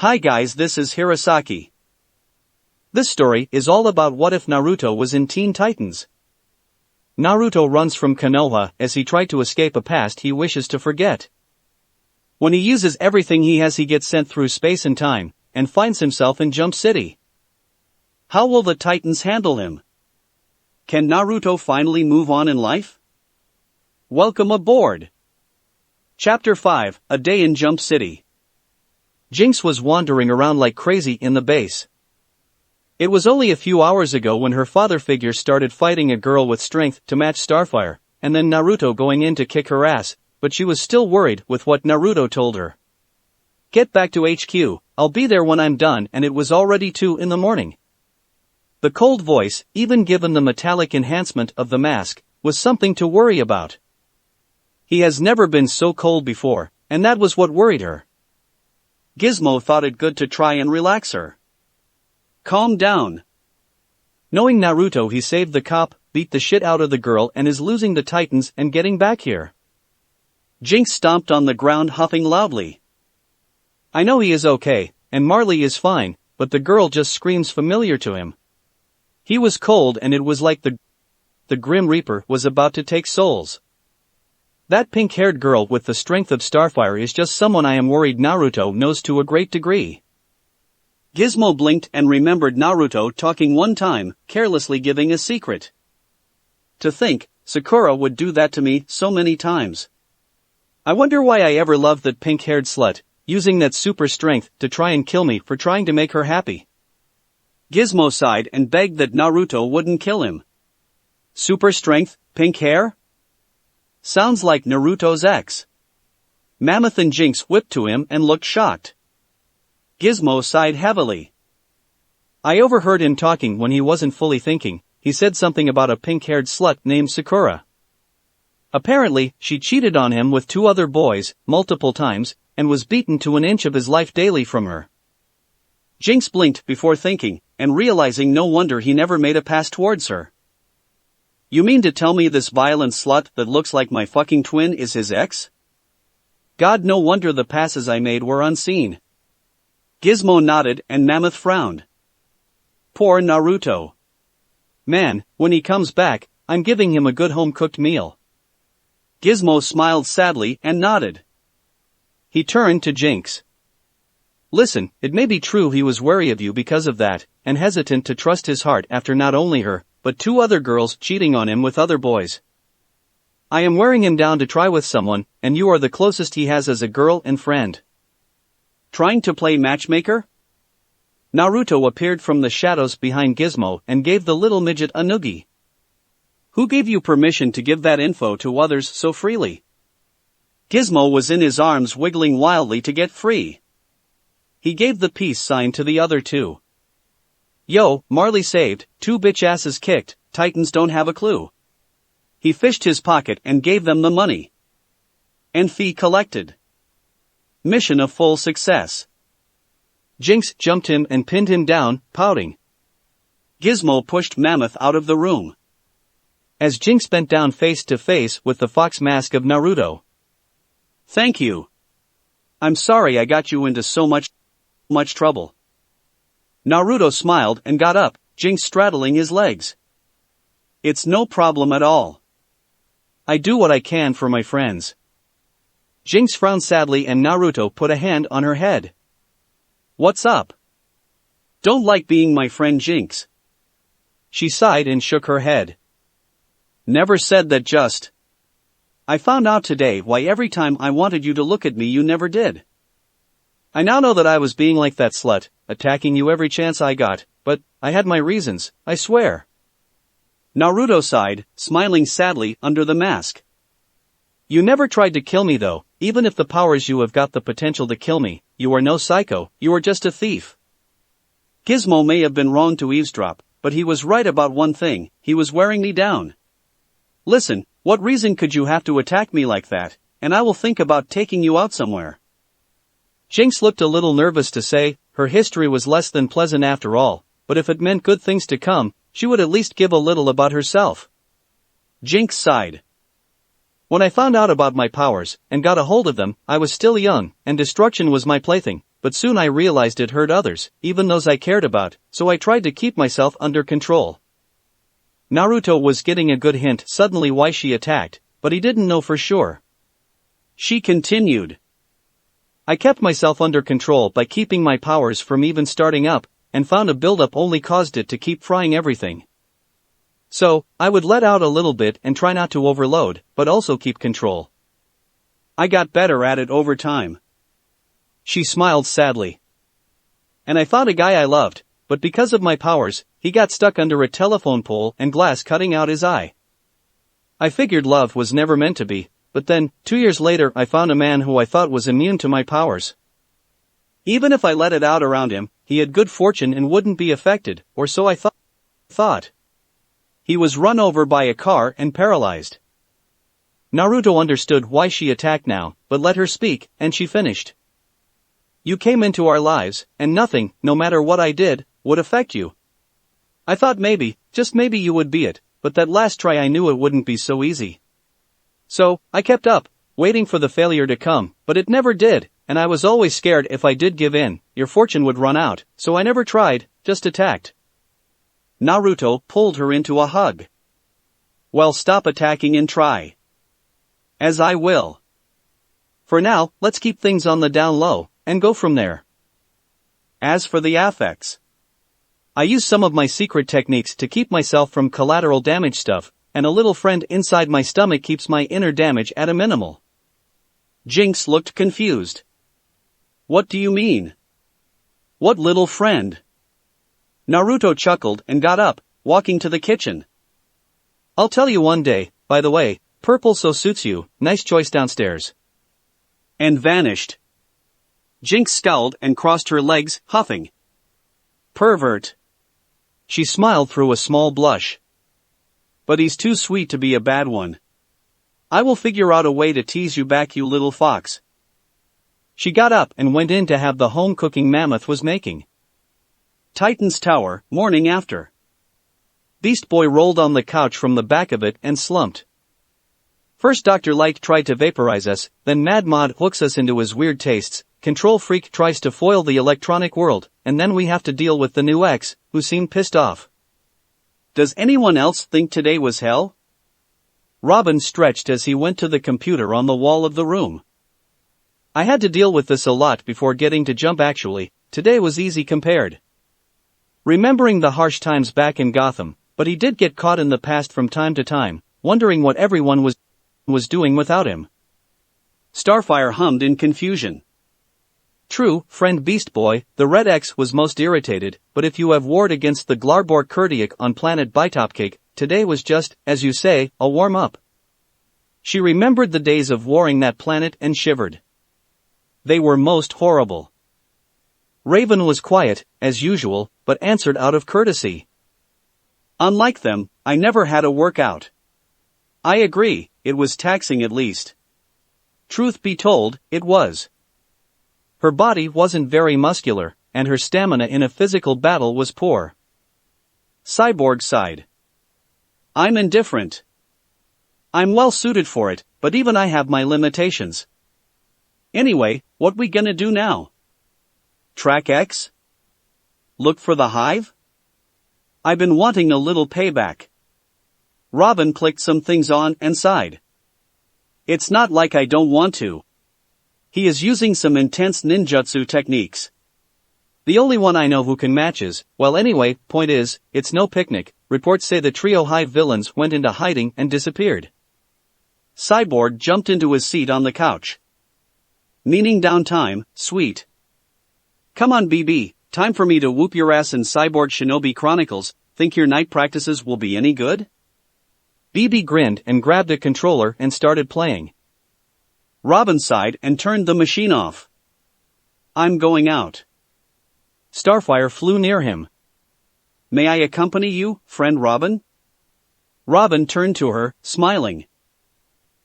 Hi guys, this is Hirosaki. This story is all about what if Naruto was in Teen Titans. Naruto runs from Konoha as he tried to escape a past he wishes to forget. When he uses everything he has, he gets sent through space and time, and finds himself in Jump City. How will the Titans handle him? Can Naruto finally move on in life? Welcome aboard! Chapter 5, A Day in Jump City. Jinx was wandering around like crazy in the base. It was only a few hours ago when her father figure started fighting a girl with strength to match Starfire, and then Naruto going in to kick her ass, but she was still worried with what Naruto told her. Get back to HQ, I'll be there when I'm done, and it was already 2 in the morning. The cold voice, even given the metallic enhancement of the mask, was something to worry about. He has never been so cold before, and that was what worried her. Gizmo thought it good to try and relax her. Calm down. Knowing Naruto, he saved the cop, beat the shit out of the girl, and is losing the Titans and getting back here. Jinx stomped on the ground, huffing loudly. I know he is okay, and Marley is fine, but the girl just screams familiar to him. He was cold, and it was like the Grim Reaper was about to take souls. That pink-haired girl with the strength of Starfire is just someone I am worried Naruto knows to a great degree. Gizmo blinked and remembered Naruto talking one time, carelessly giving a secret. To think, Sakura would do that to me so many times. I wonder why I ever loved that pink-haired slut, using that super strength to try and kill me for trying to make her happy. Gizmo sighed and begged that Naruto wouldn't kill him. Super strength, pink hair? Sounds like Naruto's ex. Mammoth and Jinx whipped to him and looked shocked. Gizmo sighed heavily. I overheard him talking when he wasn't fully thinking. He said something about a pink-haired slut named Sakura. Apparently, she cheated on him with 2 other boys, multiple times, and was beaten to an inch of his life daily from her. Jinx blinked before thinking, and realizing no wonder he never made a pass towards her. You mean to tell me this violent slut that looks like my fucking twin is his ex? God, no wonder the passes I made were unseen. Gizmo nodded and Mammoth frowned. Poor Naruto. Man, when he comes back, I'm giving him a good home-cooked meal. Gizmo smiled sadly and nodded. He turned to Jinx. Listen, it may be true he was wary of you because of that, and hesitant to trust his heart after not only her, but 2 other girls cheating on him with other boys. I am wearing him down to try with someone, and you are the closest he has as a girl and friend. Trying to play matchmaker? Naruto appeared from the shadows behind Gizmo and gave the little midget a noogie. Who gave you permission to give that info to others so freely? Gizmo was in his arms wiggling wildly to get free. He gave the peace sign to the other 2. Yo, Marley saved, 2 bitch asses kicked, Titans don't have a clue. He fished his pocket and gave them the money. And fee collected. Mission a full success. Jinx jumped him and pinned him down, pouting. Gizmo pushed Mammoth out of the room. As Jinx bent down face to face with the fox mask of Naruto. Thank you. I'm sorry I got you into so much trouble. Naruto smiled and got up, Jinx straddling his legs. It's no problem at all. I do what I can for my friends. Jinx frowned sadly and Naruto put a hand on her head. What's up? Don't like being my friend, Jinx. She sighed and shook her head. Never said that, just. I found out today why every time I wanted you to look at me you never did. I now know that I was being like that slut, attacking you every chance I got, but I had my reasons, I swear. Naruto sighed, smiling sadly under the mask. You never tried to kill me though, even if the powers you have got the potential to kill me, you are no psycho, you are just a thief. Gizmo may have been wrong to eavesdrop, but he was right about one thing, he was wearing me down. Listen, what reason could you have to attack me like that, and I will think about taking you out somewhere. Jinx looked a little nervous to say, her history was less than pleasant after all, but if it meant good things to come, she would at least give a little about herself. Jinx sighed. When I found out about my powers, and got a hold of them, I was still young, and destruction was my plaything, but soon I realized it hurt others, even those I cared about, so I tried to keep myself under control. Naruto was getting a good hint suddenly why she attacked, but he didn't know for sure. She continued. I kept myself under control by keeping my powers from even starting up, and found a buildup only caused it to keep frying everything. So, I would let out a little bit and try not to overload, but also keep control. I got better at it over time. She smiled sadly. And I found a guy I loved, but because of my powers, he got stuck under a telephone pole and glass cutting out his eye. I figured love was never meant to be, but then, 2 years later I found a man who I thought was immune to my powers. Even if I let it out around him, he had good fortune and wouldn't be affected, or so I thought. He was run over by a car and paralyzed. Naruto understood why she attacked now, but let her speak, and she finished. You came into our lives, and nothing, no matter what I did, would affect you. I thought maybe, just maybe you would be it, but that last try I knew it wouldn't be so easy. So, I kept up, waiting for the failure to come, but it never did, and I was always scared if I did give in, your fortune would run out, so I never tried, just attacked. Naruto pulled her into a hug. Well, stop attacking and try. As I will. For now, let's keep things on the down low, and go from there. As for the affects, I use some of my secret techniques to keep myself from collateral damage stuff, and a little friend inside my stomach keeps my inner damage at a minimal. Jinx looked confused. What do you mean? What little friend? Naruto chuckled and got up, walking to the kitchen. I'll tell you one day, by the way, purple so suits you, nice choice downstairs. And vanished. Jinx scowled and crossed her legs, huffing. Pervert. She smiled through a small blush. But he's too sweet to be a bad one. I will figure out a way to tease you back, you little fox. She got up and went in to have the home cooking Mammoth was making. Titan's Tower, morning after. Beast Boy rolled on the couch from the back of it and slumped. First Dr. Light tried to vaporize us, then Mad Mod hooks us into his weird tastes, Control Freak tries to foil the electronic world, and then we have to deal with the new X, who seemed pissed off. Does anyone else think today was hell? Robin stretched as he went to the computer on the wall of the room. I had to deal with this a lot before getting to jump actually, today was easy compared. Remembering the harsh times back in Gotham, but he did get caught in the past from time to time, wondering what everyone was doing without him. Starfire hummed in confusion. True, friend Beast Boy, the Red X was most irritated, but if you have warred against the Glarbor Kurtiak on planet Bitopcake, today was just, as you say, a warm-up. She remembered the days of warring that planet and shivered. They were most horrible. Raven was quiet, as usual, but answered out of courtesy. Unlike them, I never had a workout. I agree, it was taxing at least. Truth be told, it was. Her body wasn't very muscular, and her stamina in a physical battle was poor. Cyborg sighed. I'm indifferent. I'm well suited for it, but even I have my limitations. Anyway, what we gonna do now? Track X? Look for the hive? I've been wanting a little payback. Robin clicked some things on and sighed. It's not like I don't want to. He is using some intense ninjutsu techniques. The only one I know who can match is, well anyway, point is, it's no picnic. Reports say the trio hive villains went into hiding and disappeared. Cyborg jumped into his seat on the couch. Meaning downtime, sweet. Come on BB, time for me to whoop your ass in Cyborg Shinobi Chronicles, think your night practices will be any good? BB grinned and grabbed a controller and started playing. Robin sighed and turned the machine off. I'm going out. Starfire flew near him. May I accompany you, friend Robin? Robin turned to her, smiling.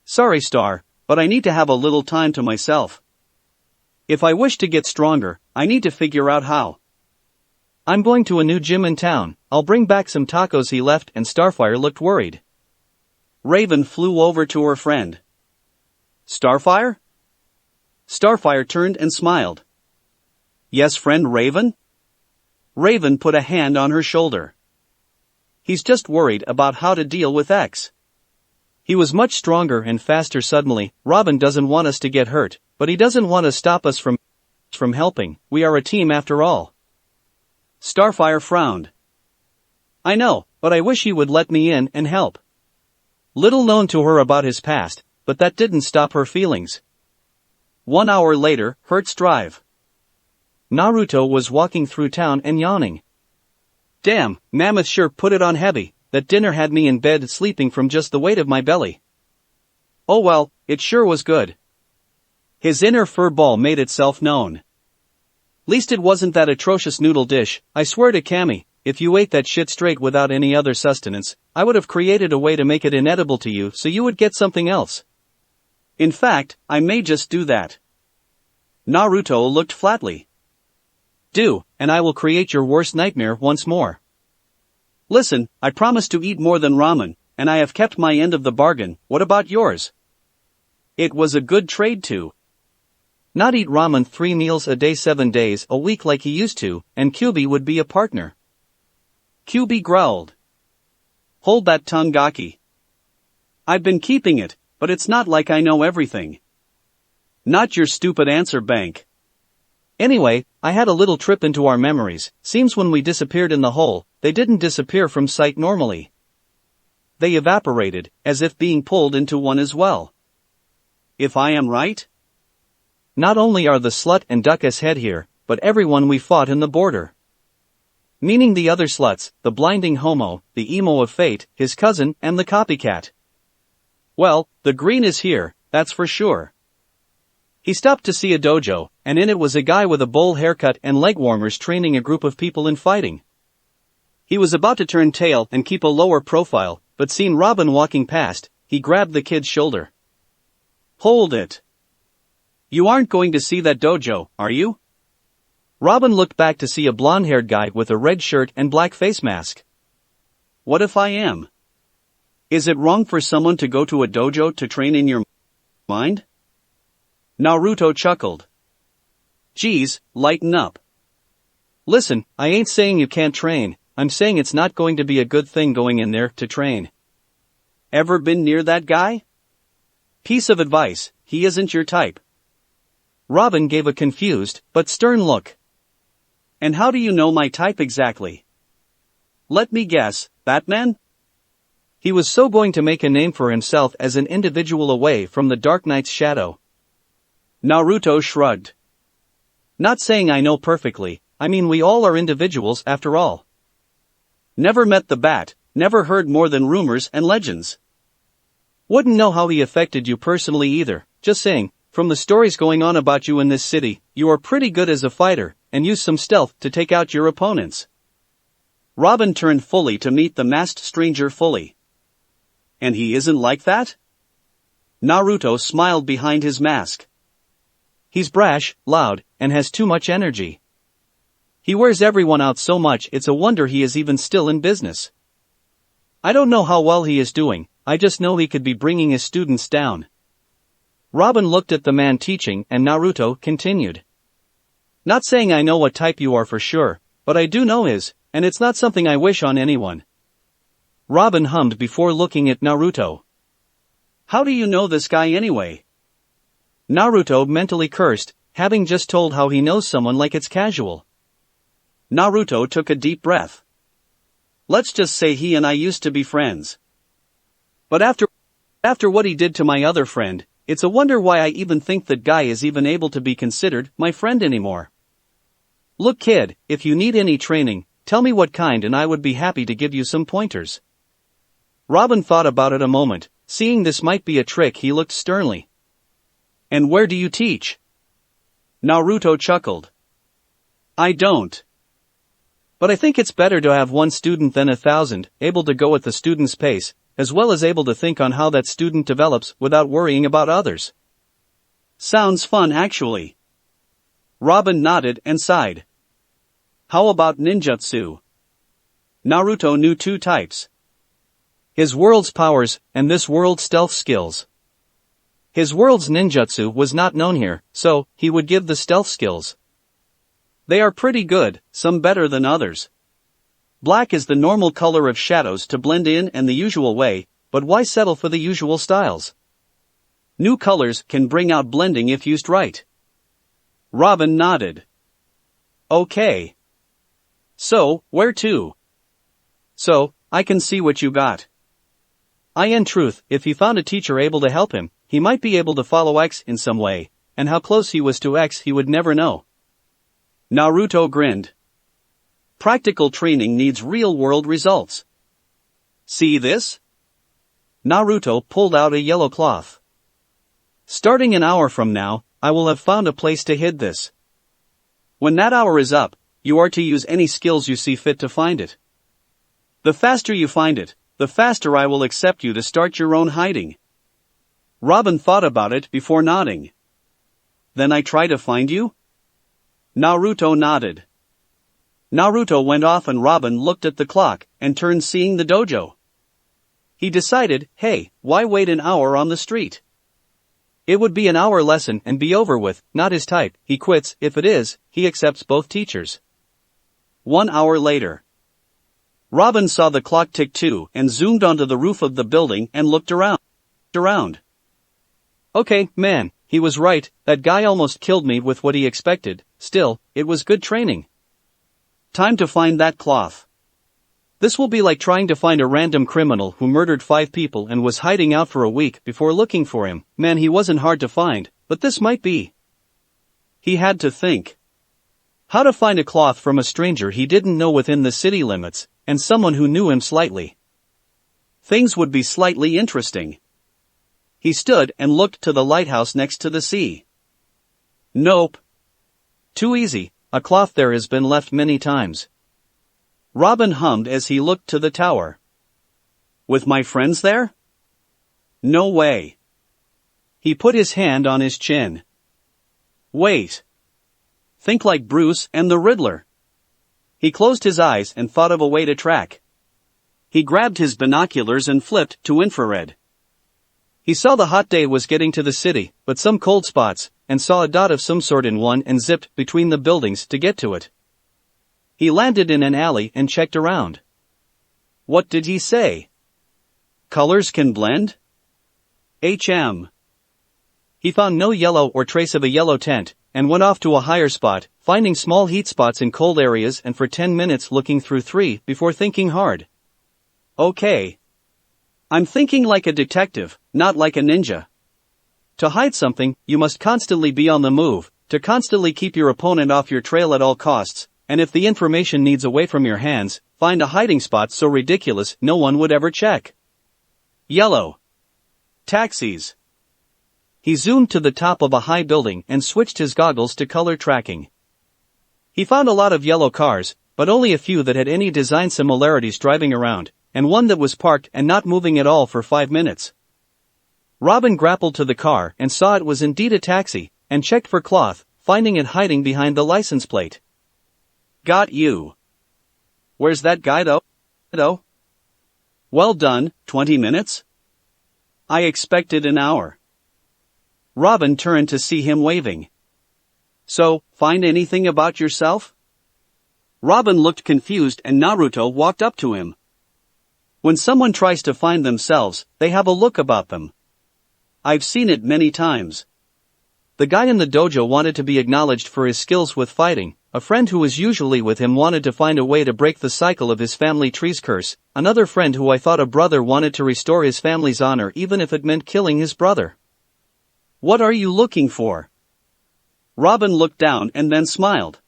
Sorry Star, but I need to have a little time to myself. If I wish to get stronger, I need to figure out how. I'm going to a new gym in town, I'll bring back some tacos he left and Starfire looked worried. Raven flew over to her friend. Starfire? Starfire turned and smiled. Yes, friend Raven? Raven put a hand on her shoulder. He's just worried about how to deal with X. He was much stronger and faster suddenly. Robin doesn't want us to get hurt, but he doesn't want to stop us from helping. We are a team after all. Starfire frowned. I know, but I wish he would let me in and help. Little known to her about his past, but that didn't stop her feelings. 1 hour later, Hertz Drive. Naruto was walking through town and yawning. Damn, Mammoth sure put it on heavy. That dinner had me in bed sleeping from just the weight of my belly. Oh well, it sure was good. His inner fur ball made itself known. Least it wasn't that atrocious noodle dish. I swear to Cammy, if you ate that shit straight without any other sustenance, I would have created a way to make it inedible to you so you would get something else. In fact, I may just do that. Naruto looked flatly. Do, and I will create your worst nightmare once more. Listen, I promise to eat more than ramen, and I have kept my end of the bargain. What about yours? It was a good trade too. Not eat ramen 3 meals a day 7 days a week like he used to, and Kyubi would be a partner. Kyubi growled. Hold that tongue, Gaki. I've been keeping it, but it's not like I know everything. Not your stupid answer bank. Anyway, I had a little trip into our memories. Seems when we disappeared in the hole, they didn't disappear from sight normally. They evaporated, as if being pulled into one as well. If I am right? Not only are the slut and duck-ass head here, but everyone we fought in the border. Meaning the other sluts, the blinding homo, the emo of fate, his cousin, and the copycat. Well, the green is here, that's for sure. He stopped to see a dojo, and in it was a guy with a bowl haircut and leg warmers training a group of people in fighting. He was about to turn tail and keep a lower profile, but seeing Robin walking past, he grabbed the kid's shoulder. Hold it. You aren't going to see that dojo, are you? Robin looked back to see a blonde-haired guy with a red shirt and black face mask. What if I am? Is it wrong for someone to go to a dojo to train in your mind? Naruto chuckled. Geez, lighten up. Listen, I ain't saying you can't train, I'm saying it's not going to be a good thing going in there to train. Ever been near that guy? Piece of advice, he isn't your type. Robin gave a confused, but stern look. And how do you know my type exactly? Let me guess, Batman? He was so going to make a name for himself as an individual away from the Dark Knight's shadow. Naruto shrugged. Not saying I know perfectly, I mean we all are individuals after all. Never met the Bat, never heard more than rumors and legends. Wouldn't know how he affected you personally either, just saying, from the stories going on about you in this city, you are pretty good as a fighter, and use some stealth to take out your opponents. Robin turned fully to meet the masked stranger fully. And he isn't like that? Naruto smiled behind his mask. He's brash, loud, and has too much energy. He wears everyone out so much it's a wonder he is even still in business. I don't know how well he is doing, I just know he could be bringing his students down. Robin looked at the man teaching and Naruto continued. Not saying I know what type you are for sure, but I do know his, and it's not something I wish on anyone. Robin hummed before looking at Naruto. How do you know this guy anyway? Naruto mentally cursed, having just told how he knows someone like it's casual. Naruto took a deep breath. Let's just say he and I used to be friends. But after what he did to my other friend, it's a wonder why I even think that guy is even able to be considered my friend anymore. Look kid, if you need any training, tell me what kind and I would be happy to give you some pointers. Robin thought about it a moment, seeing this might be a trick he looked sternly. And where do you teach? Naruto chuckled. I don't. But I think it's better to have one student than 1,000, able to go at the student's pace, as well as able to think on how that student develops without worrying about others. Sounds fun actually. Robin nodded and sighed. How about ninjutsu? Naruto knew 2 types. His world's powers and this world's stealth skills. His world's ninjutsu was not known here, so he would give the stealth skills. They are pretty good, some better than others. Black is the normal color of shadows to blend in and the usual way, but why settle for the usual styles? New colors can bring out blending if used right. Robin nodded. Okay. So, where to? So, I can see what you got. In truth, if he found a teacher able to help him, he might be able to follow X in some way, and how close he was to X he would never know. Naruto grinned. Practical training needs real-world results. See this? Naruto pulled out a yellow cloth. Starting an hour from now, I will have found a place to hide this. When that hour is up, you are to use any skills you see fit to find it. The faster you find it, the faster I will accept you to start your own hiding. Robin thought about it before nodding. Then I try to find you? Naruto nodded. Naruto went off and Robin looked at the clock and turned seeing the dojo. He decided, hey, why wait an hour on the street? It would be an hour lesson and be over with, not his type, he quits, if it is, he accepts both teachers. 1 hour later. Robin saw the clock tick too and zoomed onto the roof of the building and looked around. Okay, man, he was right, that guy almost killed me with what he expected, still, it was good training. Time to find that cloth. This will be like trying to find a random criminal who murdered 5 people and was hiding out for a week before looking for him. Man, he wasn't hard to find, but this might be. He had to think. How to find a cloth from a stranger he didn't know within the city limits, and someone who knew him slightly. Things would be slightly interesting. He stood and looked to the lighthouse next to the sea. Nope. Too easy, a cloth there has been left many times. Robin hummed as he looked to the tower. With my friends there? No way. He put his hand on his chin. Wait. Think like Bruce and the Riddler. He closed his eyes and thought of a way to track. He grabbed his binoculars and flipped to infrared. He saw the hot day was getting to the city, but some cold spots, and saw a dot of some sort in one and zipped between the buildings to get to it. He landed in an alley and checked around. What did he say? Colors can blend? HM. He found no yellow or trace of a yellow tent, and went off to a higher spot, finding small heat spots in cold areas and for 10 minutes looking through 3 before thinking hard. Okay. I'm thinking like a detective, not like a ninja. To hide something, you must constantly be on the move, to constantly keep your opponent off your trail at all costs, and if the information needs away from your hands, find a hiding spot so ridiculous no one would ever check. Yellow. Taxis. He zoomed to the top of a high building and switched his goggles to color tracking. He found a lot of yellow cars, but only a few that had any design similarities driving around, and one that was parked and not moving at all for 5 minutes. Robin grappled to the car and saw it was indeed a taxi, and checked for cloth, finding it hiding behind the license plate. Got you. Where's that guy though? Well done, 20 minutes? I expected an hour. Robin turned to see him waving. So, find anything about yourself? Robin looked confused and Naruto walked up to him. When someone tries to find themselves, they have a look about them. I've seen it many times. The guy in the dojo wanted to be acknowledged for his skills with fighting, a friend who was usually with him wanted to find a way to break the cycle of his family tree's curse, another friend who I thought a brother wanted to restore his family's honor even if it meant killing his brother. What are you looking for? Robin looked down and then smiled.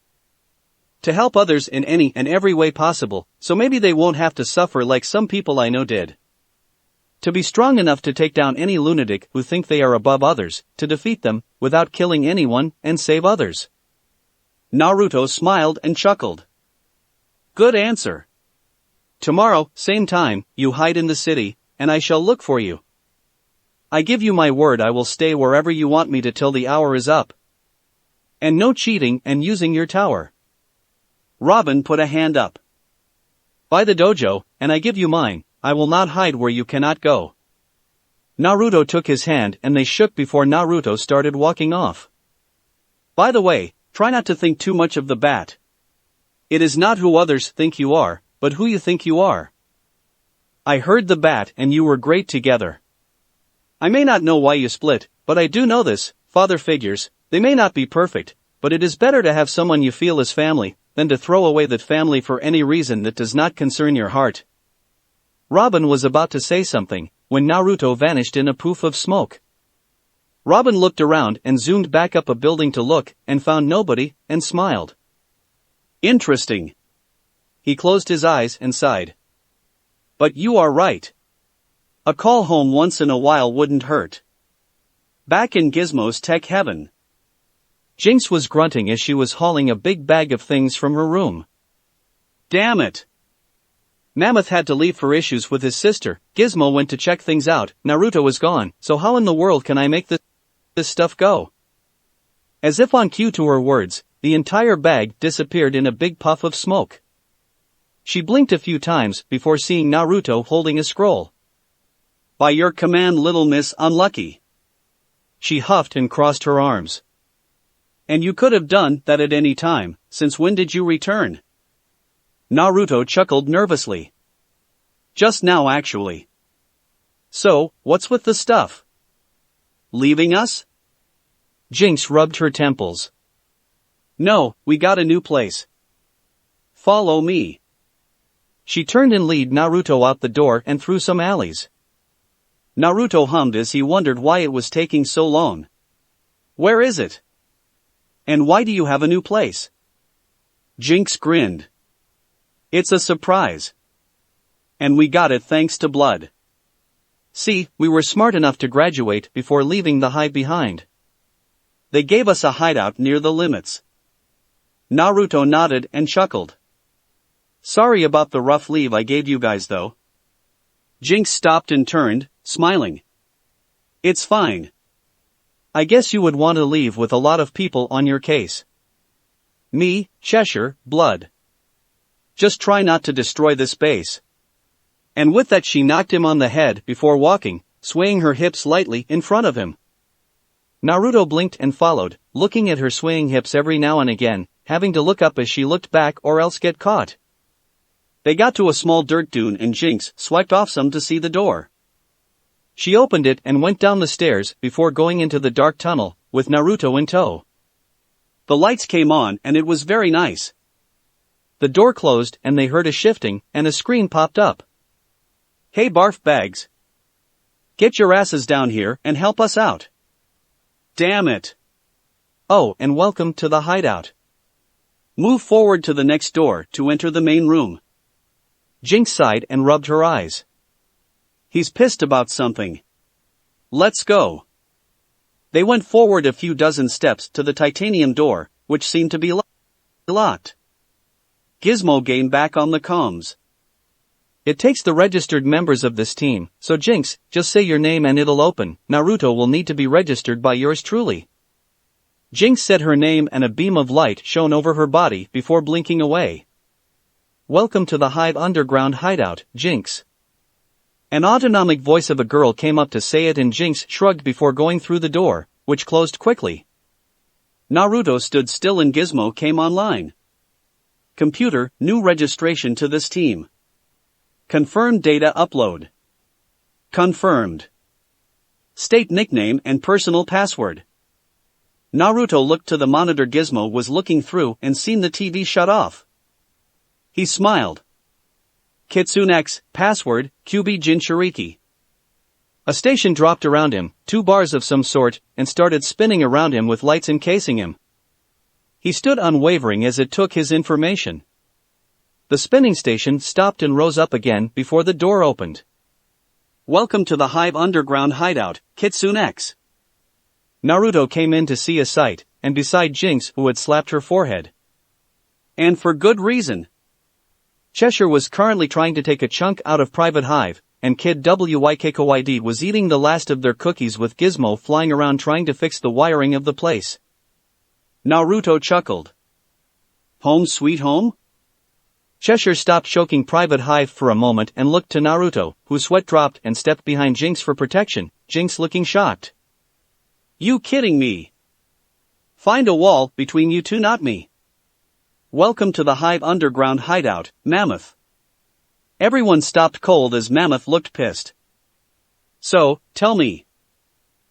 To help others in any and every way possible, so maybe they won't have to suffer like some people I know did. To be strong enough to take down any lunatic who think they are above others, to defeat them, without killing anyone, and save others. Naruto smiled and chuckled. Good answer. Tomorrow, same time, you hide in the city, and I shall look for you. I give you my word I will stay wherever you want me to till the hour is up. And no cheating and using your tower. Robin put a hand up. By the dojo, and I give you mine, I will not hide where you cannot go. Naruto took his hand and they shook before Naruto started walking off. By the way, try not to think too much of the bat. It is not who others think you are, but who you think you are. I heard the bat and you were great together. I may not know why you split, but I do know this, father figures, they may not be perfect, but it is better to have someone you feel is family, than to throw away that family for any reason that does not concern your heart. Robin was about to say something, when Naruto vanished in a poof of smoke. Robin looked around and zoomed back up a building to look, and found nobody, and smiled. Interesting. He closed his eyes and sighed. But you are right. A call home once in a while wouldn't hurt. Back in Gizmo's tech heaven. Jinx was grunting as she was hauling a big bag of things from her room. Damn it. Mammoth had to leave for issues with his sister. Gizmo went to check things out. Naruto was gone, so how in the world can I make this stuff go? As if on cue to her words, the entire bag disappeared in a big puff of smoke. She blinked a few times before seeing Naruto holding a scroll. By your command, little Miss Unlucky. She huffed and crossed her arms. And you could have done that at any time, since when did you return? Naruto chuckled nervously. Just now actually. So, what's with the stuff? Leaving us? Jinx rubbed her temples. No, we got a new place. Follow me. She turned and led Naruto out the door and through some alleys. Naruto hummed as he wondered why it was taking so long. Where is it? And why do you have a new place? Jinx grinned. It's a surprise. And we got it thanks to blood. See, we were smart enough to graduate before leaving the hive behind. They gave us a hideout near the limits. Naruto nodded and chuckled. Sorry about the rough leave I gave you guys though. Jinx stopped and turned, smiling. It's fine. I guess you would want to leave with a lot of people on your case. Me, Cheshire, blood. Just try not to destroy this base. And with that she knocked him on the head before walking, swaying her hips lightly in front of him. Naruto blinked and followed, looking at her swaying hips every now and again, having to look up as she looked back or else get caught. They got to a small dirt dune and Jinx swiped off some to see the door. She opened it and went down the stairs before going into the dark tunnel, with Naruto in tow. The lights came on and it was very nice. The door closed and they heard a shifting and a screen popped up. Hey barf bags. Get your asses down here and help us out. Damn it. Oh, and welcome to the hideout. Move forward to the next door to enter the main room. Jinx sighed and rubbed her eyes. He's pissed about something. Let's go. They went forward a few dozen steps to the titanium door, which seemed to be locked. Gizmo gained back on the comms. It takes the registered members of this team, so Jinx, just say your name and it'll open. Naruto will need to be registered by yours truly. Jinx said her name and a beam of light shone over her body before blinking away. Welcome to the Hive Underground Hideout, Jinx. An autonomic voice of a girl came up to say it and Jinx shrugged before going through the door, which closed quickly. Naruto stood still and Gizmo came online. Computer, new registration to this team. Confirmed data upload. Confirmed. State nickname and personal password. Naruto looked to the monitor Gizmo was looking through and seen the TV shut off. He smiled. KitsuneX, password, QB Jinchuriki. A station dropped around him, 2 bars of some sort, and started spinning around him with lights encasing him. He stood unwavering as it took his information. The spinning station stopped and rose up again before the door opened. Welcome to the Hive Underground Hideout, KitsuneX. Naruto came in to see a sight, and beside Jinx who had slapped her forehead. And for good reason. Cheshire was currently trying to take a chunk out of Private Hive, and Kid WYKKYD was eating the last of their cookies with Gizmo flying around trying to fix the wiring of the place. Naruto chuckled. Home sweet home? Cheshire stopped choking Private Hive for a moment and looked to Naruto, whose sweat dropped and stepped behind Jinx for protection, Jinx looking shocked. You kidding me? Find a wall between you two, not me. Welcome to the Hive underground hideout, Mammoth. Everyone stopped cold as Mammoth looked pissed. So, tell me.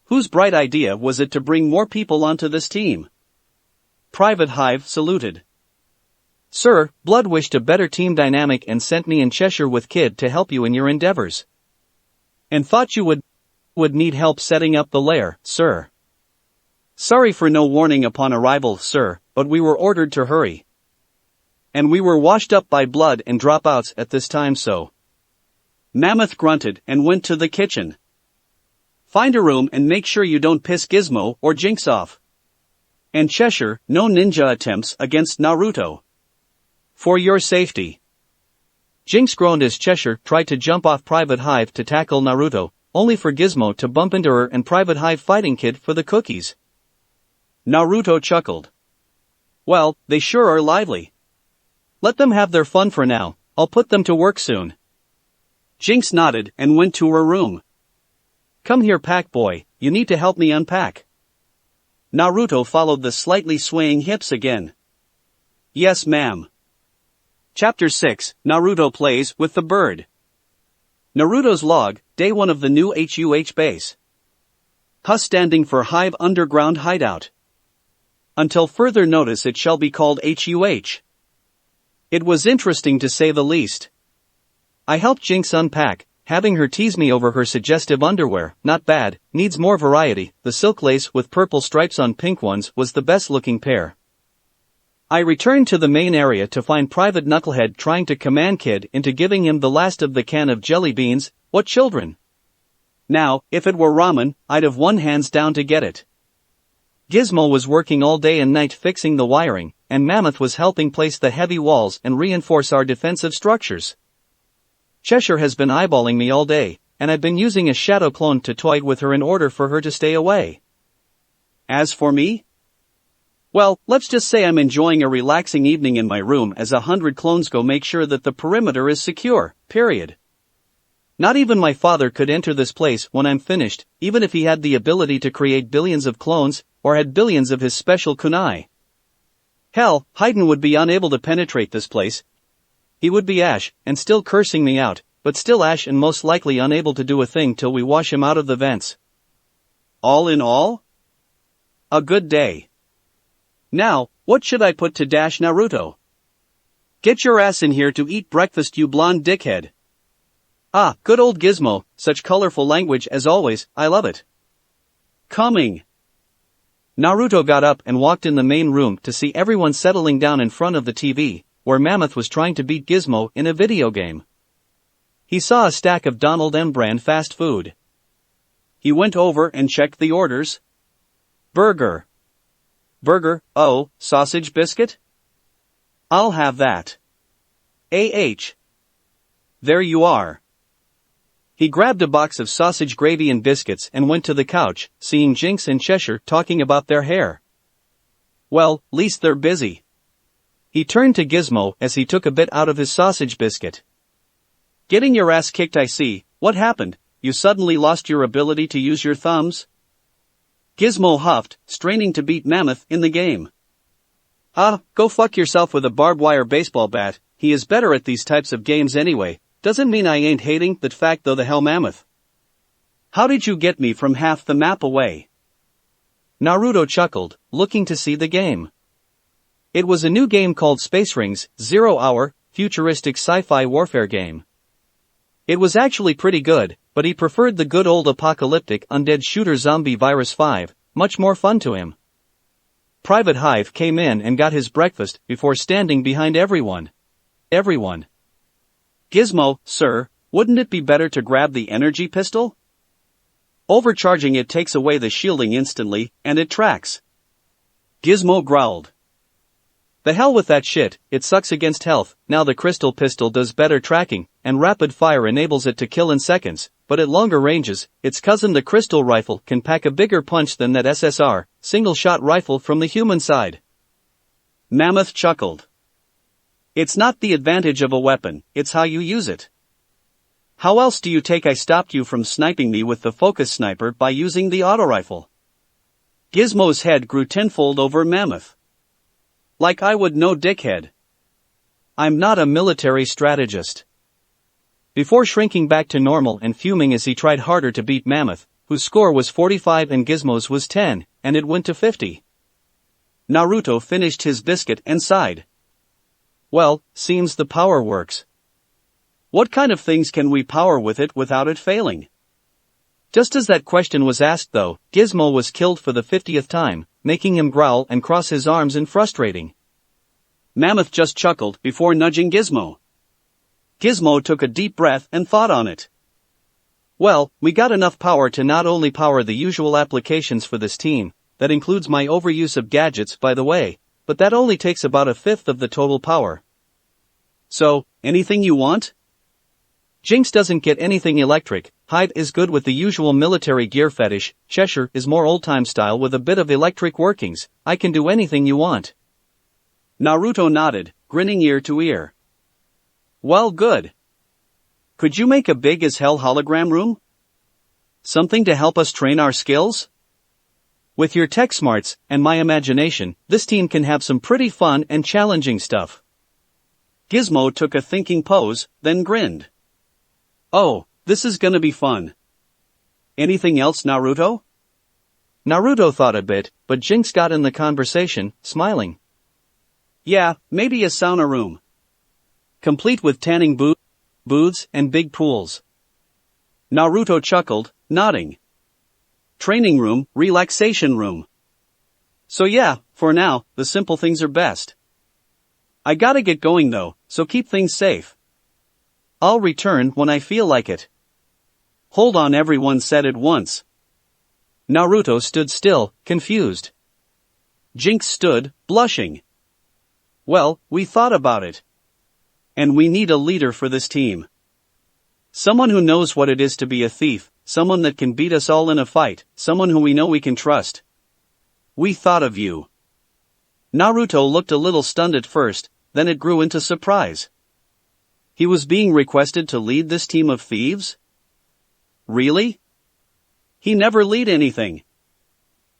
Whose bright idea was it to bring more people onto this team? Private Hive saluted. Sir, Blood wished a better team dynamic and sent me in Cheshire with Kid to help you in your endeavors. And thought you would need help setting up the lair, sir. Sorry for no warning upon arrival, sir, but we were ordered to hurry. And we were washed up by blood and dropouts at this time, so. Mammoth grunted and went to the kitchen. Find a room and make sure you don't piss Gizmo or Jinx off. And Cheshire, no ninja attempts against Naruto. For your safety. Jinx groaned as Cheshire tried to jump off Private Hive to tackle Naruto, only for Gizmo to bump into her and Private Hive fighting Kid for the cookies. Naruto chuckled. Well, they sure are lively. Let them have their fun for now, I'll put them to work soon. Jinx nodded and went to her room. Come here, Pack Boy, you need to help me unpack. Naruto followed the slightly swaying hips again. Yes, ma'am. Chapter 6, Naruto plays with the bird. Naruto's log, day 1 of the new HUH base. HUH standing for Hive Underground Hideout. Until further notice it shall be called HUH. It was interesting to say the least. I helped Jinx unpack, having her tease me over her suggestive underwear, not bad, needs more variety, the silk lace with purple stripes on pink ones was the best looking pair. I returned to the main area to find Private Knucklehead trying to command Kid into giving him the last of the can of jelly beans. What children? Now, if it were ramen, I'd have won hands down to get it. Gizmo was working all day and night fixing the wiring, and Mammoth was helping place the heavy walls and reinforce our defensive structures. Cheshire has been eyeballing me all day, and I've been using a shadow clone to toy with her in order for her to stay away. As for me? Well, let's just say I'm enjoying a relaxing evening in my room as 100 clones go make sure that the perimeter is secure, period. Not even my father could enter this place when I'm finished, even if he had the ability to create billions of clones, or had billions of his special kunai. Hell, Haydn would be unable to penetrate this place. He would be Ash, and still cursing me out, but still Ash and most likely unable to do a thing till we wash him out of the vents. All in all? A good day. Now, what should I put to dash Naruto? Get your ass in here to eat breakfast, you blonde dickhead. Ah, good old Gizmo, such colorful language as always, I love it. Coming. Naruto got up and walked in the main room to see everyone settling down in front of the TV, where Mammoth was trying to beat Gizmo in a video game. He saw a stack of Donald M. brand fast food. He went over and checked the orders. Burger. Burger, oh, sausage biscuit? I'll have that. There you are. He grabbed a box of sausage gravy and biscuits and went to the couch, seeing Jinx and Cheshire talking about their hair. Well, least they're busy. He turned to Gizmo as he took a bit out of his sausage biscuit. Getting your ass kicked, I see. What happened? You suddenly lost your ability to use your thumbs? Gizmo huffed, straining to beat Mammoth in the game. Ah, go fuck yourself with a barbed wire baseball bat, he is better at these types of games anyway, doesn't mean I ain't hating that fact though the hell Mammoth. How did you get me from half the map away? Naruto chuckled, looking to see the game. It was a new game called Space Rings, 0-hour, futuristic sci-fi warfare game. It was actually pretty good, but he preferred the good old apocalyptic undead shooter Zombie Virus 5, much more fun to him. Private Hive came in and got his breakfast before standing behind everyone. Gizmo, sir, wouldn't it be better to grab the energy pistol? Overcharging it takes away the shielding instantly, and it tracks. Gizmo growled. The hell with that shit, it sucks against health. Now the crystal pistol does better tracking, and rapid fire enables it to kill in seconds, but at longer ranges, its cousin the crystal rifle can pack a bigger punch than that SSR, single-shot rifle from the human side. Mammoth chuckled. It's not the advantage of a weapon, it's how you use it. How else do you take I stopped you from sniping me with the focus sniper by using the auto rifle? Gizmo's head grew tenfold over mammoth. Like I would know, dickhead. I'm not a military strategist. Before shrinking back to normal and fuming as he tried harder to beat Mammoth, whose score was 45 and Gizmo's was 10, and it went to 50. Naruto finished his biscuit and sighed. Well, seems the power works. What kind of things can we power with it without it failing? Just as that question was asked though, Gizmo was killed for the 50th time, making him growl and cross his arms in frustrating. Mammoth just chuckled before nudging Gizmo. Gizmo took a deep breath and thought on it. Well, we got enough power to not only power the usual applications for this team, that includes my overuse of gadgets by the way, but that only takes about a fifth of the total power. So, anything you want? Jinx doesn't get anything electric, Hyde is good with the usual military gear fetish, Cheshire is more old-time style with a bit of electric workings, I can do anything you want. Naruto nodded, grinning ear to ear. Well, good. Could you make a big as hell hologram room? Something to help us train our skills? With your tech smarts, and my imagination, this team can have some pretty fun and challenging stuff. Gizmo took a thinking pose, then grinned. Oh, this is gonna be fun. Anything else, Naruto? Naruto thought a bit, but Jinx got in the conversation, smiling. Yeah, maybe a sauna room. Complete with tanning booths and big pools. Naruto chuckled, nodding. Training room, relaxation room. So yeah, for now, the simple things are best. I gotta get going though, so keep things safe. I'll return when I feel like it. Hold on, everyone said at once. Naruto stood still, confused. Jinx stood, blushing. Well, we thought about it. And we need a leader for this team. Someone who knows what it is to be a thief, someone that can beat us all in a fight, someone who we know we can trust. We thought of you. Naruto looked a little stunned at first, then it grew into surprise. He was being requested to lead this team of thieves? Really? He never lead anything.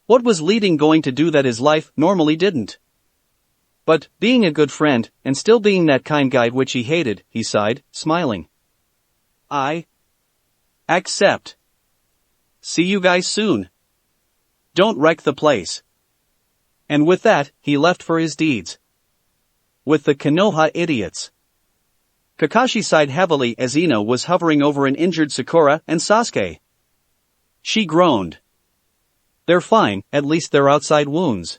What was leading going to do that his life normally didn't? But, being a good friend, and still being that kind guy which he hated, he sighed, smiling. I accept. See you guys soon. Don't wreck the place. And with that, he left for his deeds. With the Konoha idiots. Kakashi sighed heavily as Ino was hovering over an injured Sakura and Sasuke. She groaned. They're fine, at least they're outside wounds.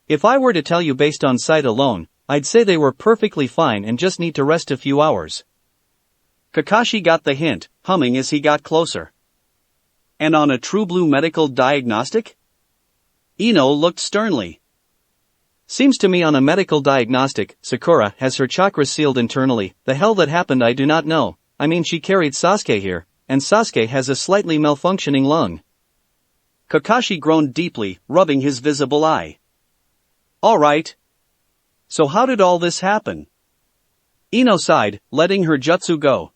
If I were to tell you based on sight alone, I'd say they were perfectly fine and just need to rest a few hours. Kakashi got the hint, humming as he got closer. And on a true blue medical diagnostic? Ino looked sternly. Seems to me on a medical diagnostic, Sakura has her chakras sealed internally, the hell that happened I do not know, I mean she carried Sasuke here, and Sasuke has a slightly malfunctioning lung. Kakashi groaned deeply, rubbing his visible eye. Alright. So how did all this happen? Ino sighed, letting her jutsu go.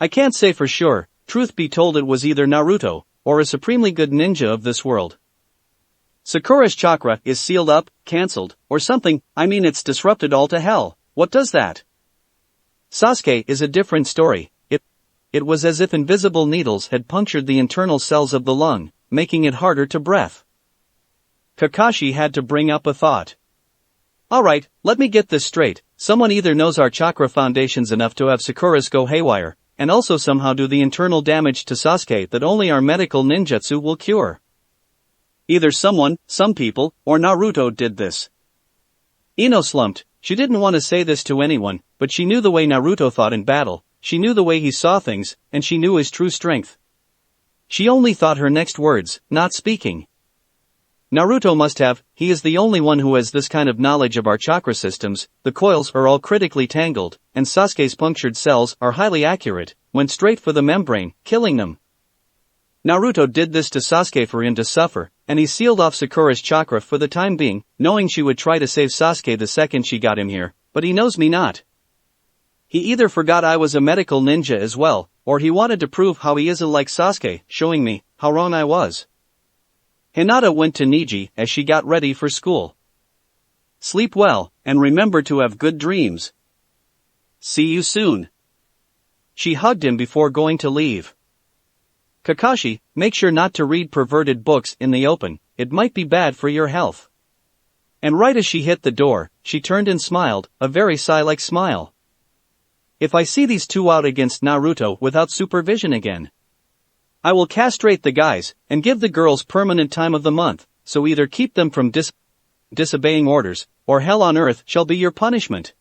I can't say for sure, truth be told it was either Naruto, or a supremely good ninja of this world. Sakura's chakra is sealed up, cancelled, or something, I mean it's disrupted all to hell, what does that? Sasuke is a different story, it was as if invisible needles had punctured the internal cells of the lung, making it harder to breathe. Kakashi had to bring up a thought. Alright, let me get this straight, someone either knows our chakra foundations enough to have Sakura's go haywire, and also somehow do the internal damage to Sasuke that only our medical ninjutsu will cure. Either someone, some people, or Naruto did this. Ino slumped, she didn't want to say this to anyone, but she knew the way Naruto thought in battle, she knew the way he saw things, and she knew his true strength. She only thought her next words, not speaking. Naruto must have, he is the only one who has this kind of knowledge of our chakra systems, the coils are all critically tangled, and Sasuke's punctured cells are highly accurate, went straight for the membrane, killing them. Naruto did this to Sasuke for him to suffer, and he sealed off Sakura's chakra for the time being, knowing she would try to save Sasuke the second she got him here, but he knows me not. He either forgot I was a medical ninja as well, or he wanted to prove how he isn't like Sasuke, showing me how wrong I was. Hinata went to Niji as she got ready for school. Sleep well, and remember to have good dreams. See you soon. She hugged him before going to leave. Kakashi, make sure not to read perverted books in the open, it might be bad for your health. And right as she hit the door, she turned and smiled, a very sigh-like smile. If I see these two out against Naruto without supervision again, I will castrate the guys, and give the girls permanent time of the month, so either keep them from disobeying orders, or hell on earth shall be your punishment.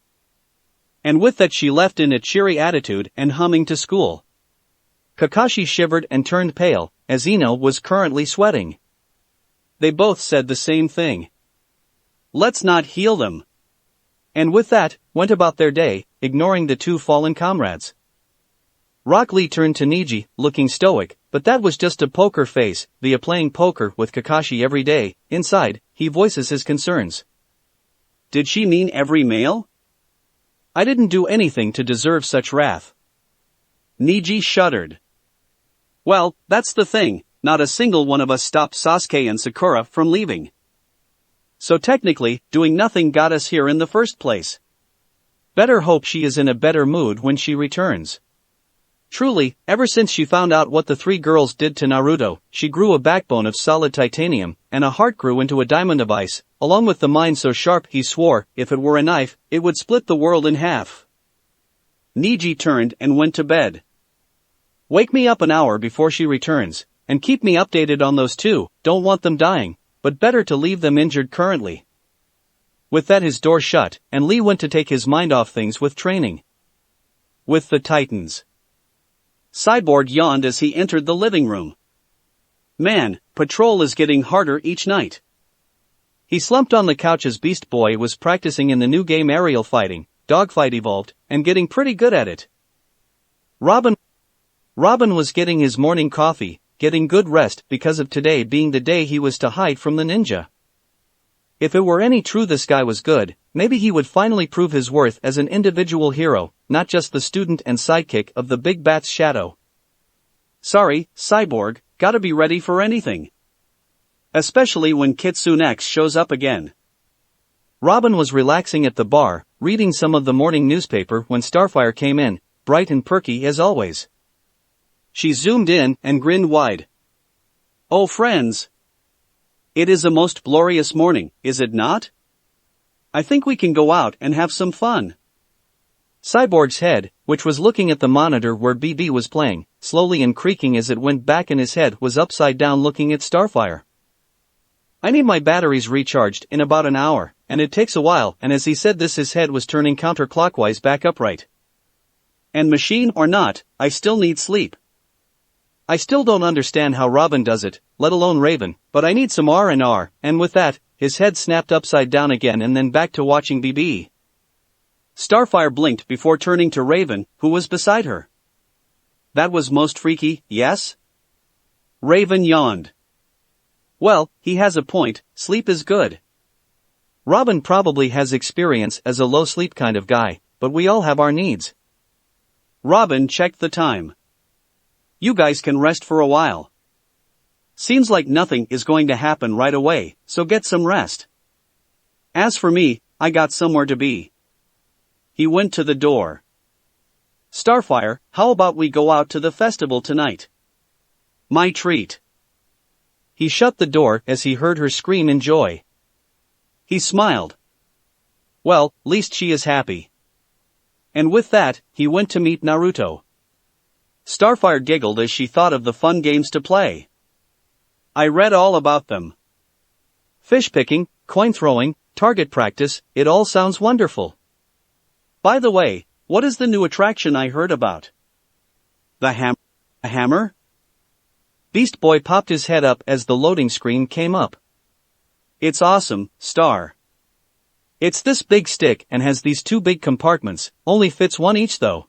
And with that she left in a cheery attitude and humming to school. Kakashi shivered and turned pale, as Ino was currently sweating. They both said the same thing. Let's not heal them. And with that, went about their day, ignoring the two fallen comrades. Rock Lee turned to Niji, looking stoic, but that was just a poker face, via playing poker with Kakashi every day. Inside, he voices his concerns. Did she mean every male? I didn't do anything to deserve such wrath. Niji shuddered. Well, that's the thing, not a single one of us stopped Sasuke and Sakura from leaving. So technically, doing nothing got us here in the first place. Better hope she is in a better mood when she returns. Truly, ever since she found out what the three girls did to Naruto, she grew a backbone of solid titanium, and a heart grew into a diamond of ice, along with the mind so sharp he swore, if it were a knife, it would split the world in half. Niji turned and went to bed. Wake me up an hour before she returns, and keep me updated on those two, don't want them dying, but better to leave them injured currently. With that his door shut, and Lee went to take his mind off things with training. With the Titans. Cyborg yawned as he entered the living room. Man, patrol is getting harder each night. He slumped on the couch as Beast Boy was practicing in the new game aerial fighting, Dogfight Evolved, and getting pretty good at it. Robin was getting his morning coffee, getting good rest because of today being the day he was to hide from the ninja. If it were any true this guy was good, maybe he would finally prove his worth as an individual hero, not just the student and sidekick of the Big Bat's shadow. Sorry, Cyborg, gotta be ready for anything. Especially when KitsuneX shows up again. Robin was relaxing at the bar, reading some of the morning newspaper when Starfire came in, bright and perky as always. She zoomed in and grinned wide. Oh friends! It is a most glorious morning, is it not? I think we can go out and have some fun. Cyborg's head, which was looking at the monitor where BB was playing, slowly and creaking as it went back in his head, was upside down looking at Starfire. I need my batteries recharged in about an hour, and it takes a while, and as he said this his head was turning counterclockwise back upright. And machine or not, I still need sleep. I still don't understand how Robin does it, let alone Raven, but I need some R&R, and with that, his head snapped upside down again and then back to watching BB. Starfire blinked before turning to Raven, who was beside her. That was most freaky, yes? Raven yawned. Well, he has a point, sleep is good. Robin probably has experience as a low sleep kind of guy, but we all have our needs. Robin checked the time. You guys can rest for a while. Seems like nothing is going to happen right away, so get some rest. As for me, I got somewhere to be. He went to the door. Starfire, how about we go out to the festival tonight? My treat. He shut the door as he heard her scream in joy. He smiled. Well, least she is happy. And with that, he went to meet Naruto. Starfire giggled as she thought of the fun games to play. I read all about them. Fish picking, coin throwing, target practice, it all sounds wonderful. By the way, what is the new attraction I heard about? The hammer? Beast Boy popped his head up as the loading screen came up. It's awesome, Star. It's this big stick and has these two big compartments, only fits one each though.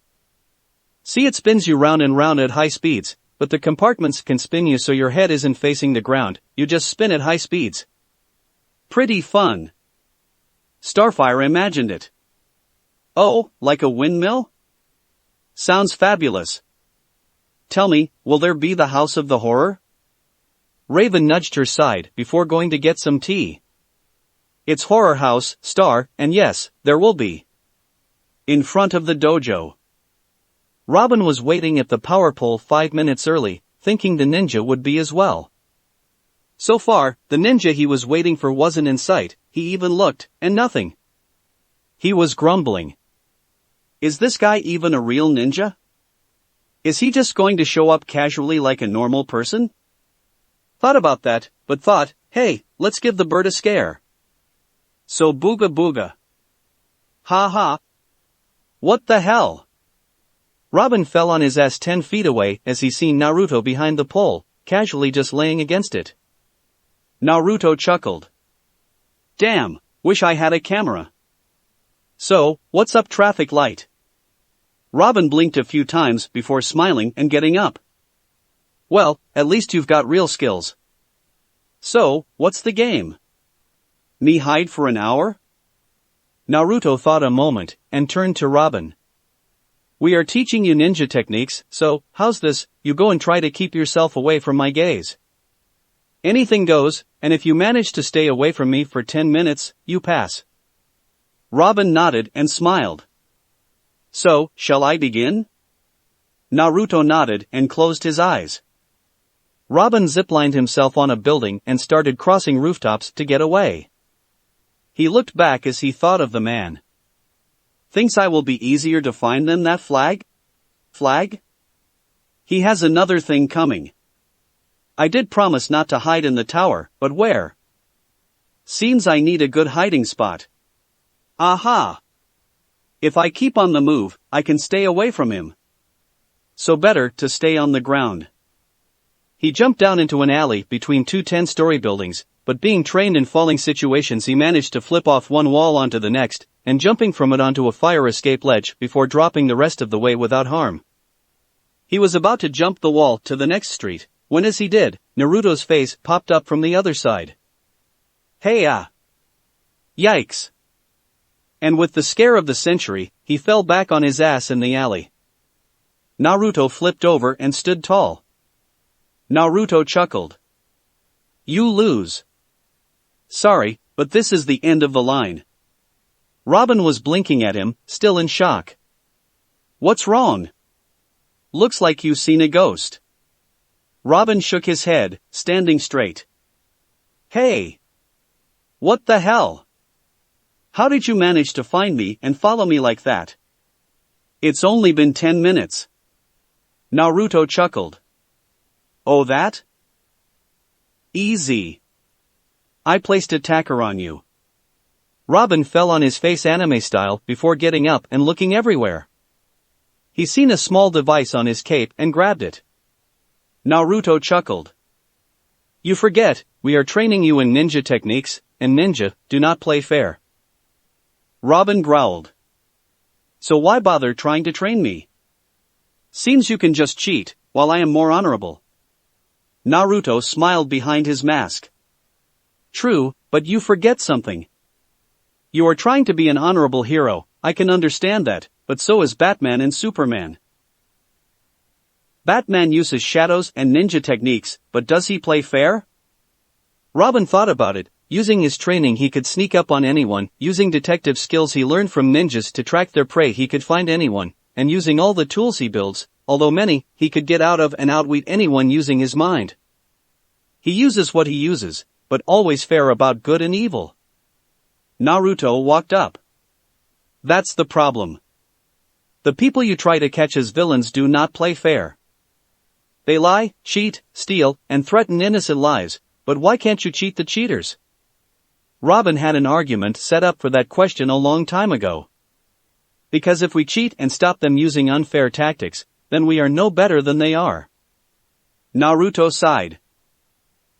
See, it spins you round and round at high speeds, but the compartments can spin you so your head isn't facing the ground, you just spin at high speeds. Pretty fun. Starfire imagined it. Oh, like a windmill? Sounds fabulous. Tell me, will there be the house of the horror? Raven nudged her side before going to get some tea. It's horror house, star, and yes, there will be. In front of the dojo. Robin was waiting at the power pole 5 minutes early, thinking the ninja would be as well. So far, the ninja he was waiting for wasn't in sight. He even looked, and nothing. He was grumbling. Is this guy even a real ninja? Is he just going to show up casually like a normal person? Thought about that, but thought, hey, let's give the bird a scare. So booga booga. Ha ha. What the hell? Robin fell on his ass 10 feet away as he seen Naruto behind the pole, casually just laying against it. Naruto chuckled. Damn, wish I had a camera. So, what's up traffic light? Robin blinked a few times before smiling and getting up. Well, at least you've got real skills. So, what's the game? Me hide for an hour? Naruto thought a moment, and turned to Robin. We are teaching you ninja techniques, so, how's this, you go and try to keep yourself away from my gaze. Anything goes, and if you manage to stay away from me for 10 minutes, you pass. Robin nodded and smiled. So, shall I begin? Naruto nodded and closed his eyes. Robin ziplined himself on a building and started crossing rooftops to get away. He looked back as he thought of the man. Thinks I will be easier to find than that flag? Flag? He has another thing coming. I did promise not to hide in the tower, but where? Seems I need a good hiding spot. Aha! If I keep on the move, I can stay away from him. So better to stay on the ground. He jumped down into an alley between two 10-story buildings, but being trained in falling situations he managed to flip off one wall onto the next, and jumping from it onto a fire escape ledge before dropping the rest of the way without harm. He was about to jump the wall to the next street, when as he did, Naruto's face popped up from the other side. Hey-ah! Yikes! And with the scare of the century, he fell back on his ass in the alley. Naruto flipped over and stood tall. Naruto chuckled. You lose. Sorry, but this is the end of the line. Robin was blinking at him, still in shock. What's wrong? Looks like you've seen a ghost. Robin shook his head, standing straight. Hey! What the hell? How did you manage to find me and follow me like that? It's only been 10 minutes. Naruto chuckled. Oh that? Easy. I placed a tacker on you. Robin fell on his face anime style before getting up and looking everywhere. He seen a small device on his cape and grabbed it. Naruto chuckled. You forget, we are training you in ninja techniques, and ninja do not play fair. Robin growled. So why bother trying to train me? Seems you can just cheat, while I am more honorable. Naruto smiled behind his mask. True, but you forget something. You are trying to be an honorable hero, I can understand that, but so is Batman and Superman. Batman uses shadows and ninja techniques, but does he play fair? Robin thought about it. Using his training he could sneak up on anyone, using detective skills he learned from ninjas to track their prey he could find anyone, and using all the tools he builds, although many, he could get out of and outwit anyone using his mind. He uses what he uses, but always fair about good and evil. Naruto walked up. That's the problem. The people you try to catch as villains do not play fair. They lie, cheat, steal, and threaten innocent lives, but why can't you cheat the cheaters? Robin had an argument set up for that question a long time ago. Because if we cheat and stop them using unfair tactics, then we are no better than they are. Naruto sighed.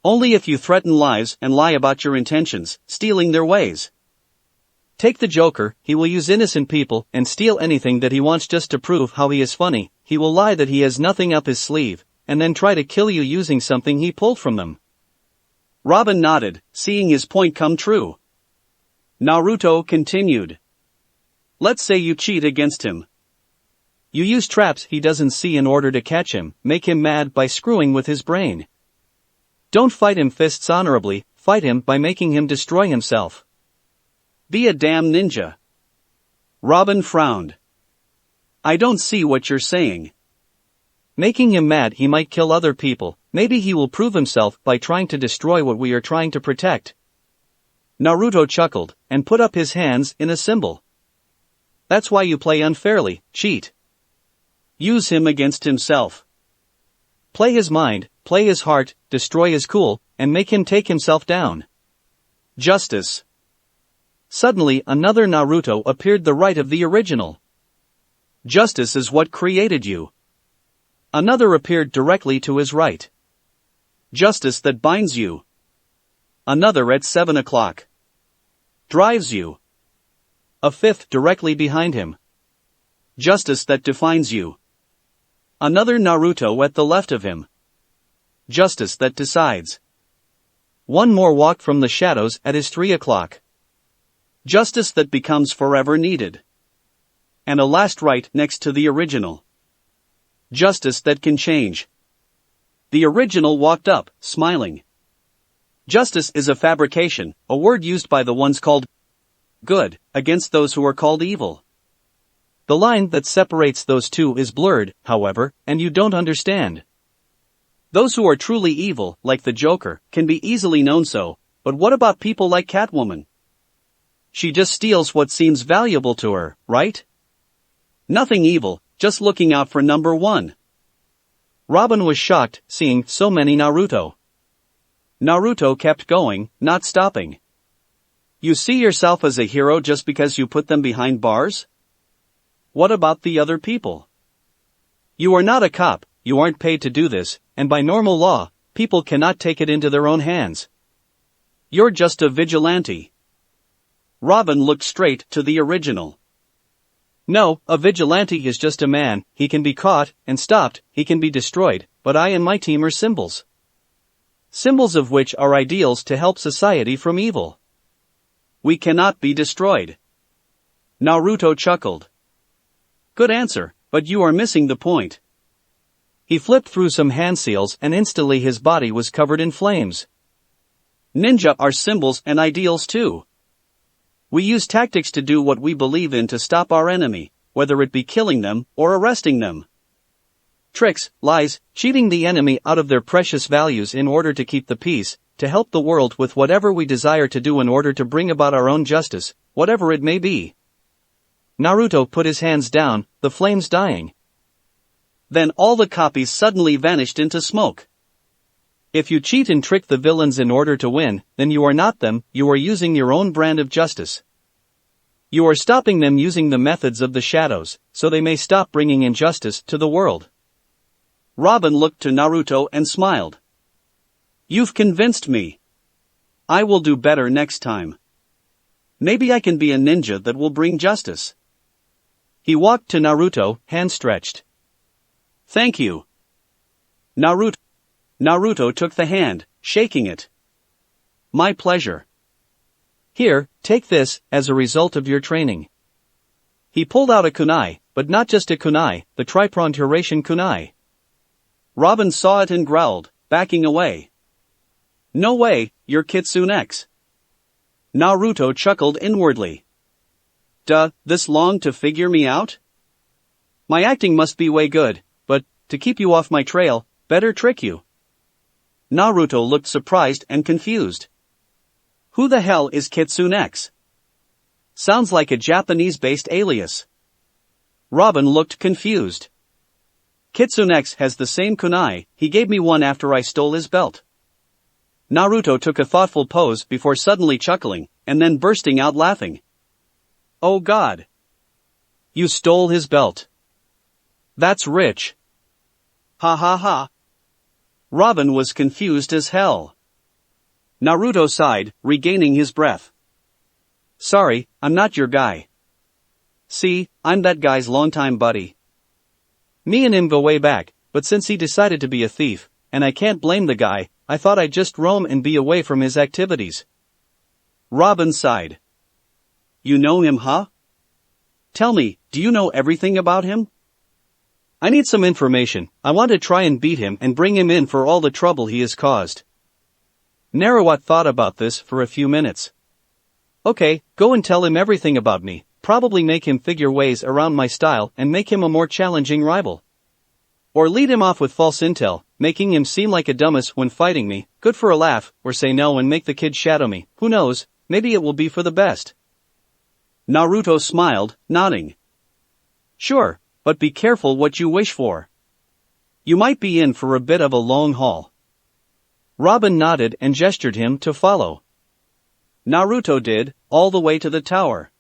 Only if you threaten lives and lie about your intentions, stealing their ways. Take the Joker, he will use innocent people and steal anything that he wants just to prove how he is funny. He will lie that he has nothing up his sleeve, and then try to kill you using something he pulled from them. Robin nodded, seeing his point come true. Naruto continued. Let's say you cheat against him. You use traps he doesn't see in order to catch him, make him mad by screwing with his brain. Don't fight him fists honorably, fight him by making him destroy himself. Be a damn ninja. Robin frowned. I don't see what you're saying. Making him mad he might kill other people, maybe he will prove himself by trying to destroy what we are trying to protect. Naruto chuckled, and put up his hands in a symbol. That's why you play unfairly, cheat. Use him against himself. Play his mind, play his heart, destroy his cool, and make him take himself down. Justice. Suddenly another Naruto appeared the right of the original. Justice is what created you. Another appeared directly to his right. Justice that binds you. Another at 7 o'clock. Drives you. A fifth directly behind him. Justice that defines you. Another Naruto at the left of him. Justice that decides. One more walked from the shadows at his 3 o'clock. Justice that becomes forever needed. And a last right next to the original. Justice that can change. The original walked up, smiling. Justice is a fabrication, a word used by the ones called good, against those who are called evil. The line that separates those two is blurred, however, and you don't understand. Those who are truly evil, like the Joker, can be easily known so, but what about people like Catwoman? She just steals what seems valuable to her, right? Nothing evil, just looking out for number one. Robin was shocked, seeing so many Naruto. Naruto kept going, not stopping. You see yourself as a hero just because you put them behind bars? What about the other people? You are not a cop, you aren't paid to do this, and by normal law, people cannot take it into their own hands. You're just a vigilante. Robin looked straight to the original. No, a vigilante is just a man, he can be caught and stopped, he can be destroyed, but I and my team are symbols. Symbols of which are ideals to help society from evil. We cannot be destroyed. Naruto chuckled. Good answer, but you are missing the point. He flipped through some hand seals and instantly his body was covered in flames. Ninja are symbols and ideals too. We use tactics to do what we believe in to stop our enemy, whether it be killing them or arresting them. Tricks, lies, cheating the enemy out of their precious values in order to keep the peace, to help the world with whatever we desire to do in order to bring about our own justice, whatever it may be. Naruto put his hands down, the flames dying. Then all the copies suddenly vanished into smoke. If you cheat and trick the villains in order to win, then you are not them, you are using your own brand of justice. You are stopping them using the methods of the shadows, so they may stop bringing injustice to the world. Robin looked to Naruto and smiled. You've convinced me. I will do better next time. Maybe I can be a ninja that will bring justice. He walked to Naruto, hand stretched. Thank you. Naruto took the hand, shaking it. My pleasure. Here, take this, as a result of your training. He pulled out a kunai, but not just a kunai, the tri-pronged Eurasian kunai. Robin saw it and growled, backing away. No way, you're KitsuneX. Naruto chuckled inwardly. Duh, this long to figure me out? My acting must be way good, but, to keep you off my trail, better trick you. Naruto looked surprised and confused. Who the hell is KitsuneX? Sounds like a Japanese-based alias. Robin looked confused. KitsuneX has the same kunai, he gave me one after I stole his belt. Naruto took a thoughtful pose before suddenly chuckling, and then bursting out laughing. Oh God! You stole his belt. That's rich. Ha ha ha. Robin was confused as hell. Naruto sighed, regaining his breath. Sorry, I'm not your guy. See, I'm that guy's longtime buddy. Me and him go way back, but since he decided to be a thief, and I can't blame the guy, I thought I'd just roam and be away from his activities. Robin sighed. You know him, huh? tell me, do you know everything about him? I need some information. I want to try and beat him and bring him in for all the trouble he has caused. Naruto thought about this for a few minutes. Okay, go and tell him everything about me, probably make him figure ways around my style and make him a more challenging rival. Or lead him off with false intel, making him seem like a dumbass when fighting me, good for a laugh, or say no and make the kid shadow me, who knows, maybe it will be for the best. Naruto smiled, nodding. Sure, but be careful what you wish for. You might be in for a bit of a long haul. Robin nodded and gestured him to follow. Naruto did, all the way to the tower.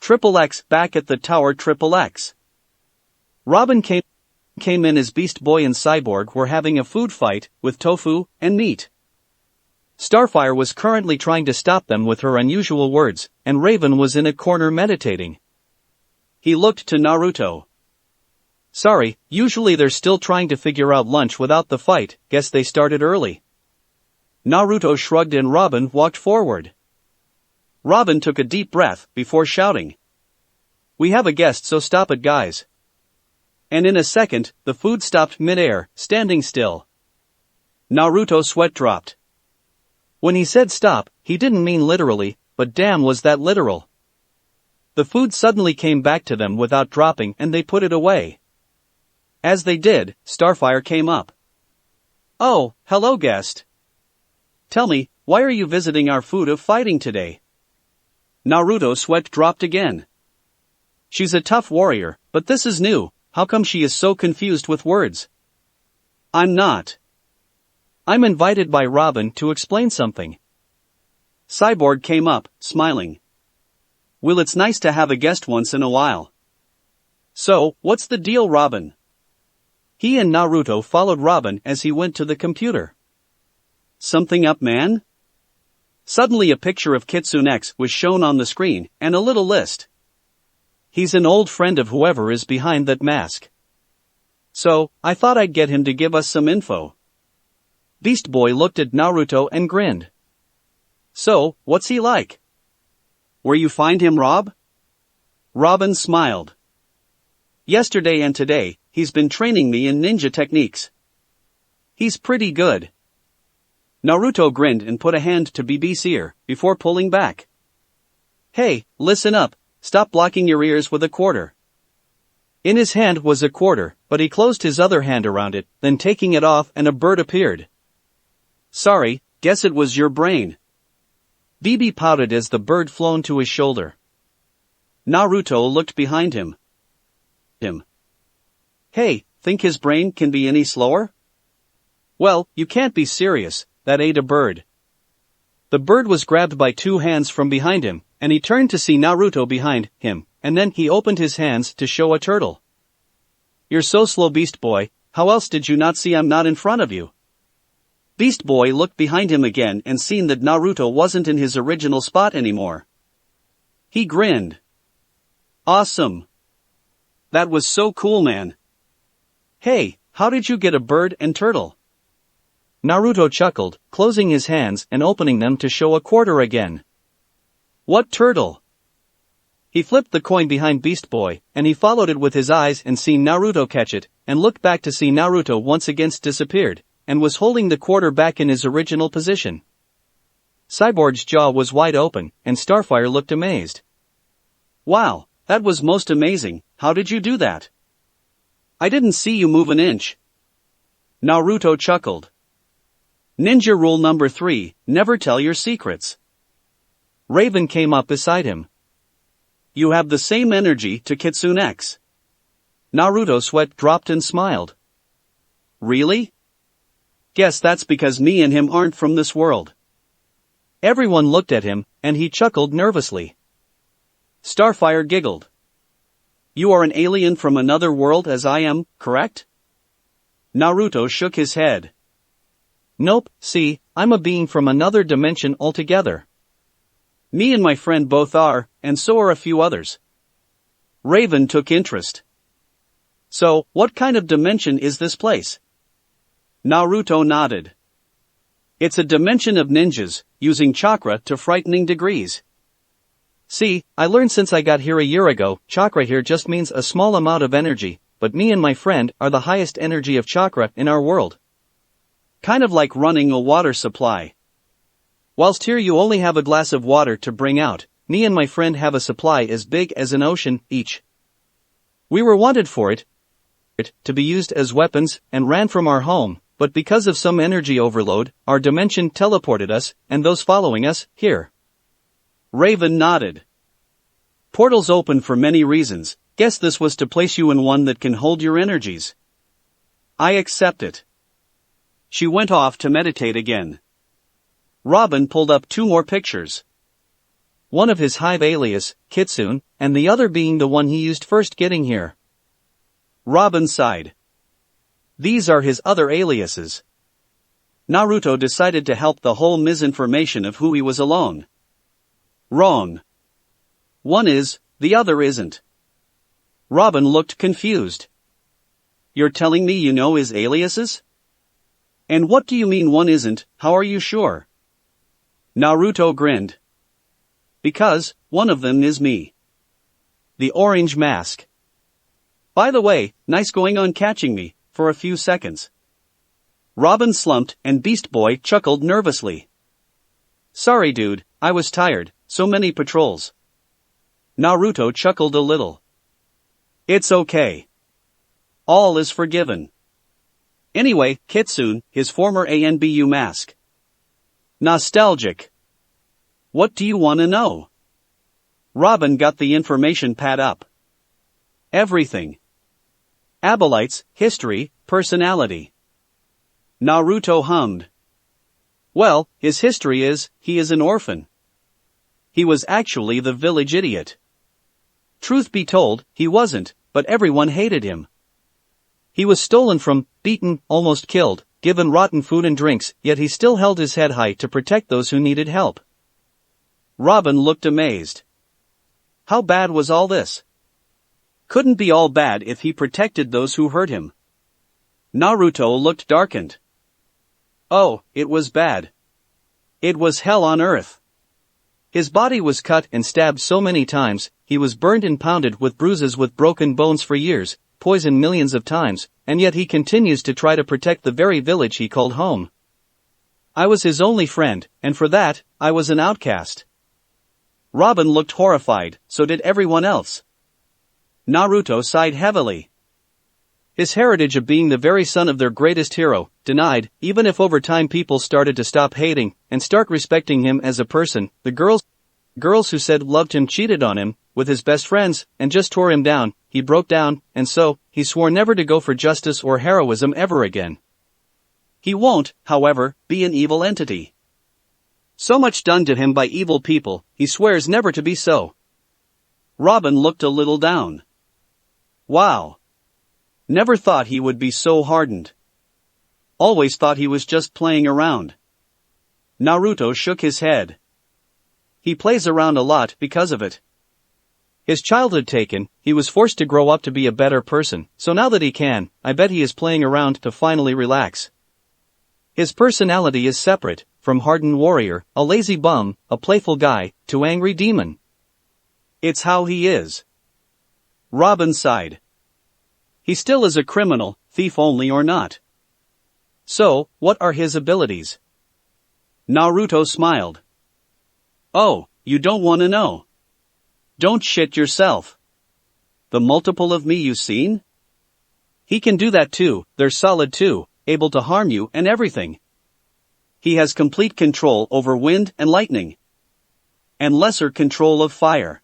XXX back at the tower XXX. Robin came in as Beast Boy and Cyborg were having a food fight, with tofu and meat. Starfire was currently trying to stop them with her unusual words, and Raven was in a corner meditating. He looked to Naruto. Sorry, usually they're still trying to figure out lunch without the fight, guess they started early. Naruto shrugged and Robin walked forward. Robin took a deep breath before shouting. We have a guest, so stop it, guys. And in a second, the food stopped mid-air, standing still. Naruto's sweat dropped. When he said stop, he didn't mean literally, but damn was that literal. The food suddenly came back to them without dropping and they put it away. As they did, Starfire came up. Oh, hello guest. Tell me, why are you visiting our food of fighting today? Naruto's sweat dropped again. She's a tough warrior, but this is new, how come she is so confused with words? I'm not. I'm invited by Robin to explain something. Cyborg came up, smiling. Well, it's nice to have a guest once in a while. So, what's the deal, Robin? He and Naruto followed Robin as he went to the computer. Something up, man? Suddenly a picture of KitsuneX was shown on the screen, and a little list. He's an old friend of whoever is behind that mask. So, I thought I'd get him to give us some info. Beast Boy looked at Naruto and grinned. So, what's he like? Where you find him, Rob? Robin smiled. Yesterday and today, he's been training me in ninja techniques. He's pretty good. Naruto grinned and put a hand to BB's ear, before pulling back. Hey, listen up, stop blocking your ears with a quarter. In his hand was a quarter, but he closed his other hand around it, then taking it off and a bird appeared. Sorry, guess it was your brain. BB pouted as the bird flown to his shoulder. Naruto looked behind him. Hey, think his brain can be any slower? Well, you can't be serious, that ain't a bird. The bird was grabbed by two hands from behind him, and he turned to see Naruto behind him, and then he opened his hands to show a turtle. You're so slow, Beast Boy, how else did you not see I'm not in front of you? Beast Boy looked behind him again and seen that Naruto wasn't in his original spot anymore. He grinned. Awesome. That was so cool, man. Hey, how did you get a bird and turtle? Naruto chuckled, closing his hands and opening them to show a quarter again. What turtle? He flipped the coin behind Beast Boy, and he followed it with his eyes and seen Naruto catch it, and looked back to see Naruto once again disappeared, and was holding the quarter back in his original position. Cyborg's jaw was wide open, and Starfire looked amazed. Wow, that was most amazing, how did you do that? I didn't see you move an inch. Naruto chuckled. Ninja rule number 3, never tell your secrets. Raven came up beside him. You have the same energy to KitsuneX. Naruto's sweat dropped and smiled. Really? Guess that's because me and him aren't from this world. Everyone looked at him, and he chuckled nervously. Starfire giggled. You are an alien from another world as I am, correct? Naruto shook his head. Nope, see, I'm a being from another dimension altogether. Me and my friend both are, and so are a few others. Raven took interest. So, what kind of dimension is this place? Naruto nodded. It's a dimension of ninjas, using chakra to frightening degrees. See, I learned since I got here a year ago, chakra here just means a small amount of energy, but me and my friend are the highest energy of chakra in our world. Kind of like running a water supply. Whilst here you only have a glass of water to bring out, me and my friend have a supply as big as an ocean, each. We were wanted for it to be used as weapons, and ran from our home, but because of some energy overload, our dimension teleported us, and those following us, here. Raven nodded. Portals open for many reasons, guess this was to place you in one that can hold your energies. I accept it. She went off to meditate again. Robin pulled up 2 more pictures. One of his hive alias, Kitsune, and the other being the one he used first getting here. Robin sighed. These are his other aliases. Naruto decided to help the whole misinformation of who he was alone. Wrong. One is, the other isn't. Robin looked confused. You're telling me you know his aliases? And what do you mean one isn't, how are you sure? Naruto grinned. Because, one of them is me. The orange mask. By the way, nice going on catching me, for a few seconds. Robin slumped, and Beast Boy chuckled nervously. Sorry dude, I was tired, so many patrols. Naruto chuckled a little. It's okay. All is forgiven. Anyway, Kitsune, his former ANBU mask. Nostalgic. What do you want to know? Robin got the information pad up. Everything. Abelites, history, personality. Naruto hummed. Well, his history is, he is an orphan. He was actually the village idiot. Truth be told, he wasn't, but everyone hated him. He was stolen from, beaten, almost killed, given rotten food and drinks, yet he still held his head high to protect those who needed help. Robin looked amazed. How bad was all this? Couldn't be all bad if he protected those who hurt him. Naruto looked darkened. Oh, it was bad. It was hell on earth. His body was cut and stabbed so many times, he was burned and pounded with bruises with broken bones for years, poisoned millions of times, and yet he continues to try to protect the very village he called home. I was his only friend, and for that, I was an outcast. Robin looked horrified, so did everyone else. Naruto sighed heavily. His heritage of being the very son of their greatest hero, denied, even if over time people started to stop hating, and start respecting him as a person, the girls who said loved him cheated on him, with his best friends, and just tore him down, he broke down, and so, he swore never to go for justice or heroism ever again. He won't, however, be an evil entity. So much done to him by evil people, he swears never to be so. Robin looked a little down. Wow. Never thought he would be so hardened. Always thought he was just playing around. Naruto shook his head. He plays around a lot because of it. His childhood taken, he was forced to grow up to be a better person, so now that he can, I bet he is playing around to finally relax. His personality is separate, from hardened warrior, a lazy bum, a playful guy, to angry demon. It's how he is. Robin sighed. He still is a criminal, thief only or not. So, what are his abilities? Naruto smiled. Oh, you don't want to know. Don't shit yourself. The multiple of me you've seen? He can do that too, they're solid too, able to harm you and everything. He has complete control over wind and lightning. And lesser control of fire.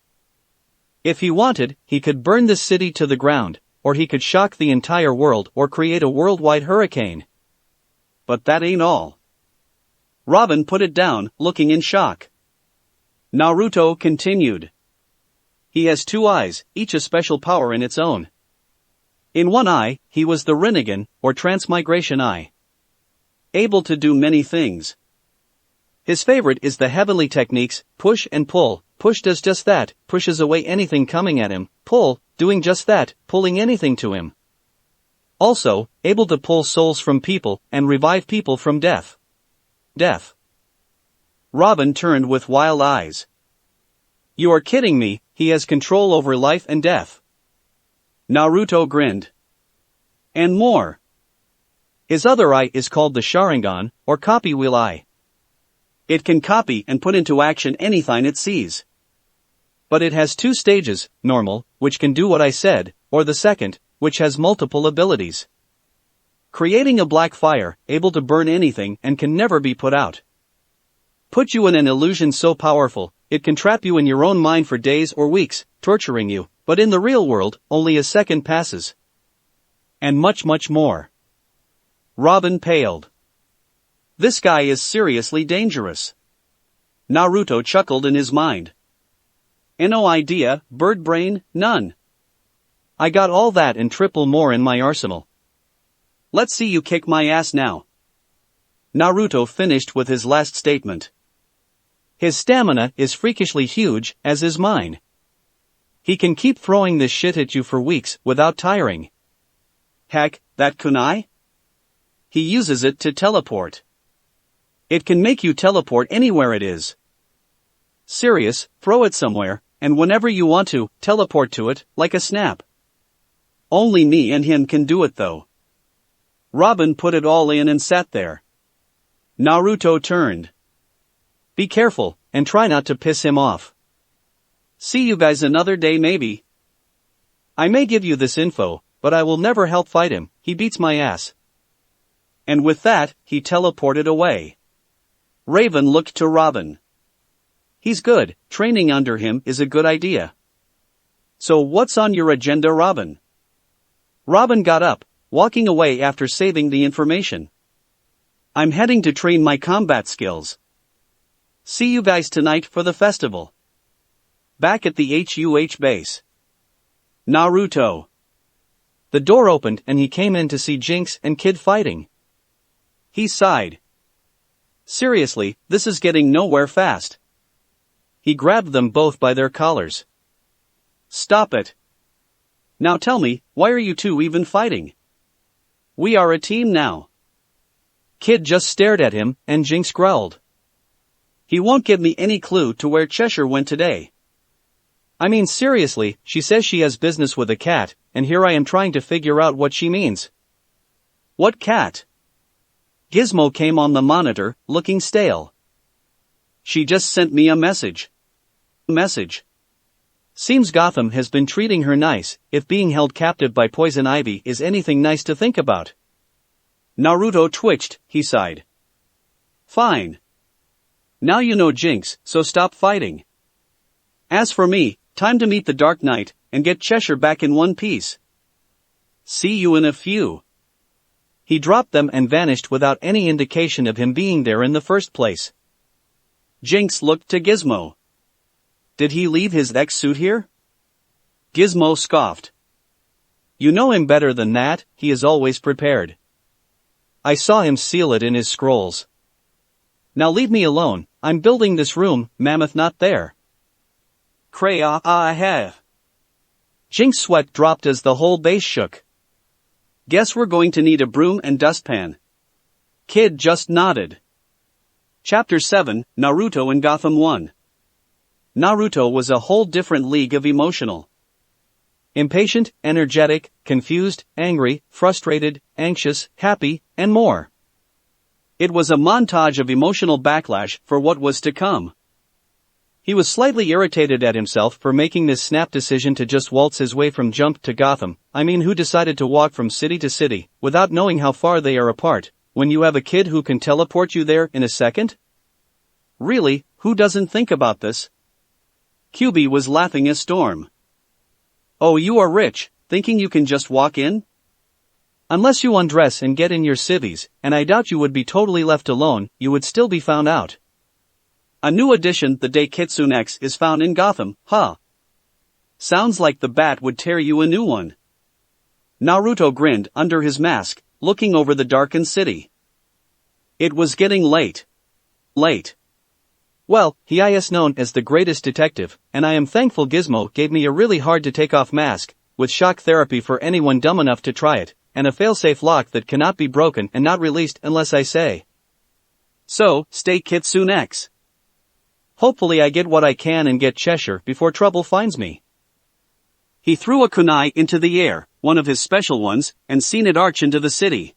If he wanted, he could burn this city to the ground, or he could shock the entire world or create a worldwide hurricane. But that ain't all. Robin put it down, looking in shock. Naruto continued. He has 2 eyes, each a special power in its own. In one eye, he was the Rinnegan, or transmigration eye. Able to do many things. His favorite is the heavenly techniques, push and pull. Push does just that, pushes away anything coming at him. Pull, doing just that, pulling anything to him. Also, able to pull souls from people, and revive people from death. Robin turned with wild eyes. You are kidding me, he has control over life and death. Naruto grinned. And more. His other eye is called the Sharingan, or copy wheel eye. It can copy and put into action anything it sees. But it has two stages, normal, which can do what I said, or the second, which has multiple abilities. Creating a black fire, able to burn anything and can never be put out. Put you in an illusion so powerful, it can trap you in your own mind for days or weeks, torturing you, but in the real world, only a second passes. And much more. Robin paled. This guy is seriously dangerous. Naruto chuckled in his mind. No idea, bird brain, none. I got all that and triple more in my arsenal. Let's see you kick my ass now. Naruto finished with his last statement. His stamina is freakishly huge, as is mine. He can keep throwing this shit at you for weeks without tiring. Heck, that kunai? He uses it to teleport. It can make you teleport anywhere it is. Serious, throw it somewhere, and whenever you want to, teleport to it, like a snap. Only me and him can do it though. Robin put it all in and sat there. Naruto turned. Be careful, and try not to piss him off. See you guys another day maybe. I may give you this info, but I will never help fight him, he beats my ass. And with that, he teleported away. Raven looked to Robin. He's good, training under him is a good idea. So what's on your agenda, Robin? Robin got up, walking away after saving the information. I'm heading to train my combat skills. See you guys tonight for the festival. Back at the HUH base. Naruto. The door opened and he came in to see Jinx and Kid fighting. He sighed. Seriously, this is getting nowhere fast. He grabbed them both by their collars. Stop it. Now tell me, why are you two even fighting? We are a team now. Kid just stared at him, and Jinx growled. He won't give me any clue to where Cheshire went today. I mean seriously, she says she has business with a cat, and here I am trying to figure out what she means. What cat? Gizmo came on the monitor, looking stale. She just sent me a message. Seems Gotham has been treating her nice, if being held captive by poison ivy is anything nice to think about. Naruto twitched, he sighed. Fine. Now you know Jinx, so stop fighting. As for me, time to meet the Dark Knight, and get Cheshire back in one piece. See you in a few. He dropped them and vanished without any indication of him being there in the first place. Jinx looked to Gizmo. Did he leave his X suit here? Gizmo scoffed. You know him better than that, he is always prepared. I saw him seal it in his scrolls. Now leave me alone, I'm building this room, mammoth not there. I have. Jinx's sweat dropped as the whole base shook. Guess we're going to need a broom and dustpan. Kid just nodded. Chapter 7, Naruto and Gotham 1. Naruto was a whole different league of emotional. Impatient, energetic, confused, angry, frustrated, anxious, happy, and more. It was a montage of emotional backlash for what was to come. He was slightly irritated at himself for making this snap decision to just waltz his way from Jump to Gotham. I mean, who decided to walk from city to city, without knowing how far they are apart, when you have a kid who can teleport you there in a second? Really, who doesn't think about this? QB was laughing a storm. Oh, you are rich, thinking you can just walk in? Unless you undress and get in your civvies, and I doubt you would be totally left alone, you would still be found out. A new addition the day KitsuneX is found in Gotham, huh? Sounds like the bat would tear you a new one. Naruto grinned under his mask, looking over the darkened city. It was getting late. Well, he is known as the greatest detective, and I am thankful Gizmo gave me a really hard to take off mask, with shock therapy for anyone dumb enough to try it, and a failsafe lock that cannot be broken and not released unless I say. So, stay KitsuneX. Hopefully I get what I can and get Cheshire before trouble finds me. He threw a kunai into the air, one of his special ones, and seen it arch into the city.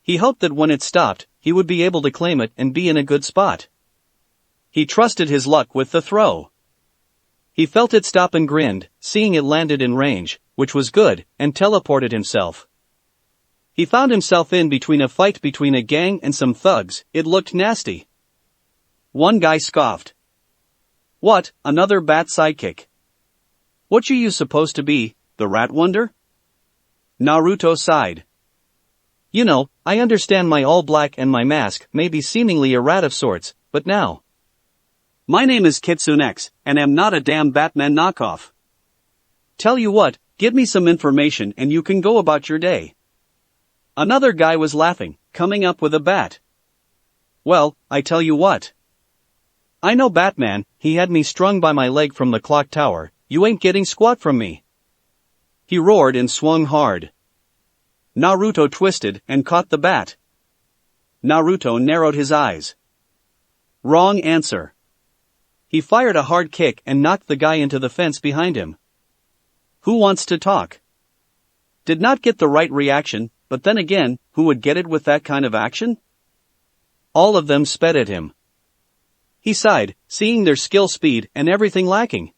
He hoped that when it stopped, he would be able to claim it and be in a good spot. He trusted his luck with the throw. He felt it stop and grinned, seeing it landed in range, which was good, and teleported himself. He found himself in between a fight between a gang and some thugs. It looked nasty. One guy scoffed. "What, another bat sidekick? What you supposed to be, the rat wonder?" Naruto sighed. "You know, I understand my all black and my mask may be seemingly a rat of sorts, but now. My name is KitsuneX, and am not a damn Batman knockoff. Tell you what, give me some information and you can go about your day." Another guy was laughing, coming up with a bat. "Well, I tell you what. I know Batman, he had me strung by my leg from the clock tower, you ain't getting squat from me." He roared and swung hard. Naruto twisted and caught the bat. Naruto narrowed his eyes. Wrong answer. He fired a hard kick and knocked the guy into the fence behind him. Who wants to talk? Did not get the right reaction, but then again, who would get it with that kind of action? All of them sped at him. He sighed, seeing their skill, speed, and everything lacking.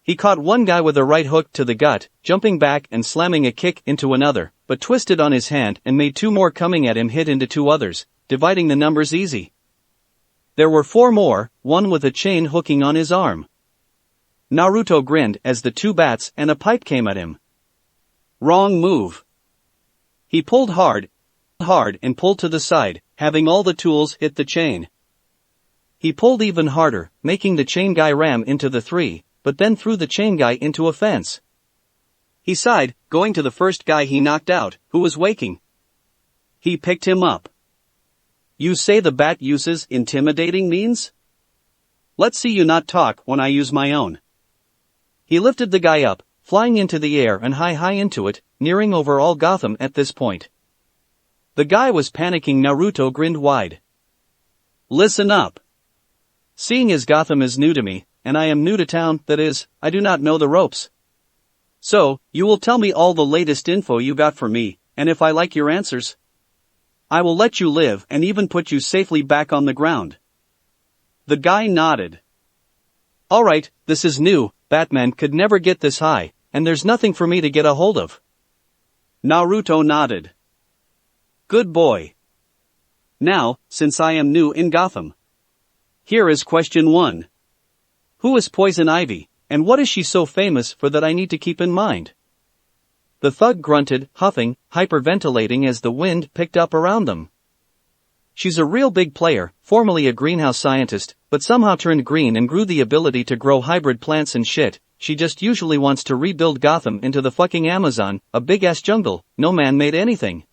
He caught one guy with a right hook to the gut, jumping back and slamming a kick into another, but twisted on his hand and made two more coming at him hit into two others, dividing the numbers easy. There were four more, one with a chain hooking on his arm. Naruto grinned as the two bats and a pipe came at him. Wrong move. He pulled hard, and pulled to the side, having all the tools hit the chain. He pulled even harder, making the chain guy ram into the three, but then threw the chain guy into a fence. He sighed, going to the first guy he knocked out, who was waking. He picked him up. You say the bat uses intimidating means? Let's see you not talk when I use my own. He lifted the guy up, flying into the air and high into it, nearing over all Gotham at this point. The guy was panicking. Naruto grinned wide. Listen up. Seeing as Gotham is new to me, and I am new to town, that is, I do not know the ropes. So, you will tell me all the latest info you got for me, and if I like your answers, I will let you live and even put you safely back on the ground. The guy nodded. Alright, this is new, Batman could never get this high, and there's nothing for me to get a hold of. Naruto nodded. Good boy. Now, since I am new in Gotham, here is question 1. Who is Poison Ivy, and what is she so famous for that I need to keep in mind? The thug grunted, huffing, hyperventilating as the wind picked up around them. She's a real big player, formerly a greenhouse scientist, but somehow turned green and grew the ability to grow hybrid plants and shit. She just usually wants to rebuild Gotham into the fucking Amazon, a big-ass jungle. No man made anything.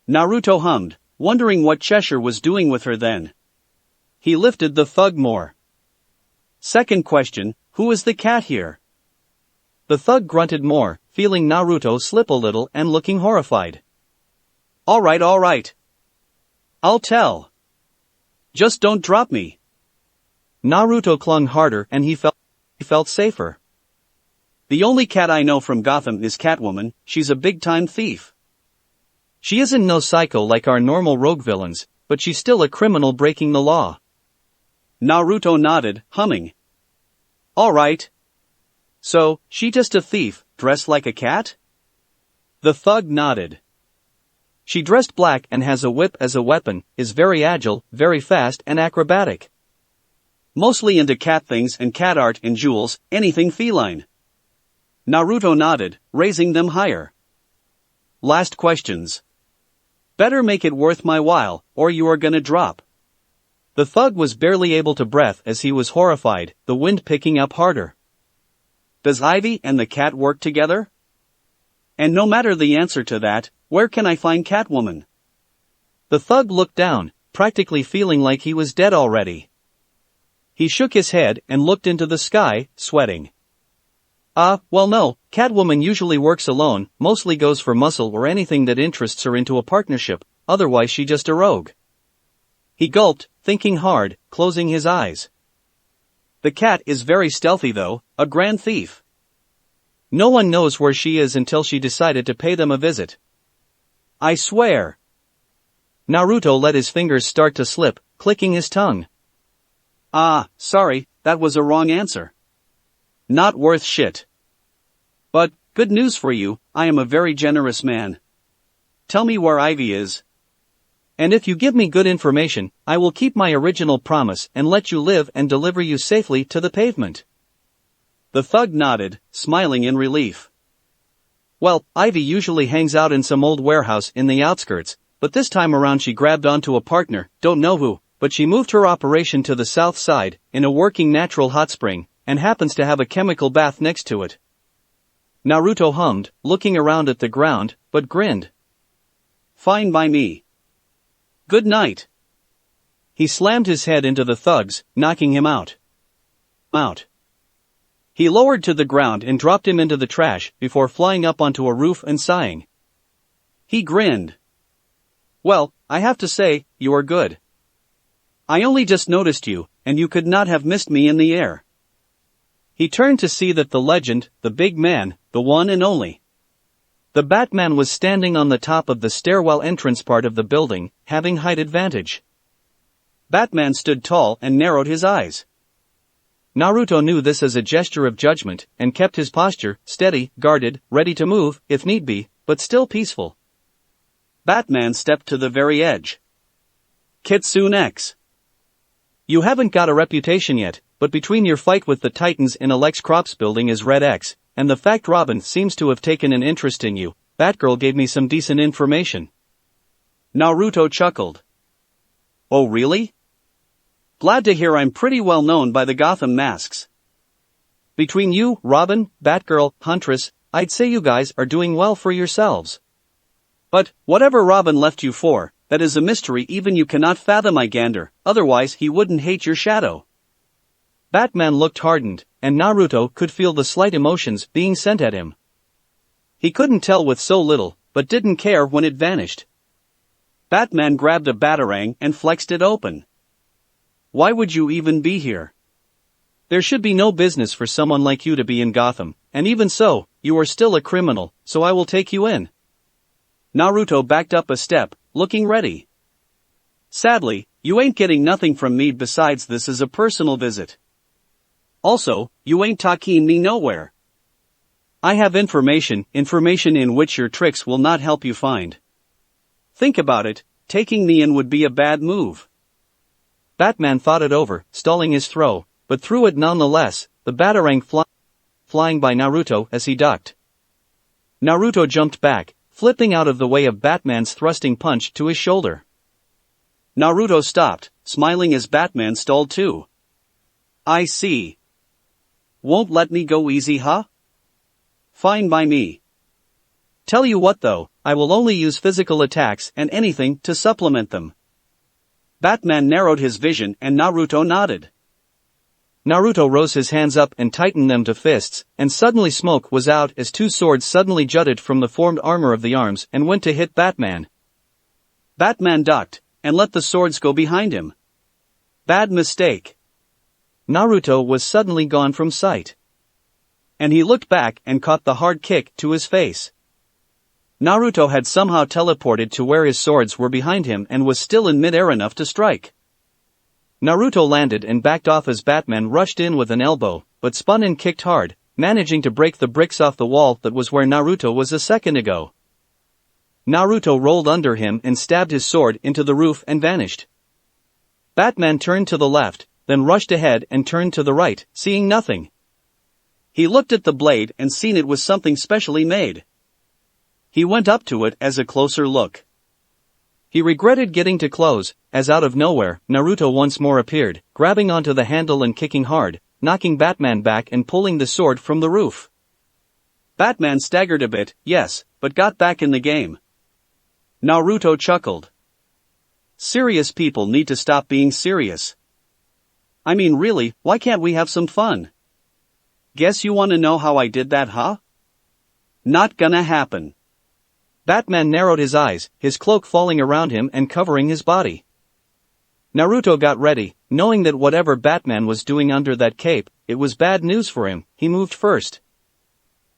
Naruto hummed, wondering what Cheshire was doing with her then. He lifted the thug more. Second question, who is the cat here? The thug grunted more, feeling Naruto slip a little and looking horrified. Alright. I'll tell. Just don't drop me. Naruto clung harder and he felt safer. The only cat I know from Gotham is Catwoman. She's a big-time thief. She isn't no psycho like our normal rogue villains, but she's still a criminal breaking the law. Naruto nodded, humming. Alright. So, she just a thief, dressed like a cat? The thug nodded. She dressed black and has a whip as a weapon, is very agile, very fast and acrobatic. Mostly into cat things and cat art and jewels, anything feline. Naruto nodded, raising them higher. Last questions. Better make it worth my while, or you are gonna drop. The thug was barely able to breathe as he was horrified, the wind picking up harder. Does Ivy and the cat work together? And no matter the answer to that, where can I find Catwoman? The thug looked down, practically feeling like he was dead already. He shook his head and looked into the sky, sweating. Well no, Catwoman usually works alone, mostly goes for muscle or anything that interests her into a partnership, otherwise she just a rogue. He gulped, thinking hard, closing his eyes. The cat is very stealthy though, a grand thief. No one knows where she is until she decided to pay them a visit. I swear. Naruto let his fingers start to slip, clicking his tongue. Ah, sorry, that was a wrong answer. Not worth shit. But, good news for you, I am a very generous man. Tell me where Ivy is. And if you give me good information, I will keep my original promise and let you live and deliver you safely to the pavement. The thug nodded, smiling in relief. Well, Ivy usually hangs out in some old warehouse in the outskirts, but this time around she grabbed onto a partner, don't know who, but she moved her operation to the south side, in a working natural hot spring, and happens to have a chemical bath next to it. Naruto hummed, looking around at the ground, but grinned. Fine by me. Good night. He slammed his head into the thugs, knocking him out. He lowered to the ground and dropped him into the trash before flying up onto a roof and sighing. He grinned. Well, I have to say, you are good. I only just noticed you, and you could not have missed me in the air. He turned to see that the legend, the big man, the one and only. The Batman was standing on the top of the stairwell entrance part of the building, having height advantage. Batman stood tall and narrowed his eyes. Naruto knew this as a gesture of judgment, and kept his posture, steady, guarded, ready to move, if need be, but still peaceful. Batman stepped to the very edge. KitsuneX. You haven't got a reputation yet, but between your fight with the Titans in Alex Crops building as Red X, and the fact Robin seems to have taken an interest in you, Batgirl gave me some decent information. Naruto chuckled. Oh really? Glad to hear I'm pretty well known by the Gotham masks. Between you, Robin, Batgirl, Huntress, I'd say you guys are doing well for yourselves. But, whatever Robin left you for, that is a mystery even you cannot fathom, I gander, otherwise he wouldn't hate your shadow. Batman looked hardened, and Naruto could feel the slight emotions being sent at him. He couldn't tell with so little, but didn't care when it vanished. Batman grabbed a batarang and flexed it open. Why would you even be here? There should be no business for someone like you to be in Gotham, and even so, you are still a criminal, so I will take you in. Naruto backed up a step, looking ready. Sadly, you ain't getting nothing from me besides this is a personal visit. Also, you ain't taking me nowhere. I have information in which your tricks will not help you find. Think about it, taking me in would be a bad move. Batman thought it over, stalling his throw, but threw it nonetheless, the batarang flying by Naruto as he ducked. Naruto jumped back, flipping out of the way of Batman's thrusting punch to his shoulder. Naruto stopped, smiling as Batman stalled too. I see. Won't let me go easy, huh? Fine by me. Tell you what though, I will only use physical attacks and anything to supplement them. Batman narrowed his vision and Naruto nodded. Naruto rose his hands up and tightened them to fists, and suddenly smoke was out as two swords suddenly jutted from the formed armor of the arms and went to hit Batman. Batman ducked, and let the swords go behind him. Bad mistake. Naruto was suddenly gone from sight. And he looked back and caught the hard kick to his face. Naruto had somehow teleported to where his swords were behind him and was still in mid-air enough to strike. Naruto landed and backed off as Batman rushed in with an elbow, but spun and kicked hard, managing to break the bricks off the wall that was where Naruto was a second ago. Naruto rolled under him and stabbed his sword into the roof and vanished. Batman turned to the left, then rushed ahead and turned to the right, seeing nothing. He looked at the blade and seen it was something specially made. He went up to it as a closer look. He regretted getting too close, as out of nowhere, Naruto once more appeared, grabbing onto the handle and kicking hard, knocking Batman back and pulling the sword from the roof. Batman staggered a bit, yes, but got back in the game. Naruto chuckled. Serious people need to stop being serious. I mean really, why can't we have some fun? Guess you want to know how I did that, huh? Not gonna happen. Batman narrowed his eyes, his cloak falling around him and covering his body. Naruto got ready, knowing that whatever Batman was doing under that cape, it was bad news for him. He moved first.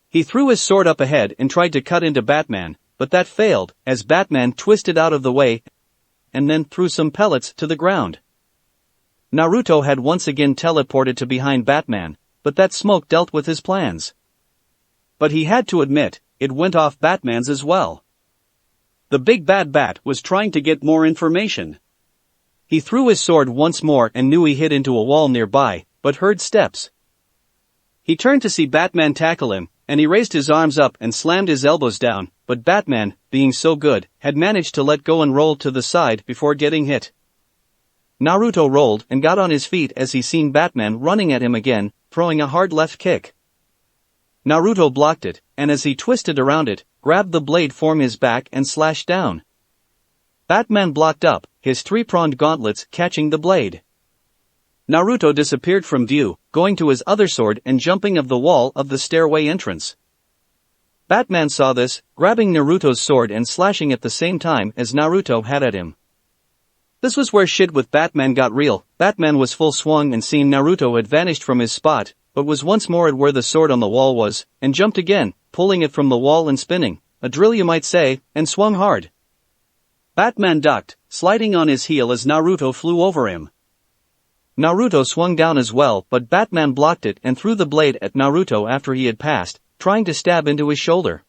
He threw his sword up ahead and tried to cut into Batman, but that failed, as Batman twisted out of the way and then threw some pellets to the ground. Naruto had once again teleported to behind Batman, but that smoke dealt with his plans. But he had to admit, it went off Batman's as well. The big bad bat was trying to get more information. He threw his sword once more and knew he hit into a wall nearby, but heard steps. He turned to see Batman tackle him, and he raised his arms up and slammed his elbows down, but Batman, being so good, had managed to let go and roll to the side before getting hit. Naruto rolled and got on his feet as he seen Batman running at him again, throwing a hard left kick. Naruto blocked it, and as he twisted around it, grabbed the blade from his back and slashed down. Batman blocked up, his three-pronged gauntlets catching the blade. Naruto disappeared from view, going to his other sword and jumping of the wall of the stairway entrance. Batman saw this, grabbing Naruto's sword and slashing at the same time as Naruto had at him. This was where shit with Batman got real. Batman was full swung and seen Naruto had vanished from his spot, but was once more at where the sword on the wall was, and jumped again, pulling it from the wall and spinning, a drill you might say, and swung hard. Batman ducked, sliding on his heel as Naruto flew over him. Naruto swung down as well, but Batman blocked it and threw the blade at Naruto after he had passed, trying to stab into his shoulder.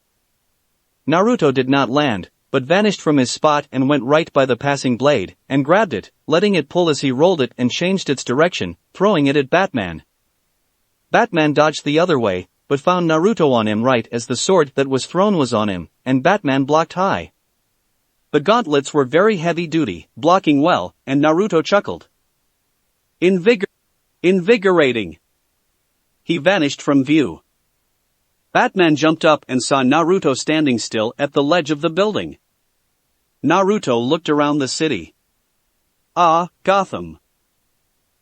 Naruto did not land, but vanished from his spot and went right by the passing blade, and grabbed it, letting it pull as he rolled it and changed its direction, throwing it at Batman. Batman dodged the other way, but found Naruto on him right as the sword that was thrown was on him, and Batman blocked high. The gauntlets were very heavy-duty, blocking well, and Naruto chuckled. Invigorating. He vanished from view. Batman jumped up and saw Naruto standing still at the ledge of the building. Naruto looked around the city. Ah, Gotham.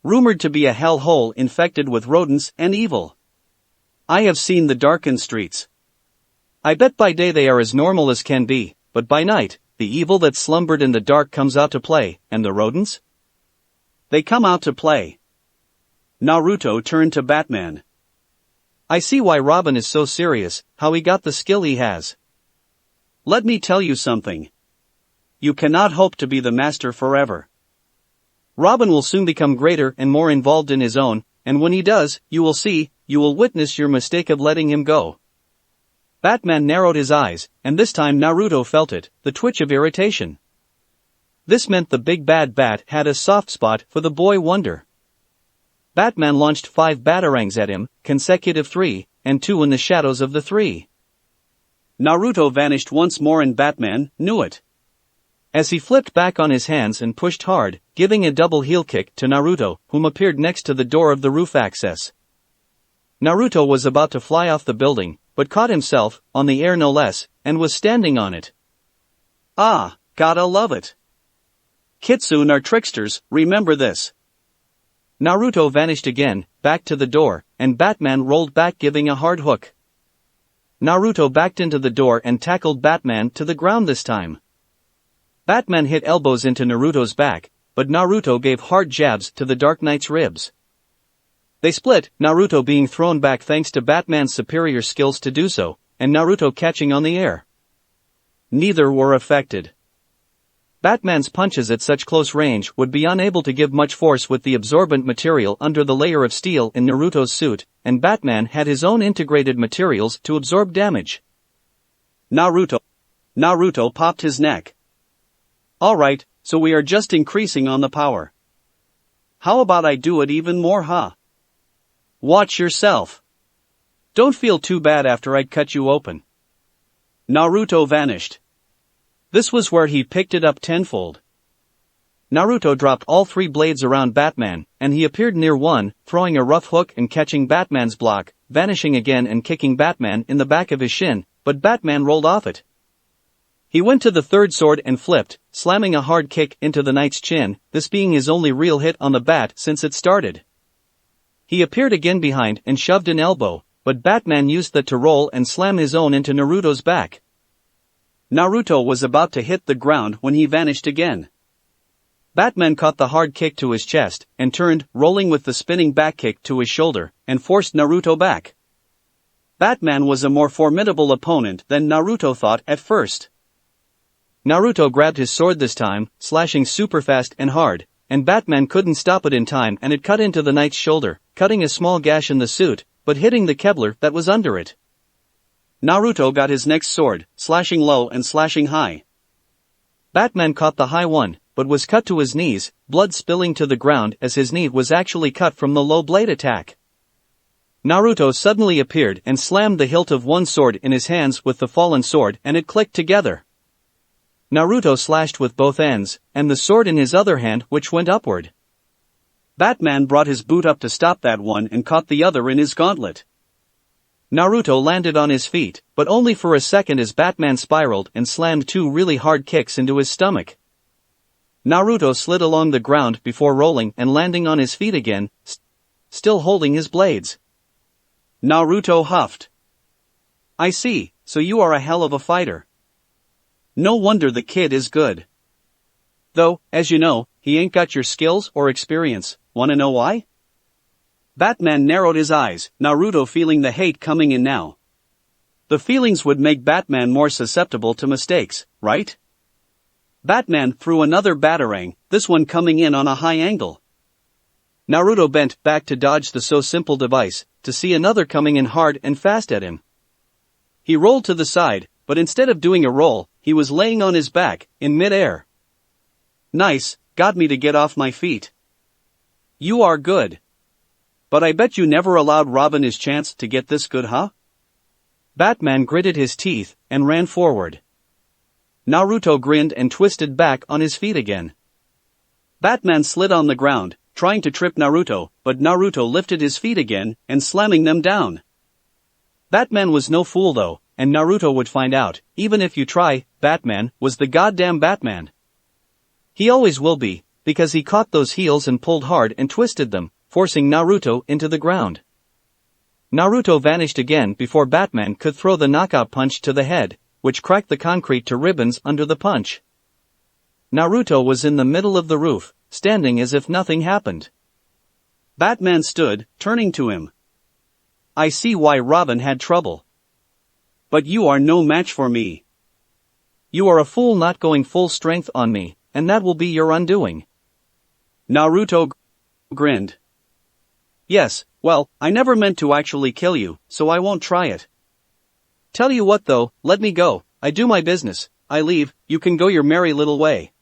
Rumored to be a hellhole infected with rodents and evil. I have seen the darkened streets. I bet by day they are as normal as can be, but by night, the evil that slumbered in the dark comes out to play, and the rodents? They come out to play. Naruto turned to Batman. I see why Robin is so serious, how he got the skill he has. Let me tell you something. You cannot hope to be the master forever. Robin will soon become greater and more involved in his own, and when he does, you will see, you will witness your mistake of letting him go. Batman narrowed his eyes, and this time Naruto felt it, the twitch of irritation. This meant the big bad bat had a soft spot for the boy wonder. Batman launched 5 batarangs at him, consecutive 3, and 2 in the shadows of the 3. Naruto vanished once more and Batman knew it. As he flipped back on his hands and pushed hard, giving a double heel kick to Naruto, whom appeared next to the door of the roof access. Naruto was about to fly off the building, but caught himself, on the air no less, and was standing on it. Ah, gotta love it. Kitsune are tricksters, remember this. Naruto vanished again, back to the door, and Batman rolled back giving a hard hook. Naruto backed into the door and tackled Batman to the ground this time. Batman hit elbows into Naruto's back, but Naruto gave hard jabs to the Dark Knight's ribs. They split, Naruto being thrown back thanks to Batman's superior skills to do so, and Naruto catching on the air. Neither were affected. Batman's punches at such close range would be unable to give much force with the absorbent material under the layer of steel in Naruto's suit, and Batman had his own integrated materials to absorb damage. Naruto popped his neck. Alright, so we are just increasing on the power. How about I do it even more, huh? Watch yourself. Don't feel too bad after I'd cut you open. Naruto vanished. This was where he picked it up tenfold. Naruto dropped all 3 blades around Batman, and he appeared near one, throwing a rough hook and catching Batman's block, vanishing again and kicking Batman in the back of his shin, but Batman rolled off it. He went to the 3rd sword and flipped, slamming a hard kick into the knight's chin, this being his only real hit on the bat since it started. He appeared again behind and shoved an elbow, but Batman used that to roll and slam his own into Naruto's back. Naruto was about to hit the ground when he vanished again. Batman caught the hard kick to his chest, and turned, rolling with the spinning back kick to his shoulder, and forced Naruto back. Batman was a more formidable opponent than Naruto thought at first. Naruto grabbed his sword this time, slashing super fast and hard, and Batman couldn't stop it in time and it cut into the knight's shoulder, cutting a small gash in the suit, but hitting the Kevlar that was under it. Naruto got his next sword, slashing low and slashing high. Batman caught the high one, but was cut to his knees, blood spilling to the ground as his knee was actually cut from the low blade attack. Naruto suddenly appeared and slammed the hilt of one sword in his hands with the fallen sword and it clicked together. Naruto slashed with both ends, and the sword in his other hand which went upward. Batman brought his boot up to stop that one and caught the other in his gauntlet. Naruto landed on his feet, but only for a second as Batman spiraled and slammed two really hard kicks into his stomach. Naruto slid along the ground before rolling and landing on his feet again, still holding his blades. Naruto huffed. "I see, so you are a hell of a fighter. No wonder the kid is good. Though, as you know, he ain't got your skills or experience. Wanna know why?" Batman narrowed his eyes, Naruto feeling the hate coming in now. The feelings would make Batman more susceptible to mistakes, right? Batman threw another batarang, this one coming in on a high angle. Naruto bent back to dodge the so simple device, to see another coming in hard and fast at him. He rolled to the side, but instead of doing a roll, he was laying on his back, in mid-air. "Nice, got me to get off my feet. You are good. But I bet you never allowed Robin his chance to get this good, huh?" Batman gritted his teeth, and ran forward. Naruto grinned and twisted back on his feet again. Batman slid on the ground, trying to trip Naruto, but Naruto lifted his feet again, and slamming them down. Batman was no fool though, and Naruto would find out, even if you try, Batman was the goddamn Batman. He always will be, because he caught those heels and pulled hard and twisted them, forcing Naruto into the ground. Naruto vanished again before Batman could throw the knockout punch to the head, which cracked the concrete to ribbons under the punch. Naruto was in the middle of the roof, standing as if nothing happened. Batman stood, turning to him. "I see why Robin had trouble. But you are no match for me. You are a fool not going full strength on me, and that will be your undoing." Naruto grinned. "Yes, well, I never meant to actually kill you, so I won't try it. Tell you what though, let me go, I do my business, I leave, you can go your merry little way.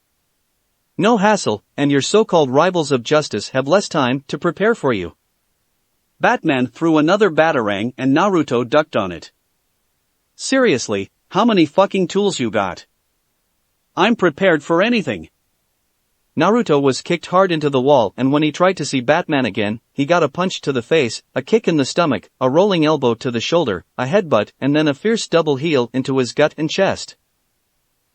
No hassle, and your so-called rivals of justice have less time to prepare for you." Batman threw another batarang and Naruto ducked on it. "Seriously, how many fucking tools you got?" "I'm prepared for anything." Naruto was kicked hard into the wall, and when he tried to see Batman again, he got a punch to the face, a kick in the stomach, a rolling elbow to the shoulder, a headbutt, and then a fierce double heel into his gut and chest.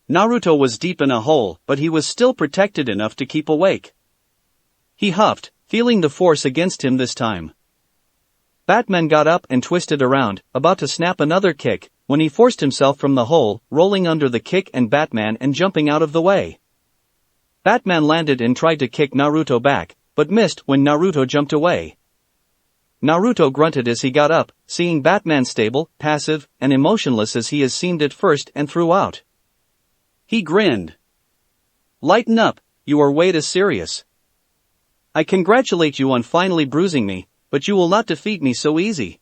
Naruto was deep in a hole, but he was still protected enough to keep awake. He huffed, feeling the force against him this time. Batman got up and twisted around, about to snap another kick, when he forced himself from the hole, rolling under the kick and Batman and jumping out of the way. Batman landed and tried to kick Naruto back, but missed when Naruto jumped away. Naruto grunted as he got up, seeing Batman stable, passive, and emotionless as he has seemed at first and throughout. He grinned. "Lighten up, you are way too serious. I congratulate you on finally bruising me, but you will not defeat me so easy."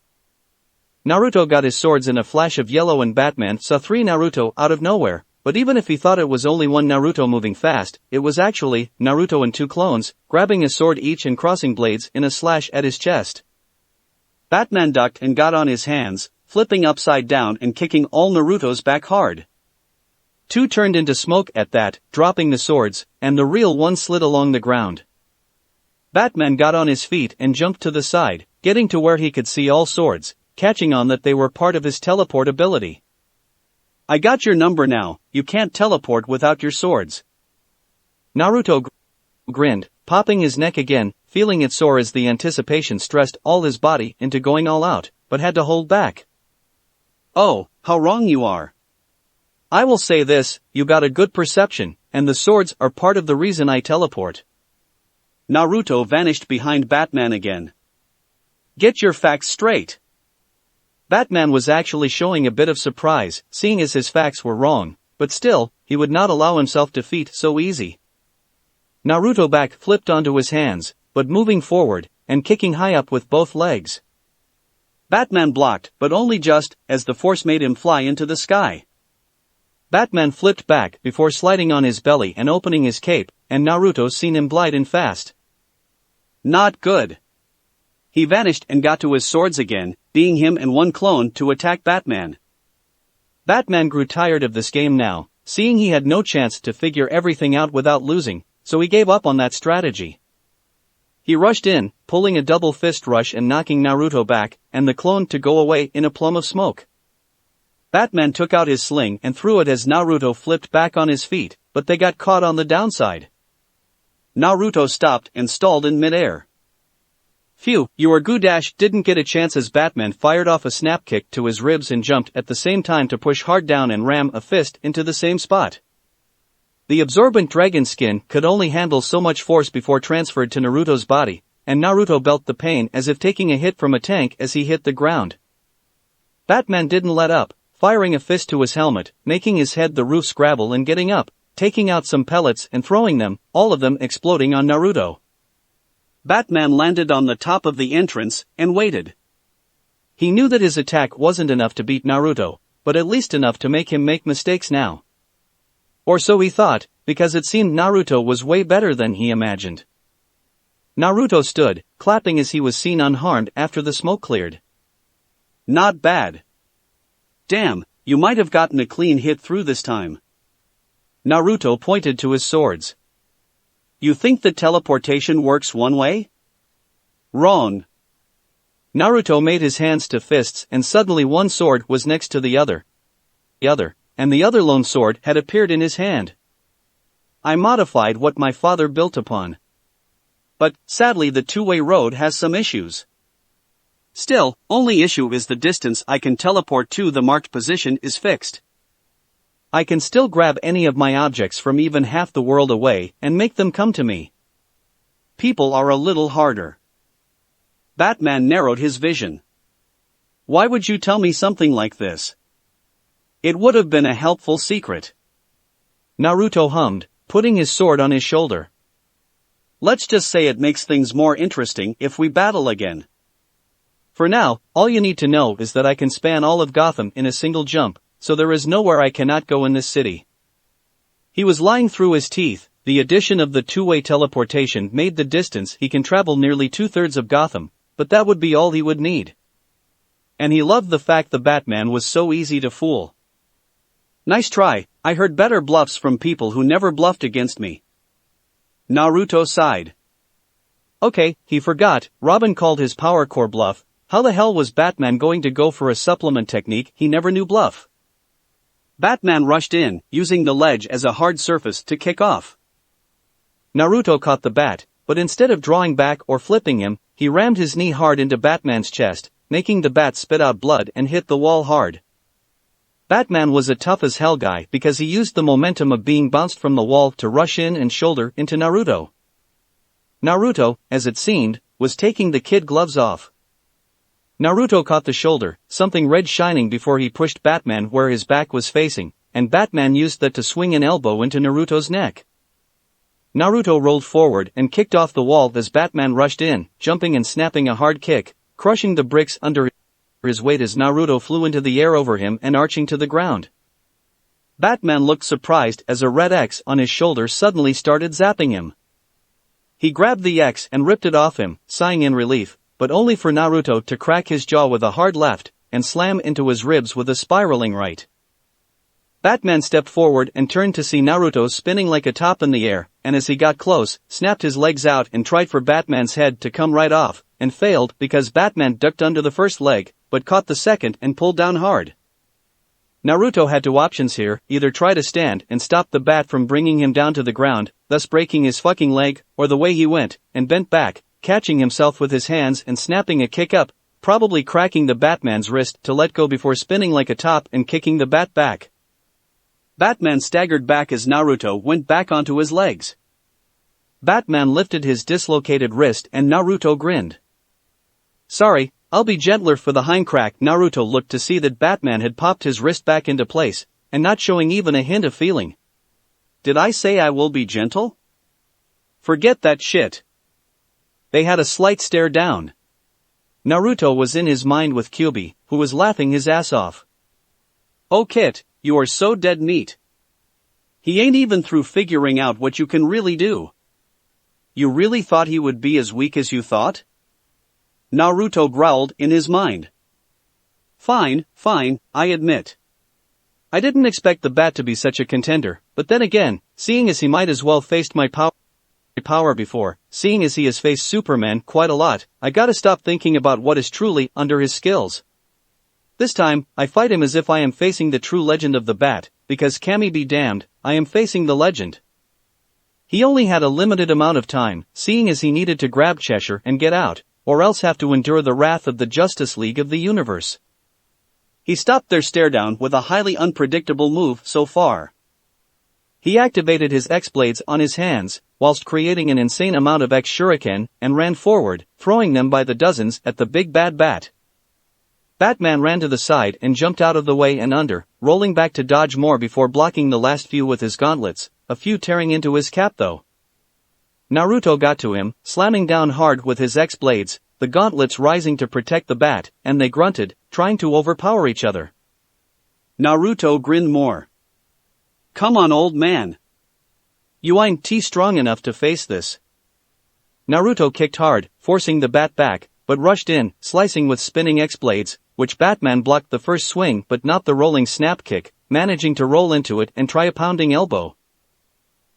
Naruto got his swords in a flash of yellow and Batman saw three Naruto out of nowhere, but even if he thought it was only one Naruto moving fast, it was actually Naruto and two clones, grabbing a sword each and crossing blades in a slash at his chest. Batman ducked and got on his hands, flipping upside down and kicking all Naruto's back hard. Two turned into smoke at that, dropping the swords, and the real one slid along the ground. Batman got on his feet and jumped to the side, getting to where he could see all swords, catching on that they were part of his teleport ability. "I got your number now, you can't teleport without your swords." Naruto grinned, popping his neck again, feeling it sore as the anticipation stressed all his body into going all out, but had to hold back. "Oh, how wrong you are. I will say this, you got a good perception, and the swords are part of the reason I teleport. Naruto vanished behind Batman again. Get your facts straight. Batman was actually showing a bit of surprise, seeing as his facts were wrong, but still, he would not allow himself defeat so easy. Naruto back flipped onto his hands, but moving forward, and kicking high up with both legs. Batman blocked, but only just, as the force made him fly into the sky. Batman flipped back before sliding on his belly and opening his cape, and Naruto seen him glide in fast. Not good. He vanished and got to his swords again, being him and one clone to attack Batman. Batman grew tired of this game now, seeing he had no chance to figure everything out without losing, so he gave up on that strategy. He rushed in, pulling a double fist rush and knocking Naruto back, and the clone to go away in a plume of smoke. Batman took out his sling and threw it as Naruto flipped back on his feet, but they got caught on the downside. Naruto stopped and stalled in midair. Phew, your Dash didn't get a chance as Batman fired off a snap kick to his ribs and jumped at the same time to push hard down and ram a fist into the same spot. The absorbent dragon skin could only handle so much force before transferred to Naruto's body, and Naruto felt the pain as if taking a hit from a tank as he hit the ground. Batman didn't let up, firing a fist to his helmet, making his head the roof scrabble and getting up, taking out some pellets and throwing them, all of them exploding on Naruto. Batman landed on the top of the entrance, and waited. He knew that his attack wasn't enough to beat Naruto, but at least enough to make him make mistakes now. Or so he thought, because it seemed Naruto was way better than he imagined. Naruto stood, clapping as he was seen unharmed after the smoke cleared. Not bad. Damn, you might have gotten a clean hit through this time. Naruto pointed to his swords. You think that teleportation works one way? Wrong. Naruto made his hands to fists and suddenly one sword was next to the other, and the other lone sword had appeared in his hand. I modified what my father built upon. But, sadly the two-way road has some issues. Still, only issue is the distance I can teleport to the marked position is fixed. I can still grab any of my objects from even half the world away and make them come to me. People are a little harder. Batman narrowed his vision. Why would you tell me something like this? It would have been a helpful secret. Naruto hummed, putting his sword on his shoulder. Let's just say it makes things more interesting if we battle again. For now, all you need to know is that I can span all of Gotham in a single jump, so there is nowhere I cannot go in this city. He was lying through his teeth. The addition of the two-way teleportation made the distance he can travel nearly 2/3 of Gotham, but that would be all he would need. And he loved the fact the Batman was so easy to fool. Nice try, I heard better bluffs from people who never bluffed against me. Naruto sighed. Okay, he forgot, Robin called his power core bluff. How the hell was Batman going to go for a supplement technique he never knew bluff? Batman rushed in, using the ledge as a hard surface to kick off. Naruto caught the bat, but instead of drawing back or flipping him, he rammed his knee hard into Batman's chest, making the bat spit out blood and hit the wall hard. Batman was a tough as hell guy because he used the momentum of being bounced from the wall to rush in and shoulder into Naruto. Naruto, as it seemed, was taking the kid gloves off. Naruto caught the shoulder, something red shining before he pushed Batman where his back was facing, and Batman used that to swing an elbow into Naruto's neck. Naruto rolled forward and kicked off the wall as Batman rushed in, jumping and snapping a hard kick, crushing the bricks under his weight as Naruto flew into the air over him and arching to the ground. Batman looked surprised as a red X on his shoulder suddenly started zapping him. He grabbed the X and ripped it off him, sighing in relief, but only for Naruto to crack his jaw with a hard left, and slam into his ribs with a spiraling right. Batman stepped forward and turned to see Naruto spinning like a top in the air, and as he got close, snapped his legs out and tried for Batman's head to come right off, and failed because Batman ducked under the first leg, but caught the second and pulled down hard. Naruto had two options here, either try to stand and stop the bat from bringing him down to the ground, thus breaking his fucking leg, or the way he went, and bent back, catching himself with his hands and snapping a kick up, probably cracking the Batman's wrist to let go before spinning like a top and kicking the bat back. Batman staggered back as Naruto went back onto his legs. Batman lifted his dislocated wrist and Naruto grinned. Sorry, I'll be gentler for the hindcrack. Naruto looked to see that Batman had popped his wrist back into place, and not showing even a hint of feeling. Did I say I will be gentle? Forget that shit. They had a slight stare down. Naruto was in his mind with Kyuubi, who was laughing his ass off. Oh Kit, you are so dead meat. He ain't even through figuring out what you can really do. You really thought he would be as weak as you thought? Naruto growled in his mind. Fine, I admit. I didn't expect the bat to be such a contender, but then again, seeing as he might as well faced my power before, seeing as he has faced Superman quite a lot, I gotta stop thinking about what is truly under his skills. This time, I fight him as if I am facing the true legend of the bat, because Kami be damned, I am facing the legend. He only had a limited amount of time, seeing as he needed to grab Cheshire and get out, or else have to endure the wrath of the Justice League of the universe. He stopped their stare-down with a highly unpredictable move so far. He activated his X-blades on his hands, whilst creating an insane amount of X-shuriken, and ran forward, throwing them by the dozens at the big bad bat. Batman ran to the side and jumped out of the way and under, rolling back to dodge more before blocking the last few with his gauntlets, a few tearing into his cap though. Naruto got to him, slamming down hard with his X-blades, the gauntlets rising to protect the bat, and they grunted, trying to overpower each other. Naruto grinned more. Come on old man. You ain't strong enough to face this. Naruto kicked hard, forcing the bat back, but rushed in, slicing with spinning X-blades, which Batman blocked the first swing but not the rolling snap kick, managing to roll into it and try a pounding elbow.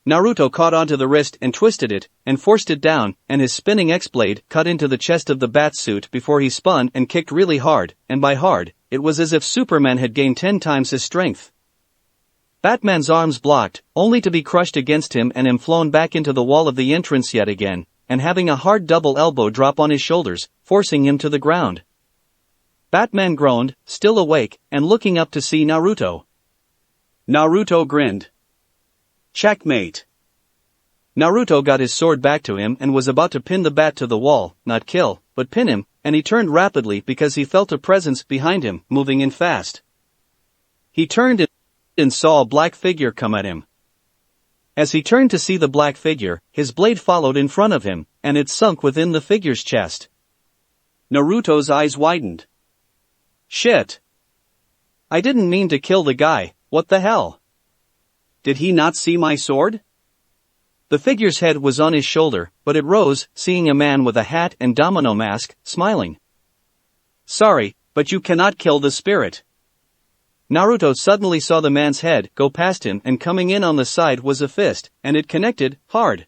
Naruto caught onto the wrist and twisted it, and forced it down, and his spinning X-blade cut into the chest of the bat suit before he spun and kicked really hard, and by hard, it was as if Superman had gained 10 times his strength. Batman's arms blocked, only to be crushed against him and him flown back into the wall of the entrance yet again, and having a hard double elbow drop on his shoulders, forcing him to the ground. Batman groaned, still awake, and looking up to see Naruto. Naruto grinned. Checkmate. Naruto got his sword back to him and was about to pin the bat to the wall, not kill, but pin him, and he turned rapidly because he felt a presence behind him, moving in fast. He turned and saw a black figure come at him. As he turned to see the black figure, his blade followed in front of him, and it sunk within the figure's chest. Naruto's eyes widened. Shit. I didn't mean to kill the guy, what the hell? Did he not see my sword? The figure's head was on his shoulder, but it rose, seeing a man with a hat and domino mask, smiling. Sorry, but you cannot kill the spirit. Naruto suddenly saw the man's head go past him, and coming in on the side was a fist, and it connected, hard.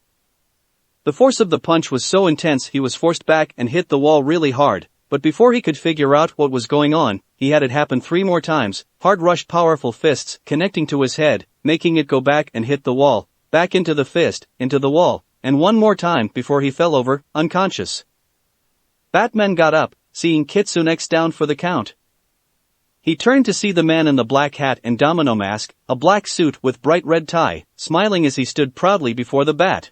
The force of the punch was so intense he was forced back and hit the wall really hard, but before he could figure out what was going on, he had it happen 3 more times, hard rushed powerful fists connecting to his head, making it go back and hit the wall, back into the fist, into the wall, and 1 more time before he fell over, unconscious. Batman got up, seeing KitsuneX down for the count. He turned to see the man in the black hat and domino mask, a black suit with bright red tie, smiling as he stood proudly before the bat.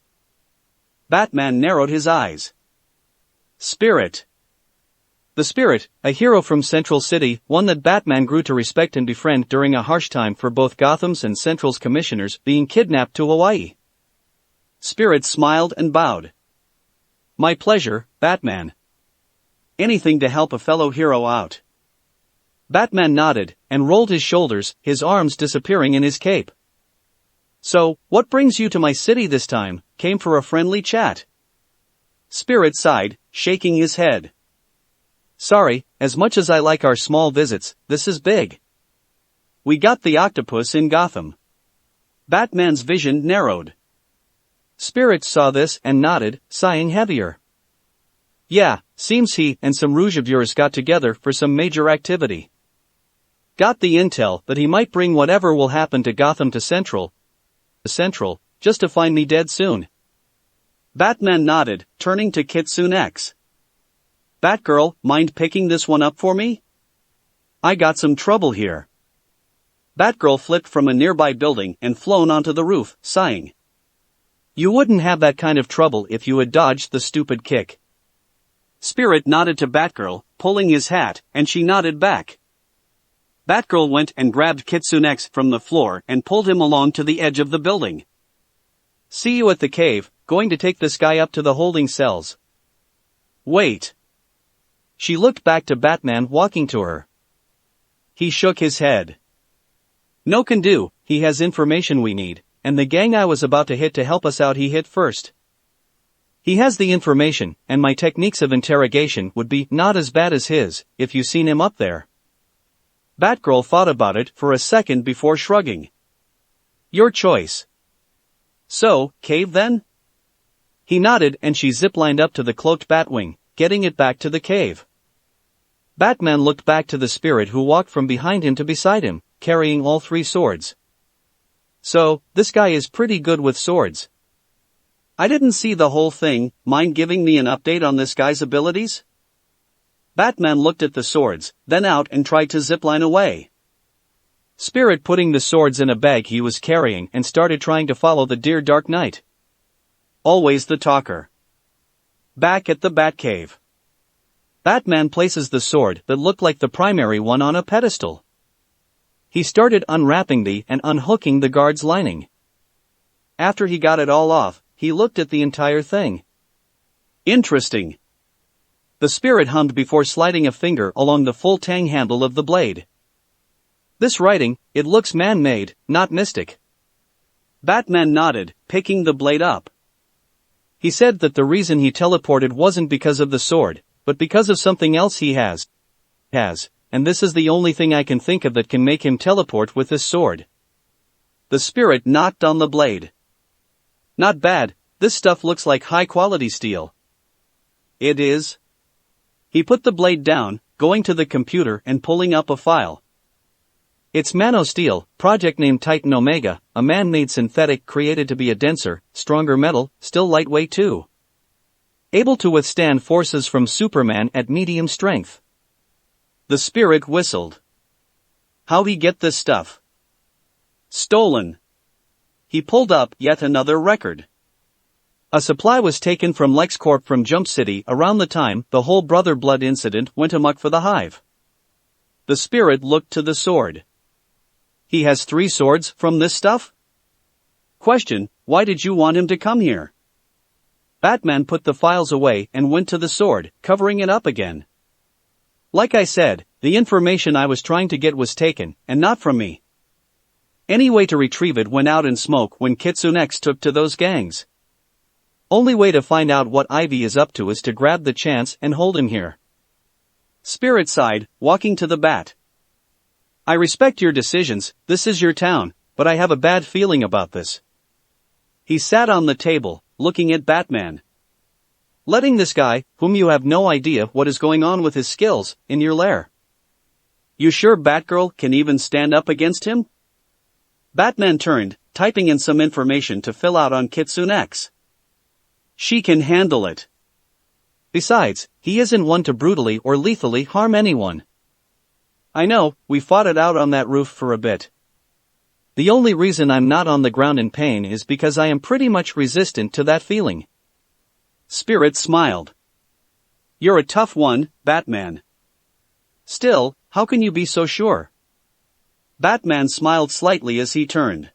Batman narrowed his eyes. Spirit. The Spirit, a hero from Central City, one that Batman grew to respect and befriend during a harsh time for both Gotham's and Central's commissioners being kidnapped to Hawaii. Spirit smiled and bowed. My pleasure, Batman. Anything to help a fellow hero out. Batman nodded, and rolled his shoulders, his arms disappearing in his cape. So, what brings you to my city this time? Came for a friendly chat. Spirit sighed, shaking his head. Sorry, as much as I like our small visits, this is big. We got the octopus in Gotham. Batman's vision narrowed. Spirit saw this and nodded, sighing heavier. Yeah, seems he and some rouge of yours got together for some major activity. Got the intel that he might bring whatever will happen to Gotham to Central, just to find me dead soon. Batman nodded, turning to KitsuneX. Batgirl, mind picking this one up for me? I got some trouble here. Batgirl flipped from a nearby building and flown onto the roof, sighing. You wouldn't have that kind of trouble if you had dodged the stupid kick. Spirit nodded to Batgirl, pulling his hat, and she nodded back. Batgirl went and grabbed KitsuneX from the floor and pulled him along to the edge of the building. See you at the cave, going to take this guy up to the holding cells. Wait. She looked back to Batman walking to her. He shook his head. No can do, he has information we need, and the gang I was about to hit to help us out he hit first. He has the information, and my techniques of interrogation would be not as bad as his, if you seen him up there. Batgirl thought about it for a second before shrugging. Your choice. So, cave then? He nodded and she ziplined up to the cloaked Batwing, getting it back to the cave. Batman looked back to the Spirit who walked from behind him to beside him, carrying all 3 swords. So, this guy is pretty good with swords. I didn't see the whole thing, mind giving me an update on this guy's abilities? Batman looked at the swords, then out and tried to zipline away. Spirit putting the swords in a bag he was carrying and started trying to follow the dear Dark Knight. Always the talker. Back at the Batcave. Batman places the sword that looked like the primary one on a pedestal. He started unwrapping and unhooking the guard's lining. After he got it all off, he looked at the entire thing. Interesting. The Spirit hummed before sliding a finger along the full tang handle of the blade. This writing, it looks man-made, not mystic. Batman nodded, picking the blade up. He said that the reason he teleported wasn't because of the sword, but because of something else he has, and this is the only thing I can think of that can make him teleport with this sword. The Spirit knocked on the blade. Not bad, this stuff looks like high-quality steel. It is. He put the blade down, going to the computer and pulling up a file. It's Manosteel, project named Titan Omega, a man-made synthetic created to be a denser, stronger metal, still lightweight too. Able to withstand forces from Superman at medium strength. The Spirit whistled. How'd he get this stuff? Stolen. He pulled up yet another record. A supply was taken from LexCorp from Jump City around the time the whole Brother Blood incident went amok for the Hive. The Spirit looked to the sword. He has 3 swords from this stuff? Question, why did you want him to come here? Batman put the files away and went to the sword, covering it up again. Like I said, the information I was trying to get was taken, and not from me. Any way to retrieve it went out in smoke when KitsuneX took to those gangs. Only way to find out what Ivy is up to is to grab the chance and hold him here. Spirit sighed, walking to the bat. I respect your decisions, this is your town, but I have a bad feeling about this. He sat on the table, looking at Batman. Letting this guy, whom you have no idea what is going on with his skills, in your lair. You sure Batgirl can even stand up against him? Batman turned, typing in some information to fill out on KitsuneX. She can handle it. Besides, he isn't one to brutally or lethally harm anyone. I know, we fought it out on that roof for a bit. The only reason I'm not on the ground in pain is because I am pretty much resistant to that feeling. Spirit smiled. You're a tough one, Batman. Still, how can you be so sure? Batman smiled slightly as he turned.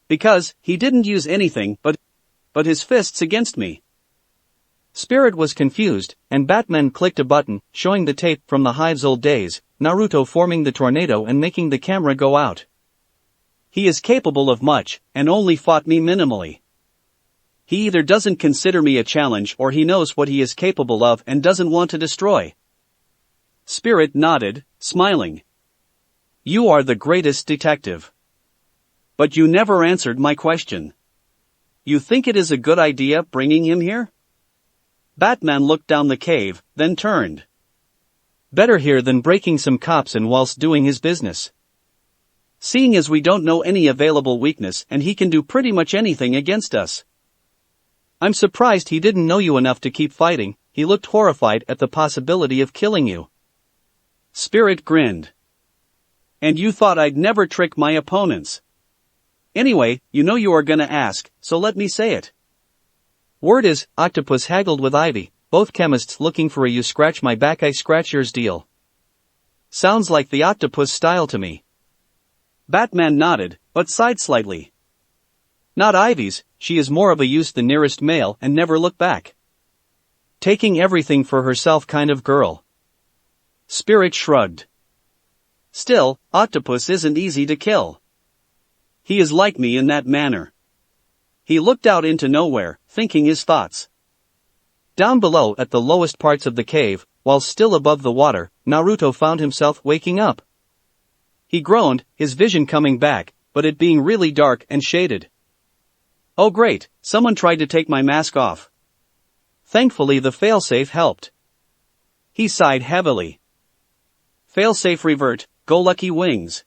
Because, he didn't use anything but his fists against me. Spirit was confused, and Batman clicked a button, showing the tape from the Hive's old days, Naruto forming the tornado and making the camera go out. He is capable of much, and only fought me minimally. He either doesn't consider me a challenge or he knows what he is capable of and doesn't want to destroy. Spirit nodded, smiling. You are the greatest detective. But you never answered my question. You think it is a good idea bringing him here? Batman looked down the cave, then turned. Better here than breaking some cops in whilst doing his business. Seeing as we don't know any available weakness and he can do pretty much anything against us. I'm surprised he didn't know you enough to keep fighting, he looked horrified at the possibility of killing you. Spirit grinned. And you thought I'd never trick my opponents. Anyway, you know you are gonna ask, so let me say it. Word is, Octopus haggled with Ivy, both chemists looking for a you scratch my back I scratch yours deal. Sounds like the octopus style to me. Batman nodded, but sighed slightly. Not Ivy's, she is more of a use the nearest male and never look back. Taking everything for herself kind of girl. Spirit shrugged. Still, Octopus isn't easy to kill. He is like me in that manner. He looked out into nowhere, thinking his thoughts. Down below at the lowest parts of the cave, while still above the water, Naruto found himself waking up. He groaned, his vision coming back, but it being really dark and shaded. Oh great, someone tried to take my mask off. Thankfully the failsafe helped. He sighed heavily. Failsafe revert, go lucky wings.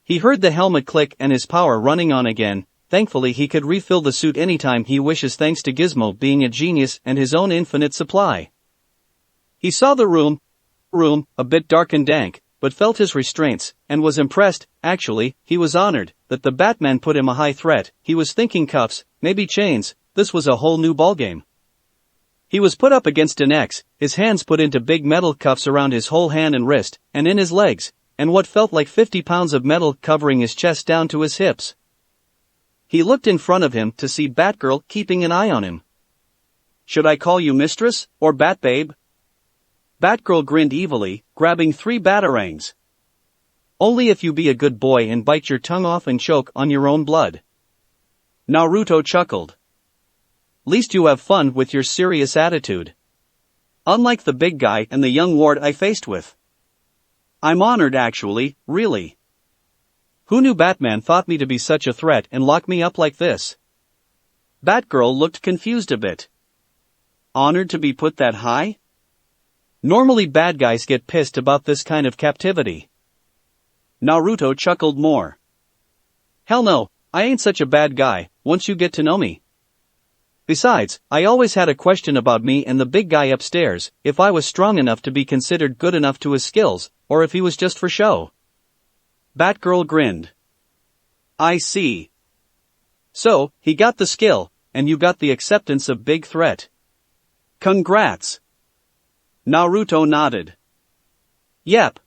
He heard the helmet click and his power running on again. Thankfully he could refill the suit anytime he wishes thanks to Gizmo being a genius and his own infinite supply. He saw the room, a bit dark and dank, but felt his restraints, and was impressed. Actually, he was honored, that the Batman put him a high threat. He was thinking cuffs, maybe chains, this was a whole new ballgame. He was put up against an X, his hands put into big metal cuffs around his whole hand and wrist, and in his legs, and what felt like 50 pounds of metal covering his chest down to his hips. He looked in front of him to see Batgirl keeping an eye on him. Should I call you mistress, or Batbabe? Batgirl grinned evilly, grabbing 3 batarangs. Only if you be a good boy and bite your tongue off and choke on your own blood. Naruto chuckled. Least you have fun with your serious attitude. Unlike the big guy and the young ward I faced with. I'm honored actually, really. Who knew Batman thought me to be such a threat and lock me up like this? Batgirl looked confused a bit. Honored to be put that high? Normally bad guys get pissed about this kind of captivity. Naruto chuckled more. Hell no, I ain't such a bad guy, once you get to know me. Besides, I always had a question about me and the big guy upstairs, if I was strong enough to be considered good enough to his skills, or if he was just for show. Batgirl grinned. I see. So, he got the skill, and you got the acceptance of big threat. Congrats. Naruto nodded. Yep.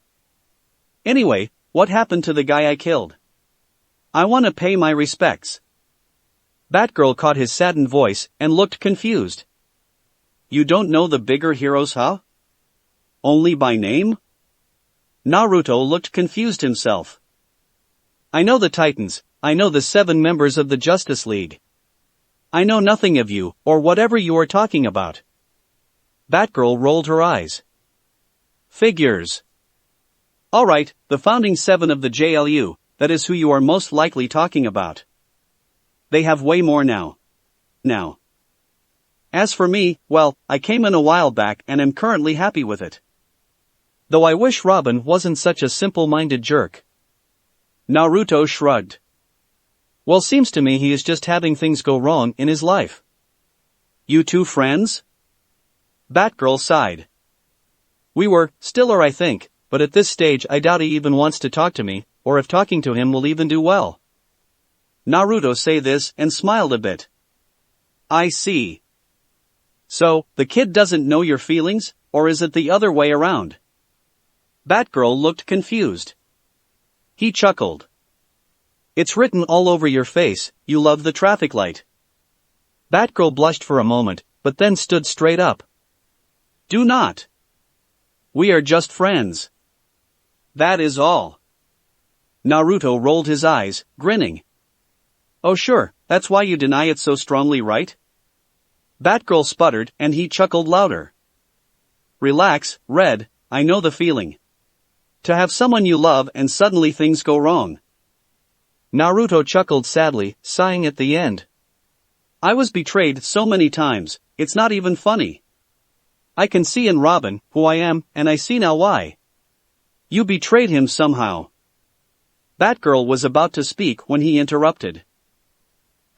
Anyway, what happened to the guy I killed? I want to pay my respects. Batgirl caught his saddened voice and looked confused. You don't know the bigger heroes, huh? Only by name? Naruto looked confused himself. I know the Titans, I know the 7 members of the Justice League. I know nothing of you, or whatever you are talking about. Batgirl rolled her eyes. Figures. Alright, the founding 7 of the JLU, that is who you are most likely talking about. They have way more now. As for me, well, I came in a while back and am currently happy with it. Though I wish Robin wasn't such a simple-minded jerk. Naruto shrugged. Well, seems to me he is just having things go wrong in his life. You two friends? Batgirl sighed. We were, still are I think, but at this stage I doubt he even wants to talk to me, or if talking to him will even do well. Naruto say this and smiled a bit. I see. So, the kid doesn't know your feelings, or is it the other way around? Batgirl looked confused. He chuckled. It's written all over your face, you love the traffic light. Batgirl blushed for a moment, but then stood straight up. Do not. We are just friends. That is all. Naruto rolled his eyes, grinning. Oh sure, that's why you deny it so strongly, right? Batgirl sputtered, and he chuckled louder. Relax, Red, I know the feeling. To have someone you love and suddenly things go wrong. Naruto chuckled sadly, sighing at the end. I was betrayed so many times, it's not even funny. I can see in Robin who I am, and I see now why. You betrayed him somehow. Batgirl was about to speak when he interrupted.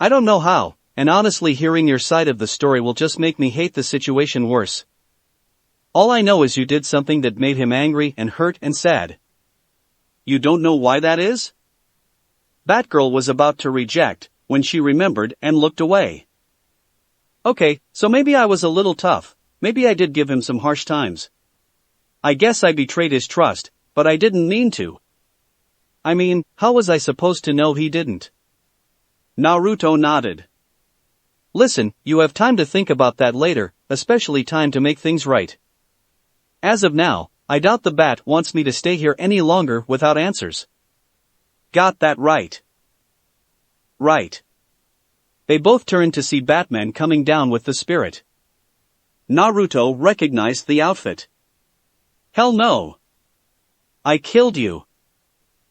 I don't know how, and honestly hearing your side of the story will just make me hate the situation worse. All I know is you did something that made him angry and hurt and sad. You don't know why that is? Batgirl was about to reject, when she remembered and looked away. Okay, so maybe I was a little tough, maybe I did give him some harsh times. I guess I betrayed his trust, but I didn't mean to. I mean, how was I supposed to know he didn't? Naruto nodded. Listen, you have time to think about that later, especially time to make things right. As of now, I doubt the bat wants me to stay here any longer without answers. Got that right. Right. They both turned to see Batman coming down with the spirit. Naruto recognized the outfit. Hell no. I killed you.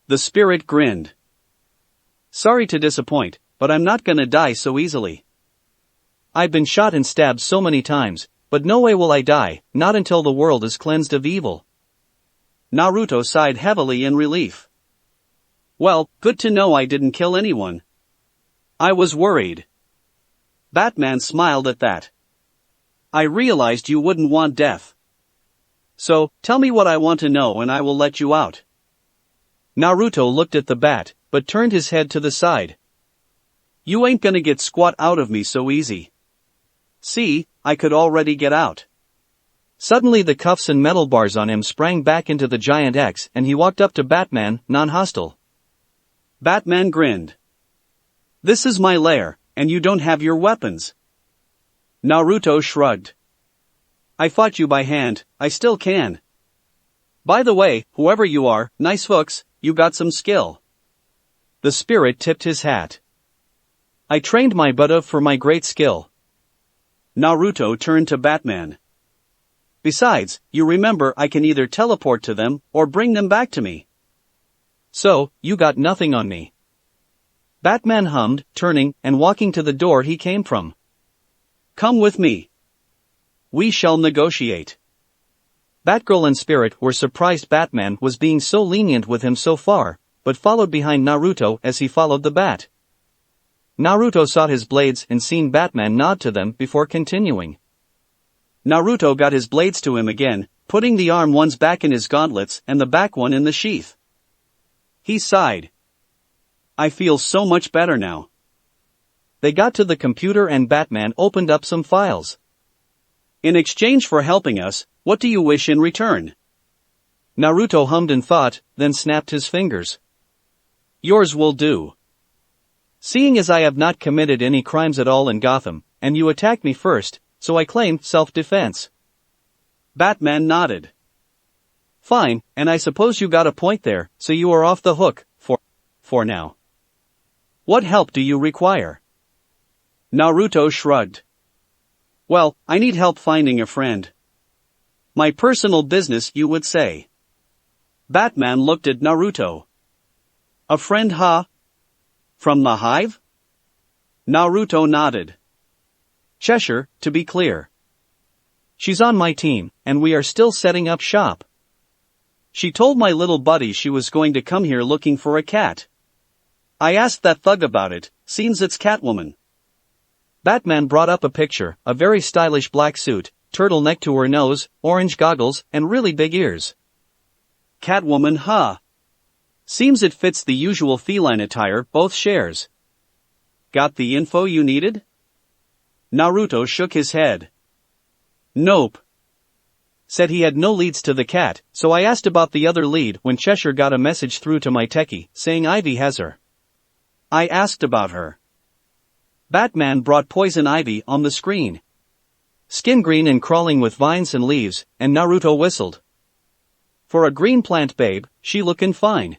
The spirit grinned. Sorry to disappoint, but I'm not gonna die so easily. I've been shot and stabbed so many times, but no way will I die, not until the world is cleansed of evil. Naruto sighed heavily in relief. Well, good to know I didn't kill anyone. I was worried. Batman smiled at that. I realized you wouldn't want death. So, tell me what I want to know and I will let you out. Naruto looked at the bat, but turned his head to the side. You ain't gonna get squat out of me so easy. See, I could already get out. Suddenly the cuffs and metal bars on him sprang back into the giant X and he walked up to Batman, non-hostile. Batman grinned. This is my lair, and you don't have your weapons. Naruto shrugged. I fought you by hand, I still can. By the way, whoever you are, nice hooks, you got some skill. The spirit tipped his hat. I trained my butt off for my great skill. Naruto turned to Batman. Besides, you remember I can either teleport to them or bring them back to me. So, you got nothing on me. Batman hummed, turning and walking to the door he came from. Come with me. We shall negotiate. Batgirl and Spirit were surprised Batman was being so lenient with him so far, but followed behind Naruto as he followed the bat. Naruto saw his blades and seen Batman nod to them before continuing. Naruto got his blades to him again, putting the arm ones back in his gauntlets and the back one in the sheath. He sighed. I feel so much better now. They got to the computer and Batman opened up some files. In exchange for helping us, what do you wish in return? Naruto hummed and thought, then snapped his fingers. Yours will do. Seeing as I have not committed any crimes at all in Gotham, and you attacked me first, so I claimed self-defense. Batman nodded. Fine, and I suppose you got a point there, so you are off the hook, for now. What help do you require? Naruto shrugged. Well, I need help finding a friend. My personal business, you would say. Batman looked at Naruto. A friend, huh? From the Hive? Naruto nodded. Cheshire, to be clear. She's on my team, and we are still setting up shop. She told my little buddy she was going to come here looking for a cat. I asked that thug about it, seems it's Catwoman. Batman brought up a picture, a very stylish black suit, turtleneck to her nose, orange goggles, and really big ears. Catwoman, huh? Seems it fits the usual feline attire both shares. Got the info you needed? Naruto shook his head. Nope. Said he had no leads to the cat, so I asked about the other lead when Cheshire got a message through to my techie, saying Ivy has her. I asked about her. Batman brought Poison Ivy on the screen. Skin green and crawling with vines and leaves, and Naruto whistled. For a green plant babe, she lookin' fine.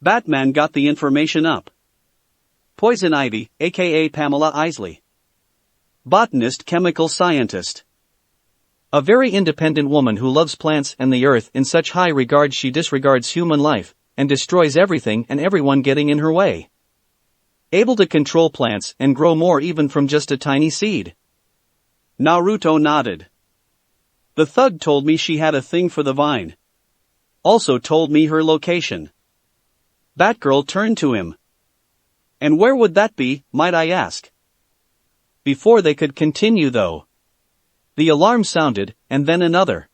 Batman got the information up. Poison Ivy, aka Pamela Isley. Botanist, chemical scientist. A very independent woman who loves plants and the earth in such high regard she disregards human life, and destroys everything and everyone getting in her way. Able to control plants and grow more even from just a tiny seed. Naruto nodded. The thug told me she had a thing for the vine. Also told me her location. Batgirl turned to him. And where would that be, might I ask? Before they could continue though. The alarm sounded, and then another.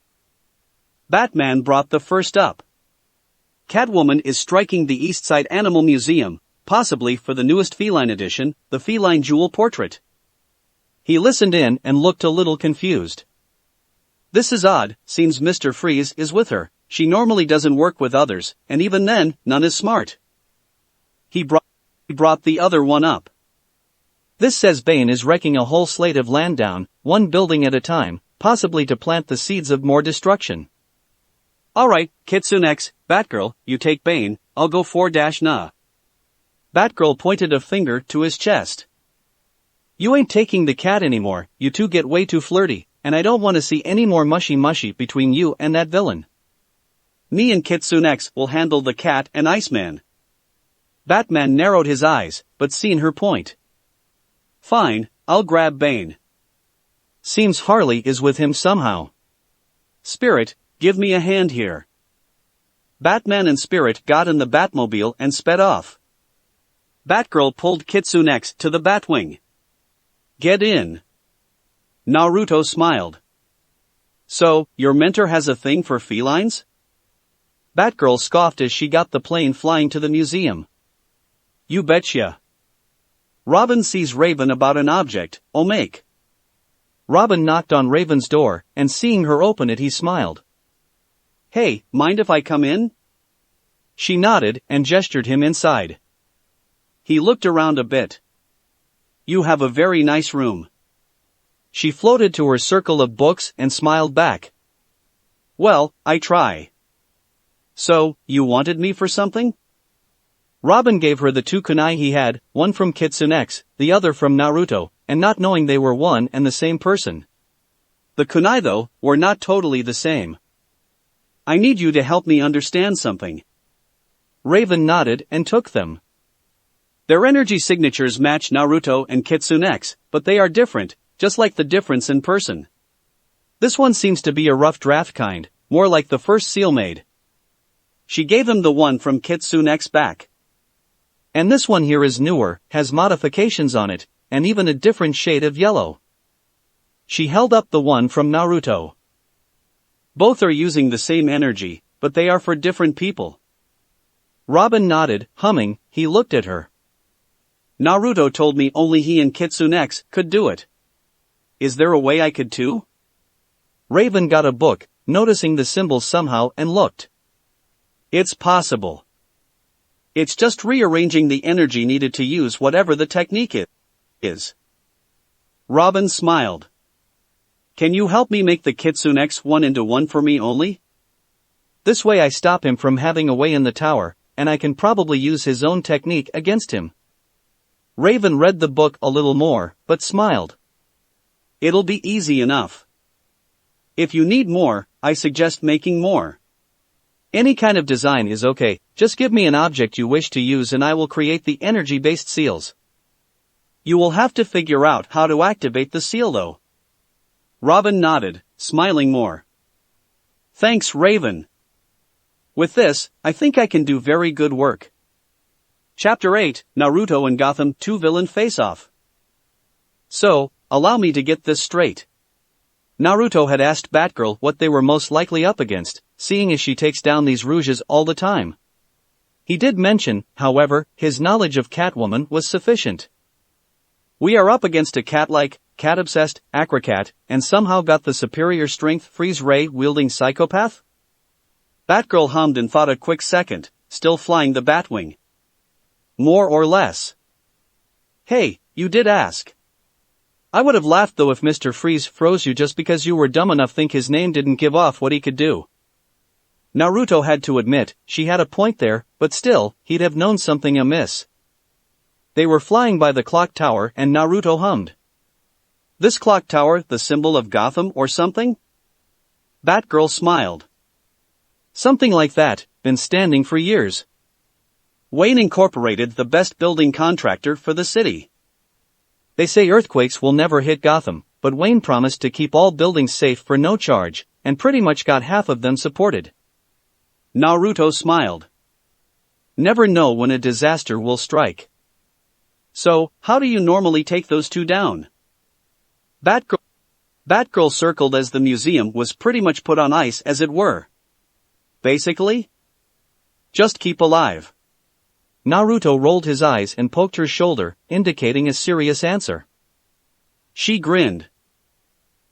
Batman brought the first up. Catwoman is striking the Eastside Animal Museum, possibly for the newest feline edition, the Feline Jewel Portrait. He listened in and looked a little confused. This is odd, seems Mr. Freeze is with her. She normally doesn't work with others, and even then, none is smart. He brought the other one up. This says Bane is wrecking a whole slate of land down, one building at a time, possibly to plant the seeds of more destruction. Alright, KitsuneX, Batgirl, you take Bane, I'll go 4-nah. Batgirl pointed a finger to his chest. You ain't taking the cat anymore, you two get way too flirty, and I don't want to see any more mushy between you and that villain. Me and KitsuneX will handle the cat and Iceman. Batman narrowed his eyes, but seen her point. Fine, I'll grab Bane. Seems Harley is with him somehow. Spirit, give me a hand here. Batman and Spirit got in the Batmobile and sped off. Batgirl pulled KitsuneX to the Batwing. Get in. Naruto smiled. So, your mentor has a thing for felines? Batgirl scoffed as she got the plane flying to the museum. You betcha. Robin sees Raven about an object, make. Robin knocked on Raven's door, and seeing her open it he smiled. Hey, mind if I come in? She nodded and gestured him inside. He looked around a bit. You have a very nice room. She floated to her circle of books and smiled back. Well, I try. So, you wanted me for something? Robin gave her the two kunai he had, one from KitsuneX, the other from Naruto, and not knowing they were one and the same person. The kunai though, were not totally the same. I need you to help me understand something. Raven nodded and took them. Their energy signatures match Naruto and KitsuneX, but they are different, just like the difference in person. This one seems to be a rough draft kind, more like the first seal made. She gave him the one from KitsuneX back. And this one here is newer, has modifications on it, and even a different shade of yellow. She held up the one from Naruto. Both are using the same energy, but they are for different people. Robin nodded, humming. He looked at her. Naruto told me only he and KitsuneX could do it. Is there a way I could too? Raven got a book, noticing the symbols somehow and looked. It's possible. It's just rearranging the energy needed to use whatever the technique is. Robin smiled. Can you help me make the KitsuneX one into one for me only? This way I stop him from having a way in the tower, and I can probably use his own technique against him. Raven read the book a little more, but smiled. It'll be easy enough. If you need more, I suggest making more. Any kind of design is okay, just give me an object you wish to use and I will create the energy-based seals. You will have to figure out how to activate the seal though. Robin nodded, smiling more. Thanks, Raven. With this, I think I can do very good work. Chapter 8, Naruto and Gotham 2 Villain Face-Off. So, allow me to get this straight. Naruto had asked Batgirl what they were most likely up against, seeing as she takes down these rouges all the time. He did mention, however, his knowledge of Catwoman was sufficient. We are up against a cat-like, cat-obsessed, acrocat, and somehow got the superior strength freeze-ray-wielding psychopath? Batgirl hummed and thought a quick second, still flying the Batwing. More or less. Hey, you did ask. I would have laughed though if Mr. Freeze froze you just because you were dumb enough think his name didn't give off what he could do. Naruto had to admit, she had a point there, but still, he'd have known something amiss. They were flying by the clock tower and Naruto hummed. This clock tower, the symbol of Gotham or something? Batgirl smiled. Something like that, been standing for years. Wayne Incorporated, the best building contractor for the city. They say earthquakes will never hit Gotham, but Wayne promised to keep all buildings safe for no charge, and pretty much got half of them supported. Naruto smiled. Never know when a disaster will strike. So, how do you normally take those two down? Batgirl circled as the museum was pretty much put on ice as it were. Basically? Just keep alive. Naruto rolled his eyes and poked her shoulder, indicating a serious answer. She grinned.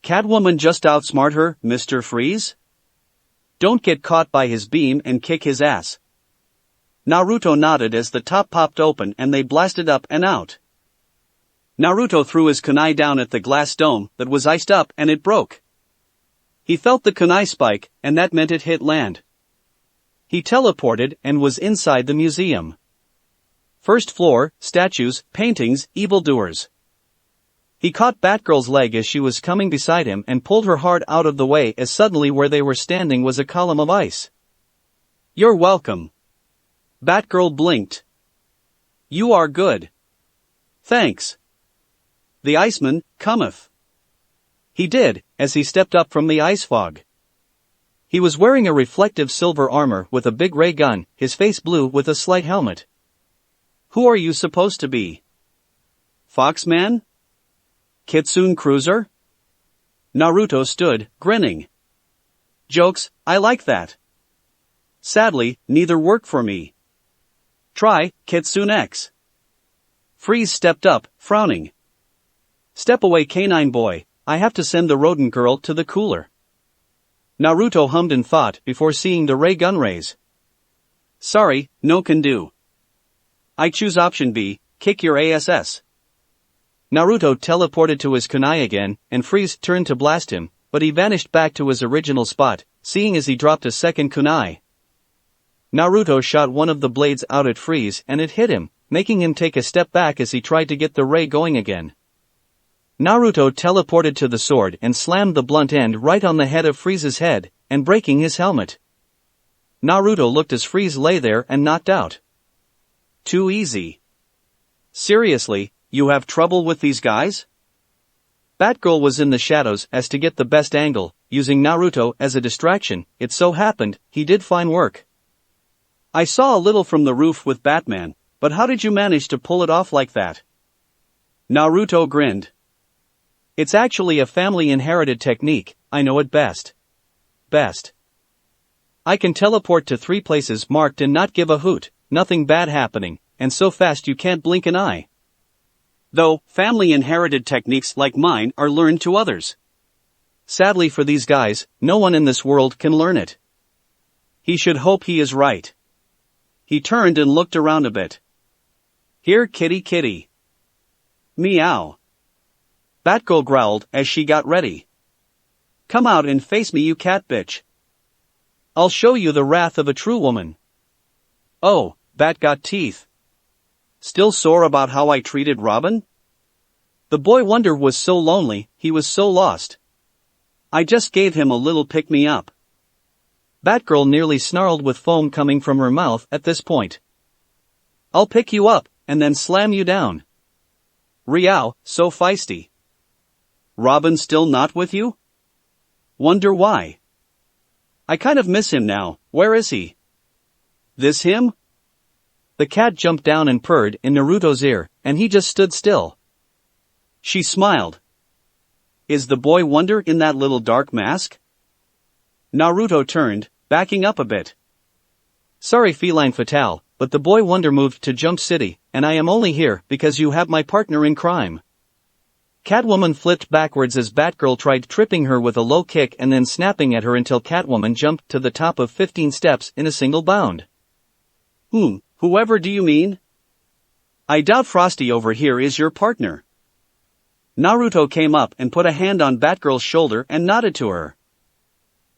Catwoman just outsmart her, Mr. Freeze? Don't get caught by his beam and kick his ass. Naruto nodded as the top popped open and they blasted up and out. Naruto threw his kunai down at the glass dome that was iced up and it broke. He felt the kunai spike, and that meant it hit land. He teleported and was inside the museum. First floor, statues, paintings, evildoers. He caught Batgirl's leg as she was coming beside him and pulled her hard out of the way as suddenly where they were standing was a column of ice. You're welcome. Batgirl blinked. You are good. Thanks. The Iceman cometh. He did, as he stepped up from the ice fog. He was wearing a reflective silver armor with a big ray gun, his face blue with a slight helmet. Who are you supposed to be? Foxman? Kitsune Cruiser? Naruto stood, grinning. Jokes, I like that. Sadly, neither work for me. Try KitsuneX. Freeze stepped up, frowning. Step away, canine boy, I have to send the rodent girl to the cooler. Naruto hummed in thought before seeing the ray gun raise. Sorry, no can do. I choose option B, kick your ass. Naruto teleported to his kunai again, and Freeze turned to blast him, but he vanished back to his original spot, seeing as he dropped a second kunai. Naruto shot one of the blades out at Freeze and it hit him, making him take a step back as he tried to get the ray going again. Naruto teleported to the sword and slammed the blunt end right on the head of Freeze's head, and breaking his helmet. Naruto looked as Freeze lay there and knocked out. Too easy. Seriously, you have trouble with these guys? Batgirl was in the shadows as to get the best angle, using Naruto as a distraction. It so happened, he did fine work. I saw a little from the roof with Batman, but how did you manage to pull it off like that? Naruto grinned. It's actually a family-inherited technique, I know it best. I can teleport to 3 places marked and not give a hoot, nothing bad happening, and so fast you can't blink an eye. Though, family-inherited techniques like mine are learned to others. Sadly for these guys, no one in this world can learn it. He should hope he is right. He turned and looked around a bit. Here, kitty. Meow. Batgirl growled as she got ready. Come out and face me, you cat bitch. I'll show you the wrath of a true woman. Oh, Bat got teeth. Still sore about how I treated Robin? The boy wonder was so lonely, he was so lost. I just gave him a little pick-me-up. Batgirl nearly snarled with foam coming from her mouth at this point. I'll pick you up, and then slam you down. Riao, so feisty. Robin still not with you? Wonder why. I kind of miss him now, where is he? This him? The cat jumped down and purred in Naruto's ear, and he just stood still. She smiled. Is the boy wonder in that little dark mask? Naruto turned, backing up a bit. Sorry feline fatale, but the boy wonder moved to Jump City, and I am only here because you have my partner in crime. Catwoman flipped backwards as Batgirl tried tripping her with a low kick and then snapping at her until Catwoman jumped to the top of 15 steps in a single bound. Whoever do you mean? I doubt Frosty over here is your partner. Naruto came up and put a hand on Batgirl's shoulder and nodded to her.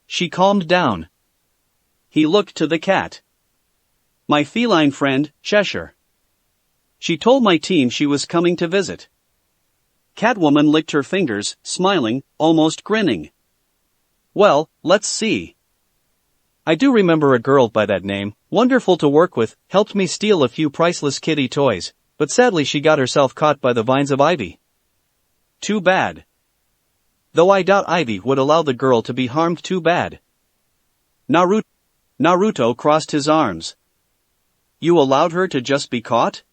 She calmed down. He looked to the cat. My feline friend, Cheshire. She told my team she was coming to visit. Catwoman licked her fingers, smiling, almost grinning. Well, let's see. I do remember a girl by that name, wonderful to work with, helped me steal a few priceless kitty toys, but sadly she got herself caught by the vines of ivy. Too bad. Though I doubt ivy would allow the girl to be harmed too bad. Naruto crossed his arms. You allowed her to just be caught?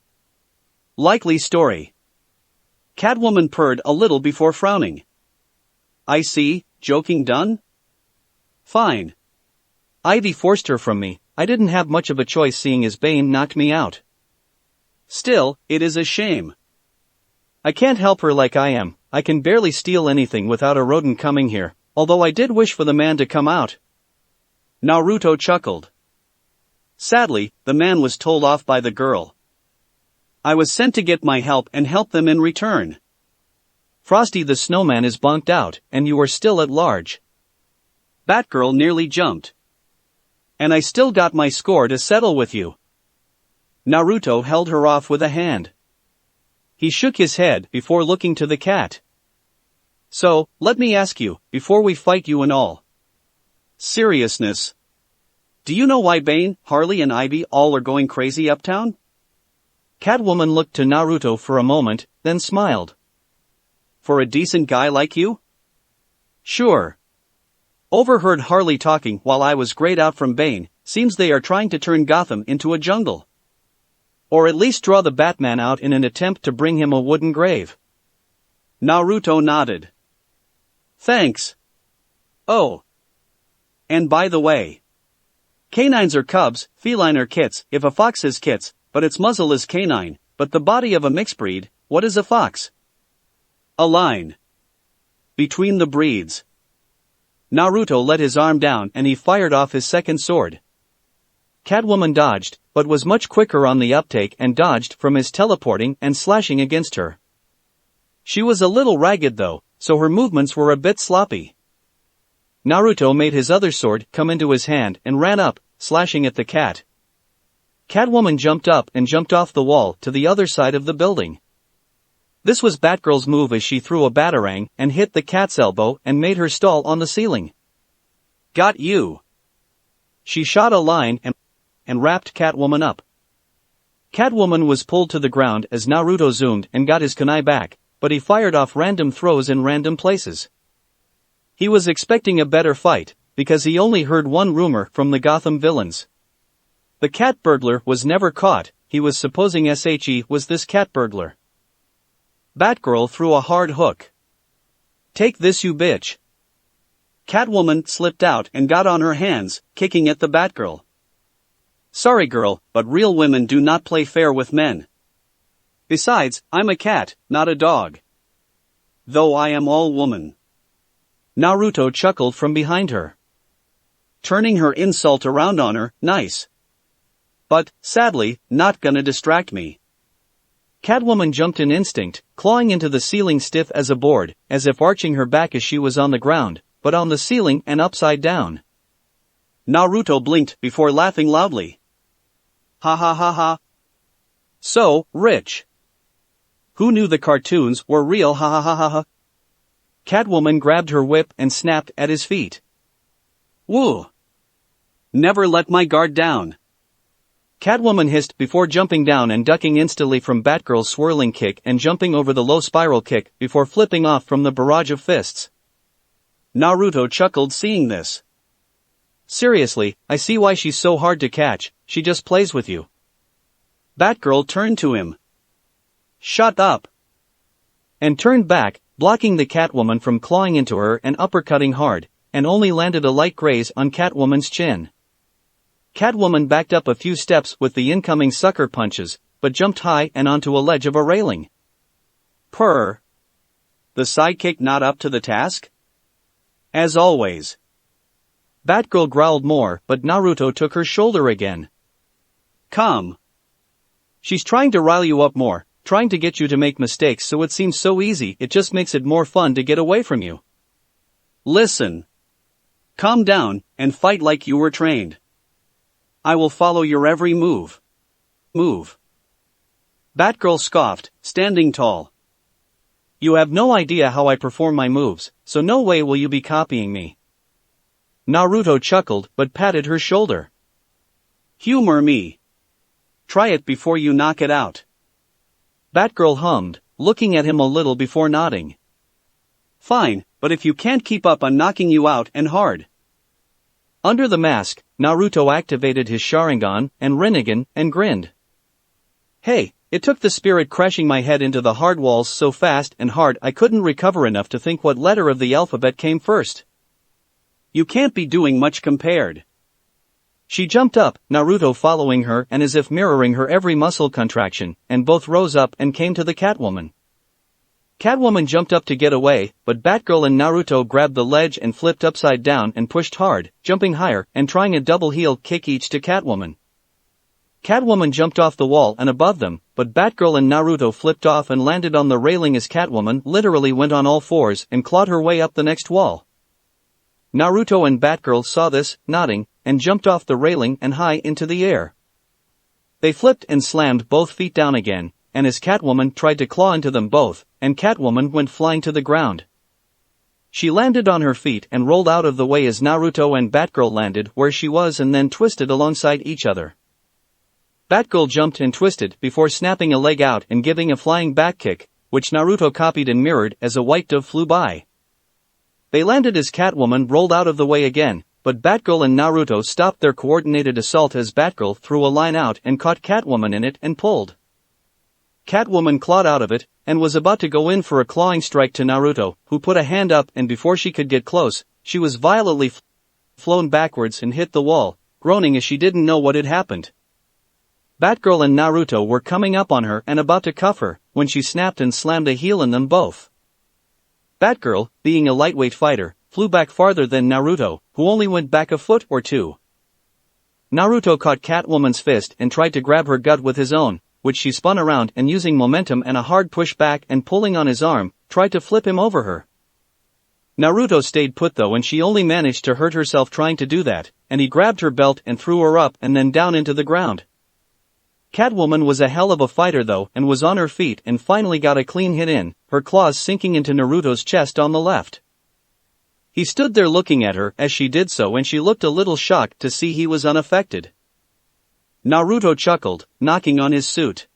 Likely story. Catwoman purred a little before frowning. I see, joking done? Fine. Ivy forced her from me, I didn't have much of a choice seeing as Bane knocked me out. Still, it is a shame. I can't help her like I am. I can barely steal anything without a rodent coming here, although I did wish for the man to come out. Naruto chuckled. Sadly, the man was told off by the girl. I was sent to get my help and help them in return. Frosty the Snowman is bonked out, and you are still at large. Batgirl nearly jumped. And I still got my score to settle with you. Naruto held her off with a hand. He shook his head before looking to the cat. So, let me ask you, before we fight you and all. Seriousness. Do you know why Bane, Harley and Ivy all are going crazy uptown? Catwoman looked to Naruto for a moment, then smiled. For a decent guy like you? Sure. Overheard Harley talking while I was grayed out from Bane. Seems they are trying to turn Gotham into a jungle. Or at least draw the Batman out in an attempt to bring him a wooden grave. Naruto nodded. Thanks. Oh. And by the way. Canines are cubs, feline are kits, if a fox is kits, but its muzzle is canine, but the body of a mixed breed, what is a fox? A line. Between the breeds. Naruto let his arm down and he fired off his second sword. Catwoman dodged, but was much quicker on the uptake and dodged from his teleporting and slashing against her. She was a little ragged though, so her movements were a bit sloppy. Naruto made his other sword come into his hand and ran up, slashing at the cat. Catwoman jumped up and jumped off the wall to the other side of the building. This was Batgirl's move as she threw a batarang and hit the cat's elbow and made her stall on the ceiling. Got you. She shot a line and wrapped Catwoman up. Catwoman was pulled to the ground as Naruto zoomed and got his kunai back, but he fired off random throws in random places. He was expecting a better fight, because he only heard one rumor from the Gotham villains. The cat burglar was never caught, he was supposing SHE was this cat burglar. Batgirl threw a hard hook. Take this you bitch. Catwoman slipped out and got on her hands, kicking at the Batgirl. Sorry girl, but real women do not play fair with men. Besides, I'm a cat, not a dog. Though I am all woman. Naruto chuckled from behind her. Turning her insult around on her, nice. But, sadly, not gonna distract me. Catwoman jumped in instinct, clawing into the ceiling stiff as a board, as if arching her back as she was on the ground, but on the ceiling and upside down. Naruto blinked before laughing loudly. Ha ha ha ha. So, rich. Who knew the cartoons were real ha ha ha ha ha. Catwoman grabbed her whip and snapped at his feet. Woo. Never let my guard down. Catwoman hissed before jumping down and ducking instantly from Batgirl's swirling kick and jumping over the low spiral kick before flipping off from the barrage of fists. Naruto chuckled seeing this. Seriously, I see why she's so hard to catch, she just plays with you. Batgirl turned to him. Shut up. And turned back, blocking the Catwoman from clawing into her and uppercutting hard, and only landed a light graze on Catwoman's chin. Catwoman backed up a few steps with the incoming sucker punches, but jumped high and onto a ledge of a railing. Purr. The sidekick not up to the task? As always. Batgirl growled more, but Naruto took her shoulder again. Come. She's trying to rile you up more, trying to get you to make mistakes so it seems so easy it just makes it more fun to get away from you. Listen. Calm down, and fight like you were trained. I will follow your every move. Move. Batgirl scoffed, standing tall. You have no idea how I perform my moves, so no way will you be copying me. Naruto chuckled but patted her shoulder. Humor me. Try it before you knock it out. Batgirl hummed, looking at him a little before nodding. Fine, but if you can't keep up I'm knocking you out and hard. Under the mask, Naruto activated his Sharingan and Rinnegan and grinned. Hey, it took the spirit crashing my head into the hard walls so fast and hard I couldn't recover enough to think what letter of the alphabet came first. You can't be doing much compared. She jumped up, Naruto following her and as if mirroring her every muscle contraction, and both rose up and came to the Catwoman. Catwoman jumped up to get away, but Batgirl and Naruto grabbed the ledge and flipped upside down and pushed hard, jumping higher and trying a double heel kick each to Catwoman. Catwoman jumped off the wall and above them, but Batgirl and Naruto flipped off and landed on the railing as Catwoman literally went on all fours and clawed her way up the next wall. Naruto and Batgirl saw this, nodding, and jumped off the railing and high into the air. They flipped and slammed both feet down again, and as Catwoman tried to claw into them both, and Catwoman went flying to the ground. She landed on her feet and rolled out of the way as Naruto and Batgirl landed where she was and then twisted alongside each other. Batgirl jumped and twisted before snapping a leg out and giving a flying back kick, which Naruto copied and mirrored as a white dove flew by. They landed as Catwoman rolled out of the way again, but Batgirl and Naruto stopped their coordinated assault as Batgirl threw a line out and caught Catwoman in it and pulled. Catwoman clawed out of it, and was about to go in for a clawing strike to Naruto, who put a hand up and before she could get close, she was violently flown backwards and hit the wall, groaning as she didn't know what had happened. Batgirl and Naruto were coming up on her and about to cuff her, when she snapped and slammed a heel in them both. Batgirl, being a lightweight fighter, flew back farther than Naruto, who only went back a foot or two. Naruto caught Catwoman's fist and tried to grab her gut with his own, which she spun around and using momentum and a hard push back and pulling on his arm, tried to flip him over her. Naruto stayed put though and she only managed to hurt herself trying to do that, and he grabbed her belt and threw her up and then down into the ground. Catwoman was a hell of a fighter though and was on her feet and finally got a clean hit in, her claws sinking into Naruto's chest on the left. He stood there looking at her as she did so and she looked a little shocked to see he was unaffected. Naruto chuckled, knocking on his suit.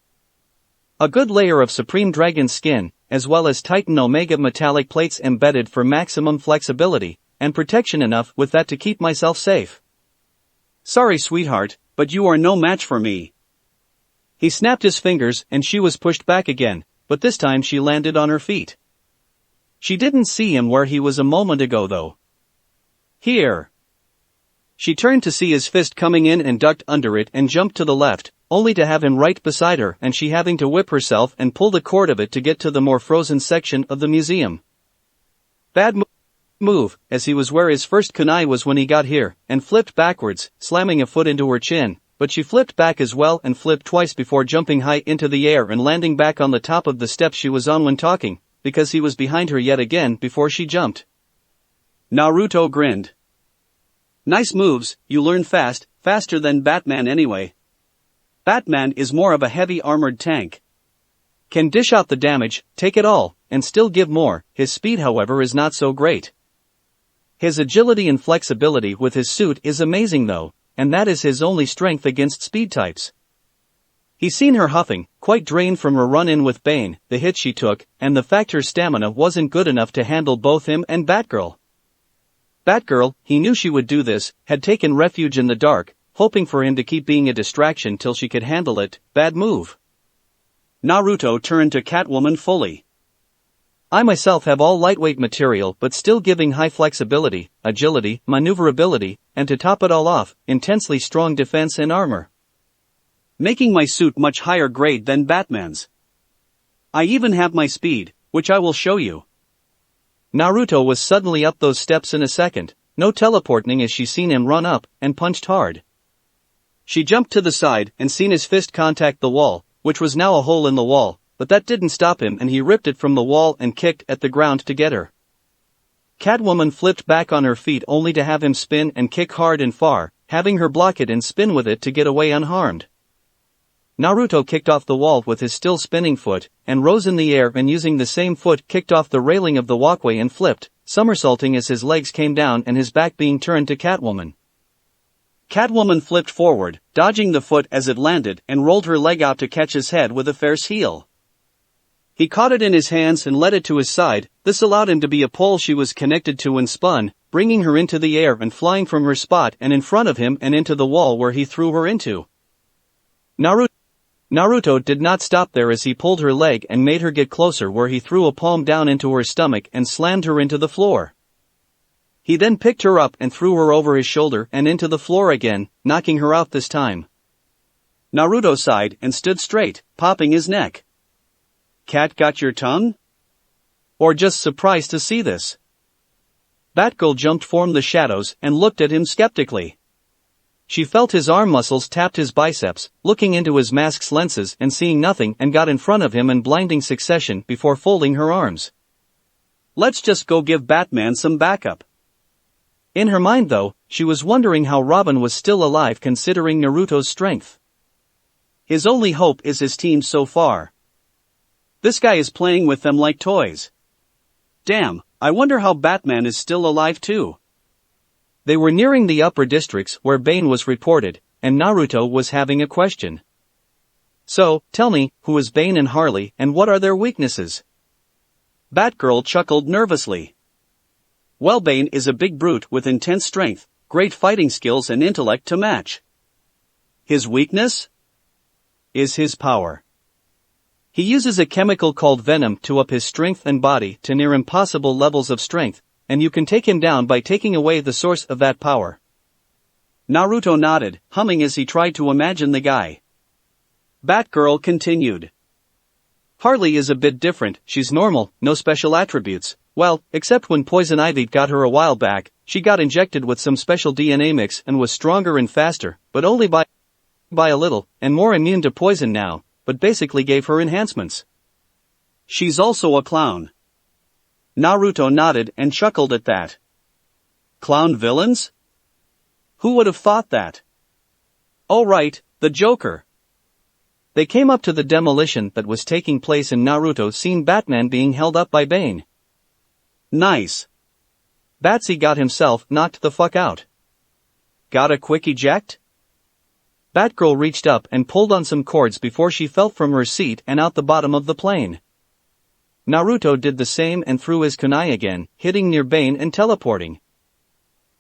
A good layer of Supreme Dragon skin, as well as Titan Omega metallic plates embedded for maximum flexibility, and protection enough with that to keep myself safe. Sorry sweetheart, but you are no match for me. He snapped his fingers and she was pushed back again, but this time she landed on her feet. She didn't see him where he was a moment ago though. Here. She turned to see his fist coming in and ducked under it and jumped to the left, only to have him right beside her and she having to whip herself and pull the cord of it to get to the more frozen section of the museum. Bad move, as he was where his first kunai was when he got here, and flipped backwards, slamming a foot into her chin, but she flipped back as well and flipped twice before jumping high into the air and landing back on the top of the steps she was on when talking, because he was behind her yet again before she jumped. Naruto grinned. Nice moves, you learn fast, faster than Batman anyway. Batman is more of a heavy armored tank. Can dish out the damage, take it all, and still give more. His speed however is not so great. His agility and flexibility with his suit is amazing though, and that is his only strength against speed types. He's seen her huffing, quite drained from her run-in with Bane, the hit she took, and the fact her stamina wasn't good enough to handle both him and Batgirl. Batgirl, he knew she would do this, had taken refuge in the dark, hoping for him to keep being a distraction till she could handle it. Bad move. Naruto turned to Catwoman fully. I myself have all lightweight material but still giving high flexibility, agility, maneuverability, and to top it all off, intensely strong defense and armor. Making my suit much higher grade than Batman's. I even have my speed, which I will show you. Naruto was suddenly up those steps in a second, no teleporting as she seen him run up, and punched hard. She jumped to the side and seen his fist contact the wall, which was now a hole in the wall, but that didn't stop him and he ripped it from the wall and kicked at the ground to get her. Catwoman flipped back on her feet only to have him spin and kick hard and far, having her block it and spin with it to get away unharmed. Naruto kicked off the wall with his still spinning foot, and rose in the air and using the same foot kicked off the railing of the walkway and flipped, somersaulting as his legs came down and his back being turned to Catwoman. Catwoman flipped forward, dodging the foot as it landed and rolled her leg out to catch his head with a fierce heel. He caught it in his hands and led it to his side. This allowed him to be a pole she was connected to and spun, bringing her into the air and flying from her spot and in front of him and into the wall where he threw her into. Naruto did not stop there as he pulled her leg and made her get closer where he threw a palm down into her stomach and slammed her into the floor. He then picked her up and threw her over his shoulder and into the floor again, knocking her out this time. Naruto sighed and stood straight, popping his neck. Cat got your tongue? Or just surprised to see this? Batgirl jumped from the shadows and looked at him skeptically. She felt his arm muscles tapped his biceps, looking into his mask's lenses and seeing nothing, and got in front of him in blinding succession before folding her arms. Let's just go give Batman some backup. In her mind though, she was wondering how Robin was still alive considering Naruto's strength. His only hope is his team so far. This guy is playing with them like toys. Damn, I wonder how Batman is still alive too. They were nearing the upper districts where Bane was reported, and Naruto was having a question. So, tell me, who is Bane and Harley, and what are their weaknesses? Batgirl chuckled nervously. Well, Bane is a big brute with intense strength, great fighting skills and intellect to match. His weakness? Is his power. He uses a chemical called venom to up his strength and body to near impossible levels of strength, and you can take him down by taking away the source of that power. Naruto nodded, humming as he tried to imagine the guy. Batgirl continued. Harley is a bit different. She's normal, no special attributes. Well, except when Poison Ivy got her a while back, she got injected with some special DNA mix and was stronger and faster, but only by a little, and more immune to poison now, but basically gave her enhancements. She's also a clown. Naruto nodded and chuckled at that. Clown villains? Who would have thought that? Oh right, the Joker. They came up to the demolition that was taking place and Naruto seen Batman being held up by Bane. Nice. Batsy got himself knocked the fuck out. Got a quick eject? Batgirl reached up and pulled on some cords before she fell from her seat and out the bottom of the plane. Naruto did the same and threw his kunai again, hitting near Bane and teleporting.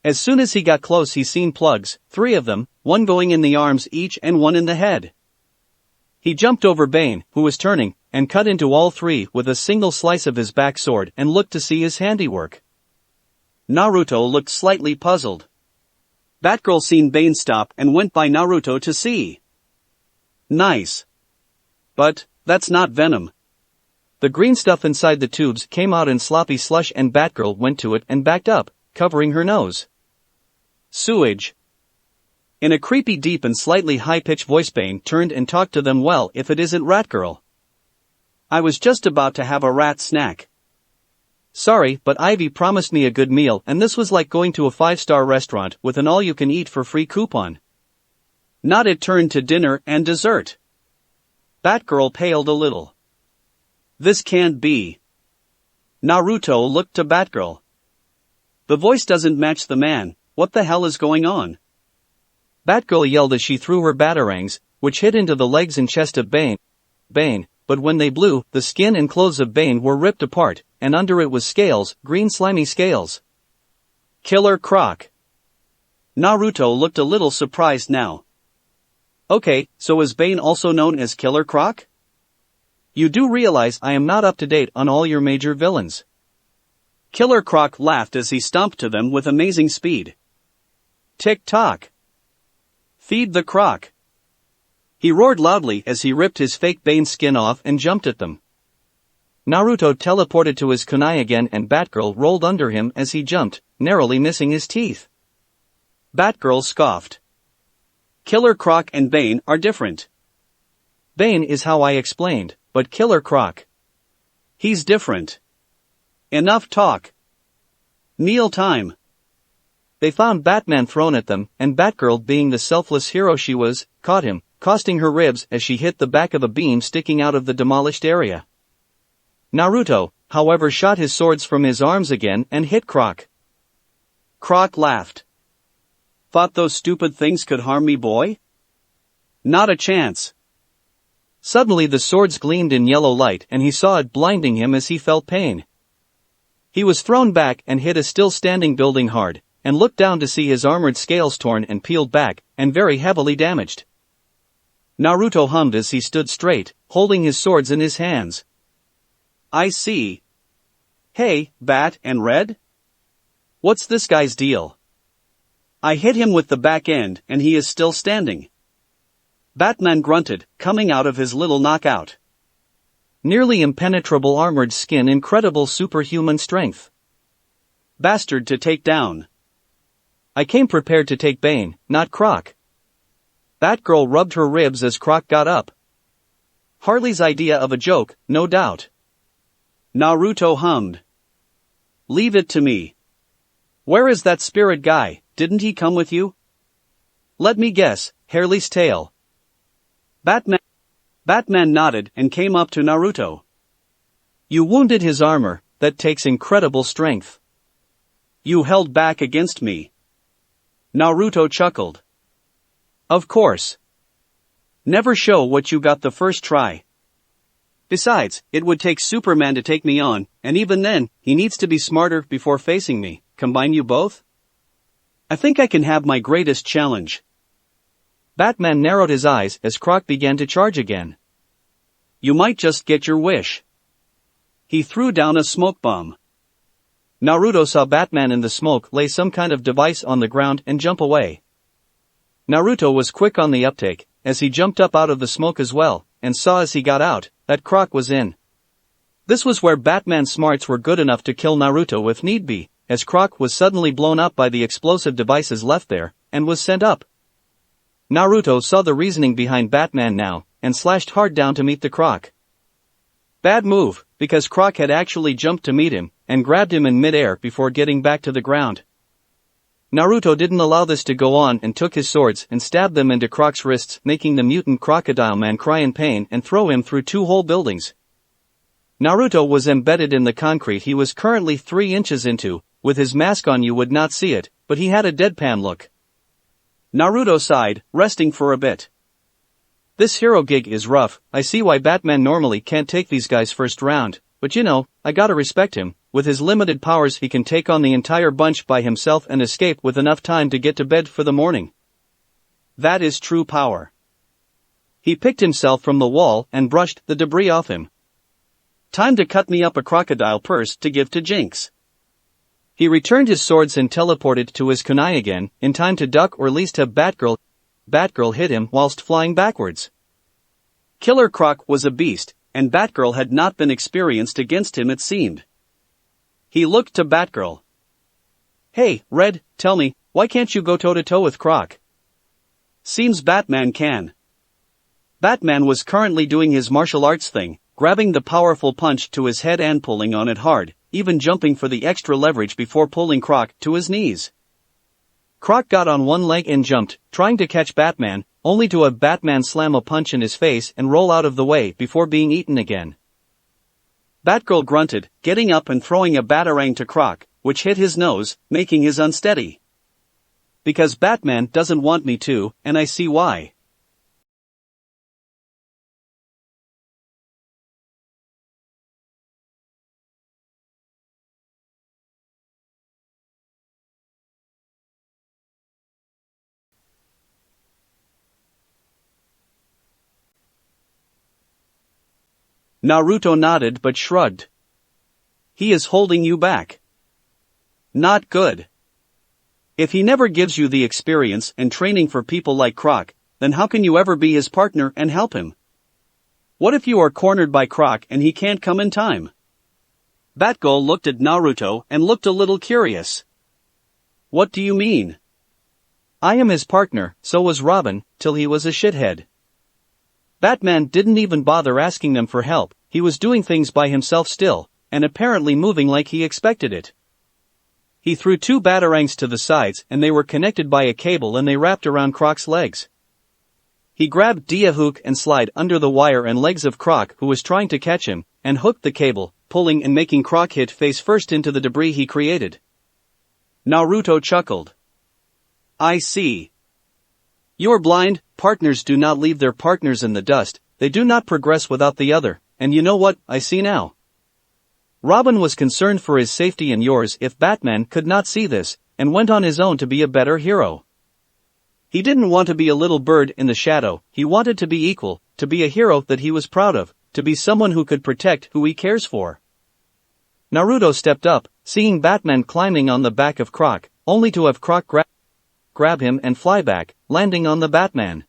As soon as he got close he seen plugs, 3 of them, one going in the arms each and one in the head. He jumped over Bane, who was turning, and cut into all 3 with a single slice of his back sword and looked to see his handiwork. Naruto looked slightly puzzled. Batgirl seen Bane stop and went by Naruto to see. Nice. But, that's not venom. The green stuff inside the tubes came out in sloppy slush and Batgirl went to it and backed up, covering her nose. Sewage. In a creepy deep and slightly high-pitched voice Bane turned and talked to them. Well, if it isn't Ratgirl. I was just about to have a rat snack. Sorry, but Ivy promised me a good meal and this was like going to a 5-star restaurant with an all-you-can-eat-for-free coupon. Not it turned to dinner and dessert. Batgirl paled a little. This can't be. Naruto looked to Batgirl. The voice doesn't match the man, what the hell is going on? Batgirl yelled as she threw her batarangs, which hit into the legs and chest of Bane, but when they blew, the skin and clothes of Bane were ripped apart, and under it was scales, green slimy scales. Killer Croc. Naruto looked a little surprised now. Okay, so is Bane also known as Killer Croc? You do realize I am not up to date on all your major villains. Killer Croc laughed as he stomped to them with amazing speed. Tick-tock. Feed the croc. He roared loudly as he ripped his fake Bane skin off and jumped at them. Naruto teleported to his kunai again and Batgirl rolled under him as he jumped, narrowly missing his teeth. Batgirl scoffed. Killer Croc and Bane are different. Bane is how I explained, but Killer Croc. He's different. Enough talk. Meal time. They found Batman thrown at them, and Batgirl, being the selfless hero she was, caught him, costing her ribs as she hit the back of a beam sticking out of the demolished area. Naruto, however, shot his swords from his arms again and hit Croc. Croc laughed. Thought those stupid things could harm me, boy? Not a chance. Suddenly the swords gleamed in yellow light and he saw it blinding him as he felt pain. He was thrown back and hit a still standing building hard, and looked down to see his armored scales torn and peeled back, and very heavily damaged. Naruto hummed as he stood straight, holding his swords in his hands. I see. Hey, Bat and Red? What's this guy's deal? I hit him with the back end and he is still standing. Batman grunted, coming out of his little knockout. Nearly impenetrable armored skin, incredible superhuman strength. Bastard to take down. I came prepared to take Bane, not Croc. Batgirl rubbed her ribs as Croc got up. Harley's idea of a joke, no doubt. Naruto hummed. Leave it to me. Where is that spirit guy? Didn't he come with you? Let me guess, Harley's tail. Batman nodded and came up to Naruto. You wounded his armor, that takes incredible strength. You held back against me. Naruto chuckled. Of course. Never show what you got the first try. Besides, it would take Superman to take me on, and even then, he needs to be smarter before facing me. Combine you both? I think I can have my greatest challenge. Batman narrowed his eyes as Croc began to charge again. You might just get your wish. He threw down a smoke bomb. Naruto saw Batman in the smoke lay some kind of device on the ground and jump away. Naruto was quick on the uptake, as he jumped up out of the smoke as well, and saw as he got out, that Croc was in. This was where Batman's smarts were good enough to kill Naruto if need be, as Croc was suddenly blown up by the explosive devices left there, and was sent up. Naruto saw the reasoning behind Batman now, and slashed hard down to meet the Croc. Bad move, because Croc had actually jumped to meet him, and grabbed him in mid-air before getting back to the ground. Naruto didn't allow this to go on and took his swords and stabbed them into Croc's wrists, making the mutant crocodile man cry in pain and throw him through 2 whole buildings. Naruto was embedded in the concrete he was currently 3 inches into. With his mask on you would not see it, but he had a deadpan look. Naruto sighed, resting for a bit. This hero gig is rough. I see why Batman normally can't take these guys first round, but I gotta respect him. With his limited powers he can take on the entire bunch by himself and escape with enough time to get to bed for the morning. That is true power. He picked himself from the wall and brushed the debris off him. Time to cut me up a crocodile purse to give to Jinx. He returned his swords and teleported to his kunai again, in time to duck or at least have Batgirl hit him whilst flying backwards. Killer Croc was a beast, and Batgirl had not been experienced against him it seemed. He looked to Batgirl. Hey, Red, tell me, why can't you go toe-to-toe with Croc? Seems Batman can. Batman was currently doing his martial arts thing, grabbing the powerful punch to his head and pulling on it hard, even jumping for the extra leverage before pulling Croc to his knees. Croc got on one leg and jumped, trying to catch Batman, only to have Batman slam a punch in his face and roll out of the way before being eaten again. Batgirl grunted, getting up and throwing a batarang to Croc, which hit his nose, making his unsteady. Because Batman doesn't want me to, and I see why. Naruto nodded but shrugged. He is holding you back. Not good. If he never gives you the experience and training for people like Croc, then how can you ever be his partner and help him? What if you are cornered by Croc and he can't come in time? Batgirl looked at Naruto and looked a little curious. What do you mean? I am his partner, so was Robin, till he was a shithead. Batman didn't even bother asking them for help, he was doing things by himself still, and apparently moving like he expected it. He threw 2 batarangs to the sides and they were connected by a cable and they wrapped around Croc's legs. He grabbed a hook and slid under the wire and legs of Croc who was trying to catch him, and hooked the cable, pulling and making Croc hit face first into the debris he created. Naruto chuckled. I see. You're blind, partners do not leave their partners in the dust, they do not progress without the other, and you know what, I see now. Robin was concerned for his safety and yours if Batman could not see this, and went on his own to be a better hero. He didn't want to be a little bird in the shadow, he wanted to be equal, to be a hero that he was proud of, to be someone who could protect who he cares for. Naruto stepped up, seeing Batman climbing on the back of Croc, only to have Croc grab him and fly back, landing on the Batman.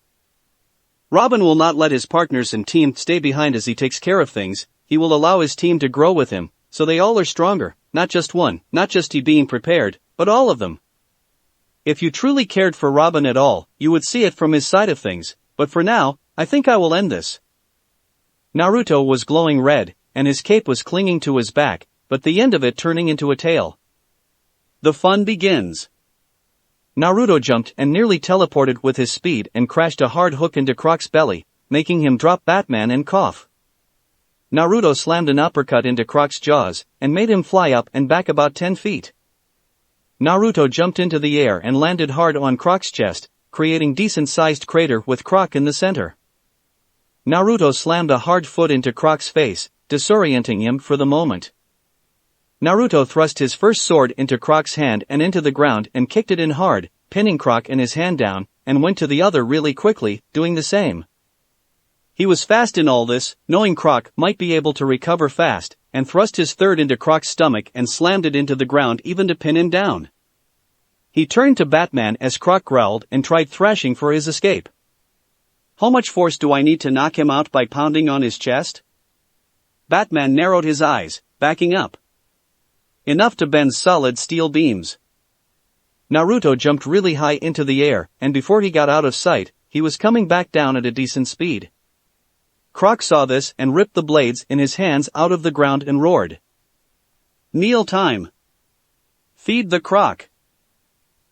Robin will not let his partners and team stay behind as he takes care of things. He will allow his team to grow with him, so they all are stronger, not just one, not just he being prepared, but all of them. If you truly cared for Robin at all, you would see it from his side of things, but for now, I think I will end this. Naruto was glowing red, and his cape was clinging to his back, but the end of it turning into a tail. The fun begins. Naruto jumped and nearly teleported with his speed and crashed a hard hook into Croc's belly, making him drop Batman and cough. Naruto slammed an uppercut into Croc's jaws, and made him fly up and back about 10 feet. Naruto jumped into the air and landed hard on Croc's chest, creating decent-sized crater with Croc in the center. Naruto slammed a hard foot into Croc's face, disorienting him for the moment. Naruto thrust his first sword into Croc's hand and into the ground and kicked it in hard, pinning Croc and his hand down, and went to the other really quickly, doing the same. He was fast in all this, knowing Croc might be able to recover fast, and thrust his third into Croc's stomach and slammed it into the ground even to pin him down. He turned to Batman as Croc growled and tried thrashing for his escape. How much force do I need to knock him out by pounding on his chest? Batman narrowed his eyes, backing up. Enough to bend solid steel beams. Naruto jumped really high into the air, and before he got out of sight, he was coming back down at a decent speed. Croc saw this and ripped the blades in his hands out of the ground and roared. Meal time. Feed the Croc.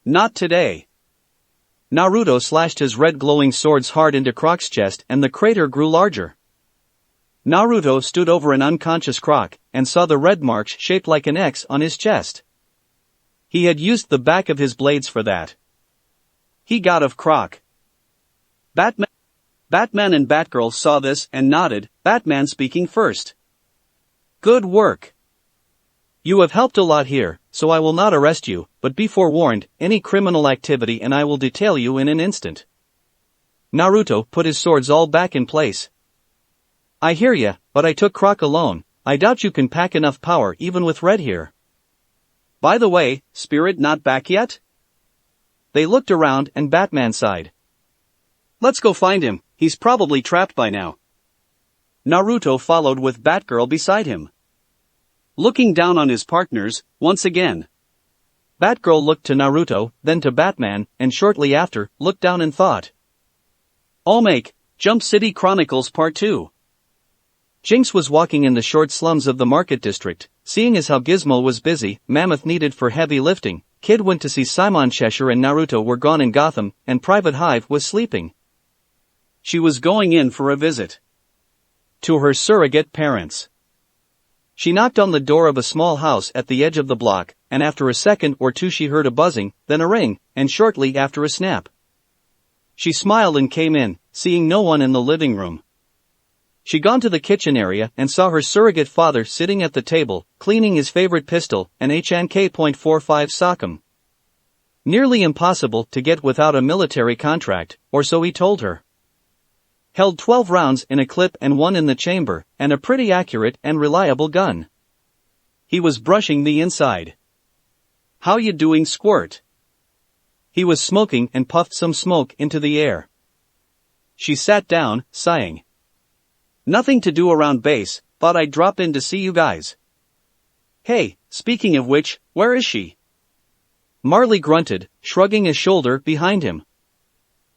Not today. Naruto slashed his red glowing swords hard into Croc's chest and the crater grew larger. Naruto stood over an unconscious Croc and saw the red marks shaped like an X on his chest. He had used the back of his blades for that. He got of Croc. Batman and Batgirl saw this and nodded, Batman speaking first. Good work. You have helped a lot here, so I will not arrest you, but be forewarned, any criminal activity and I will detail you in an instant. Naruto put his swords all back in place. I hear ya, but I took Croc alone. I doubt you can pack enough power even with Red here. By the way, Spirit not back yet? They looked around and Batman sighed. Let's go find him, he's probably trapped by now. Naruto followed with Batgirl beside him. Looking down on his partners, once again. Batgirl looked to Naruto, then to Batman, and shortly after, looked down and thought. I'll make Jump City Chronicles Part 2. Jinx was walking in the short slums of the market district, seeing as how Gizmo was busy, Mammoth needed for heavy lifting, Kid went to see Simon Cheshire and Naruto were gone in Gotham, and Private Hive was sleeping. She was going in for a visit. To her surrogate parents. She knocked on the door of a small house at the edge of the block, and after a second or two she heard a buzzing, then a ring, and shortly after a snap. She smiled and came in, seeing no one in the living room. She gone to the kitchen area and saw her surrogate father sitting at the table, cleaning his favorite pistol, an HNK.45 Sock'em. Nearly impossible to get without a military contract, or so he told her. Held 12 rounds in a clip and 1 in the chamber, and a pretty accurate and reliable gun. He was brushing the inside. How you doing, Squirt? He was smoking and puffed some smoke into the air. She sat down, sighing. Nothing to do around base, thought I'd drop in to see you guys. Hey, speaking of which, where is she? Marley grunted, shrugging a shoulder behind him.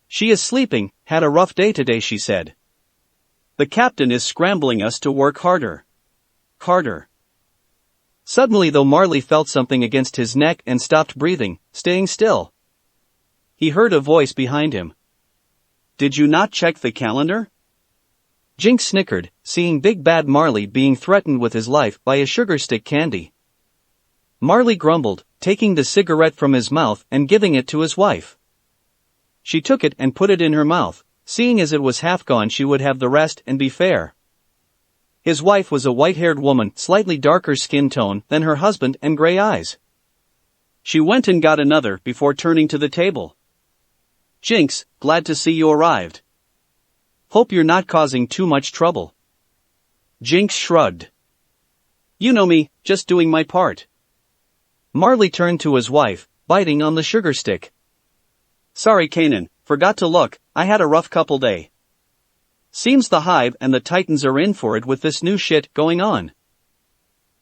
She is sleeping, had a rough day today, she said. The captain is scrambling us to work harder. Harder. Suddenly though Marley felt something against his neck and stopped breathing, staying still. He heard a voice behind him. Did you not check the calendar? Jinx snickered, seeing Big Bad Marley being threatened with his life by a sugar stick candy. Marley grumbled, taking the cigarette from his mouth and giving it to his wife. She took it and put it in her mouth, seeing as it was half gone she would have the rest and be fair. His wife was a white-haired woman, slightly darker skin tone than her husband and gray eyes. She went and got another before turning to the table. Jinx, glad to see you arrived. Hope you're not causing too much trouble. Jinx shrugged. You know me, just doing my part. Marley turned to his wife, biting on the sugar stick. Sorry Kanan, forgot to look, I had a rough couple day. Seems the hive and the Titans are in for it with this new shit going on.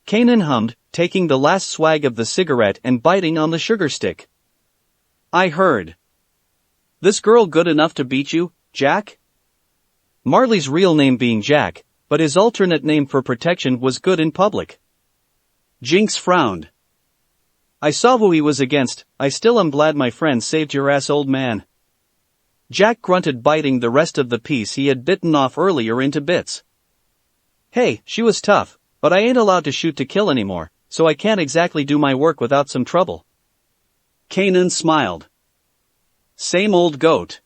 Kanan hummed, taking the last swag of the cigarette and biting on the sugar stick. I heard. This girl good enough to beat you, Jack? Marley's real name being Jack, but his alternate name for protection was Good in public. Jinx frowned. I saw who he was against, I still am glad my friend saved your ass, old man. Jack grunted, biting the rest of the piece he had bitten off earlier into bits. Hey, she was tough, but I ain't allowed to shoot to kill anymore, so I can't exactly do my work without some trouble. Kanan smiled. Same old goat.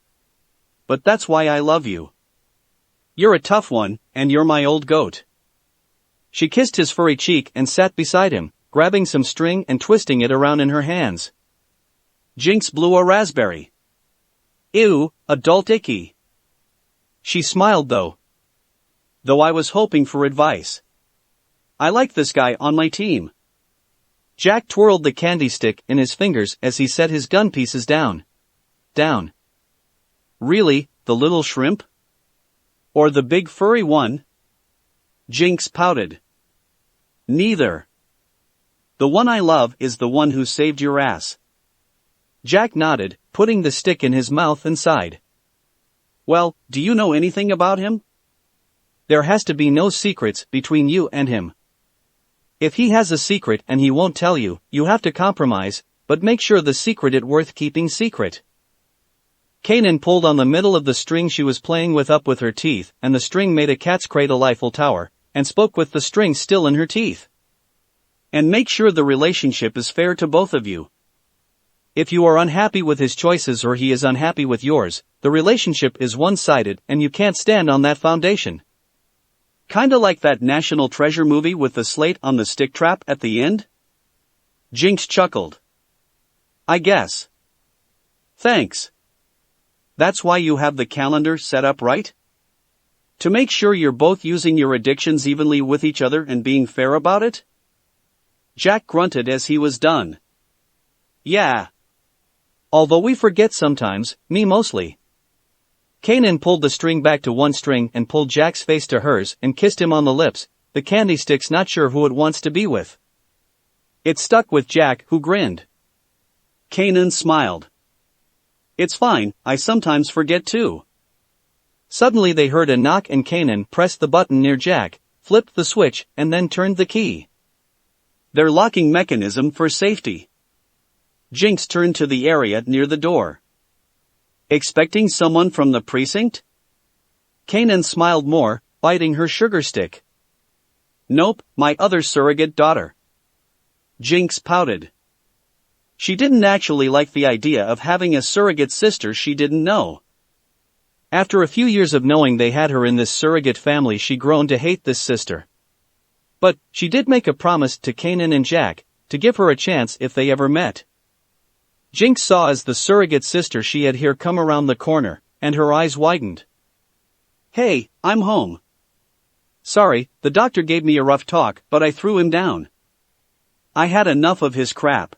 But that's why I love you. You're a tough one, and you're my old goat. She kissed his furry cheek and sat beside him, grabbing some string and twisting it around in her hands. Jinx blew a raspberry. Ew, adult icky. She smiled though. Though I was hoping for advice. I like this guy on my team. Jack twirled the candy stick in his fingers as he set his gun pieces down. Down. Really, the little shrimp? Or the big furry one? Jinx pouted. Neither. The one I love is the one who saved your ass. Jack nodded, putting the stick in his mouth and sighed. Well, do you know anything about him? There has to be no secrets between you and him. If he has a secret and he won't tell you, you have to compromise, but make sure the secret is worth keeping secret. Kanan pulled on the middle of the string she was playing with up with her teeth, and the string made a cat's cradle Eiffel Tower, and spoke with the string still in her teeth. And make sure the relationship is fair to both of you. If you are unhappy with his choices or he is unhappy with yours, the relationship is one-sided and you can't stand on that foundation. Kinda like that National Treasure movie with the slate on the stick trap at the end? Jinx chuckled. I guess. Thanks. That's why you have the calendar set up, right? To make sure you're both using your addictions evenly with each other and being fair about it? Jack grunted as he was done. Yeah. Although we forget sometimes, me mostly. Kanan pulled the string back to one string and pulled Jack's face to hers and kissed him on the lips, the candy sticks not sure who it wants to be with. It stuck with Jack, who grinned. Kanan smiled. It's fine, I sometimes forget too. Suddenly they heard a knock and Kanan pressed the button near Jack, flipped the switch, and then turned the key. Their locking mechanism for safety. Jinx turned to the area near the door. Expecting someone from the precinct? Kanan smiled more, biting her sugar stick. Nope, my other surrogate daughter. Jinx pouted. She didn't actually like the idea of having a surrogate sister she didn't know. After a few years of knowing they had her in this surrogate family, she grown to hate this sister. But she did make a promise to Kanan and Jack, to give her a chance if they ever met. Jinx saw as the surrogate sister she had here come around the corner, and her eyes widened. Hey, I'm home. Sorry, the doctor gave me a rough talk, but I threw him down. I had enough of his crap.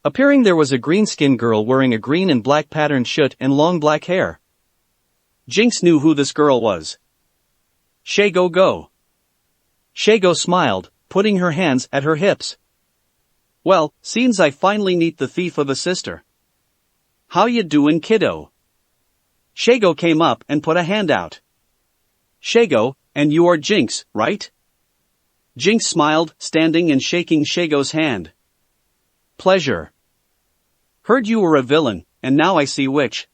Appearing there was a green-skinned girl wearing a green and black patterned shirt and long black hair. Jinx knew who this girl was. Shago Go. Shago smiled, putting her hands at her hips. Well, seems I finally meet the thief of a sister. How you doin', kiddo? Shago came up and put a hand out. Shago, and you are Jinx, right? Jinx smiled, standing and shaking Shago's hand. Pleasure. Heard you were a villain, and now I see which.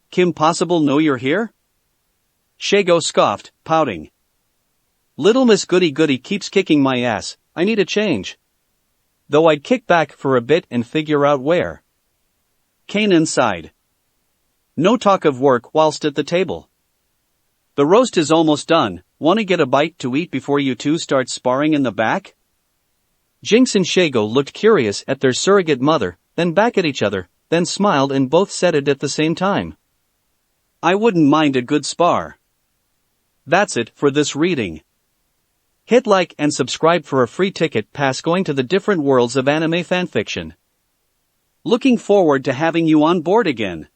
Kim possible know you're here? Shago scoffed, pouting. Little Miss Goody Goody keeps kicking my ass, I need a change. Though I'd kick back for a bit and figure out where. Kanan sighed. No talk of work whilst at the table. The roast is almost done, wanna get a bite to eat before you two start sparring in the back? Jinx and Shago looked curious at their surrogate mother, then back at each other, then smiled and both said it at the same time. I wouldn't mind a good spar. That's it for this reading. Hit like and subscribe for a free ticket pass going to the different worlds of anime fanfiction. Looking forward to having you on board again.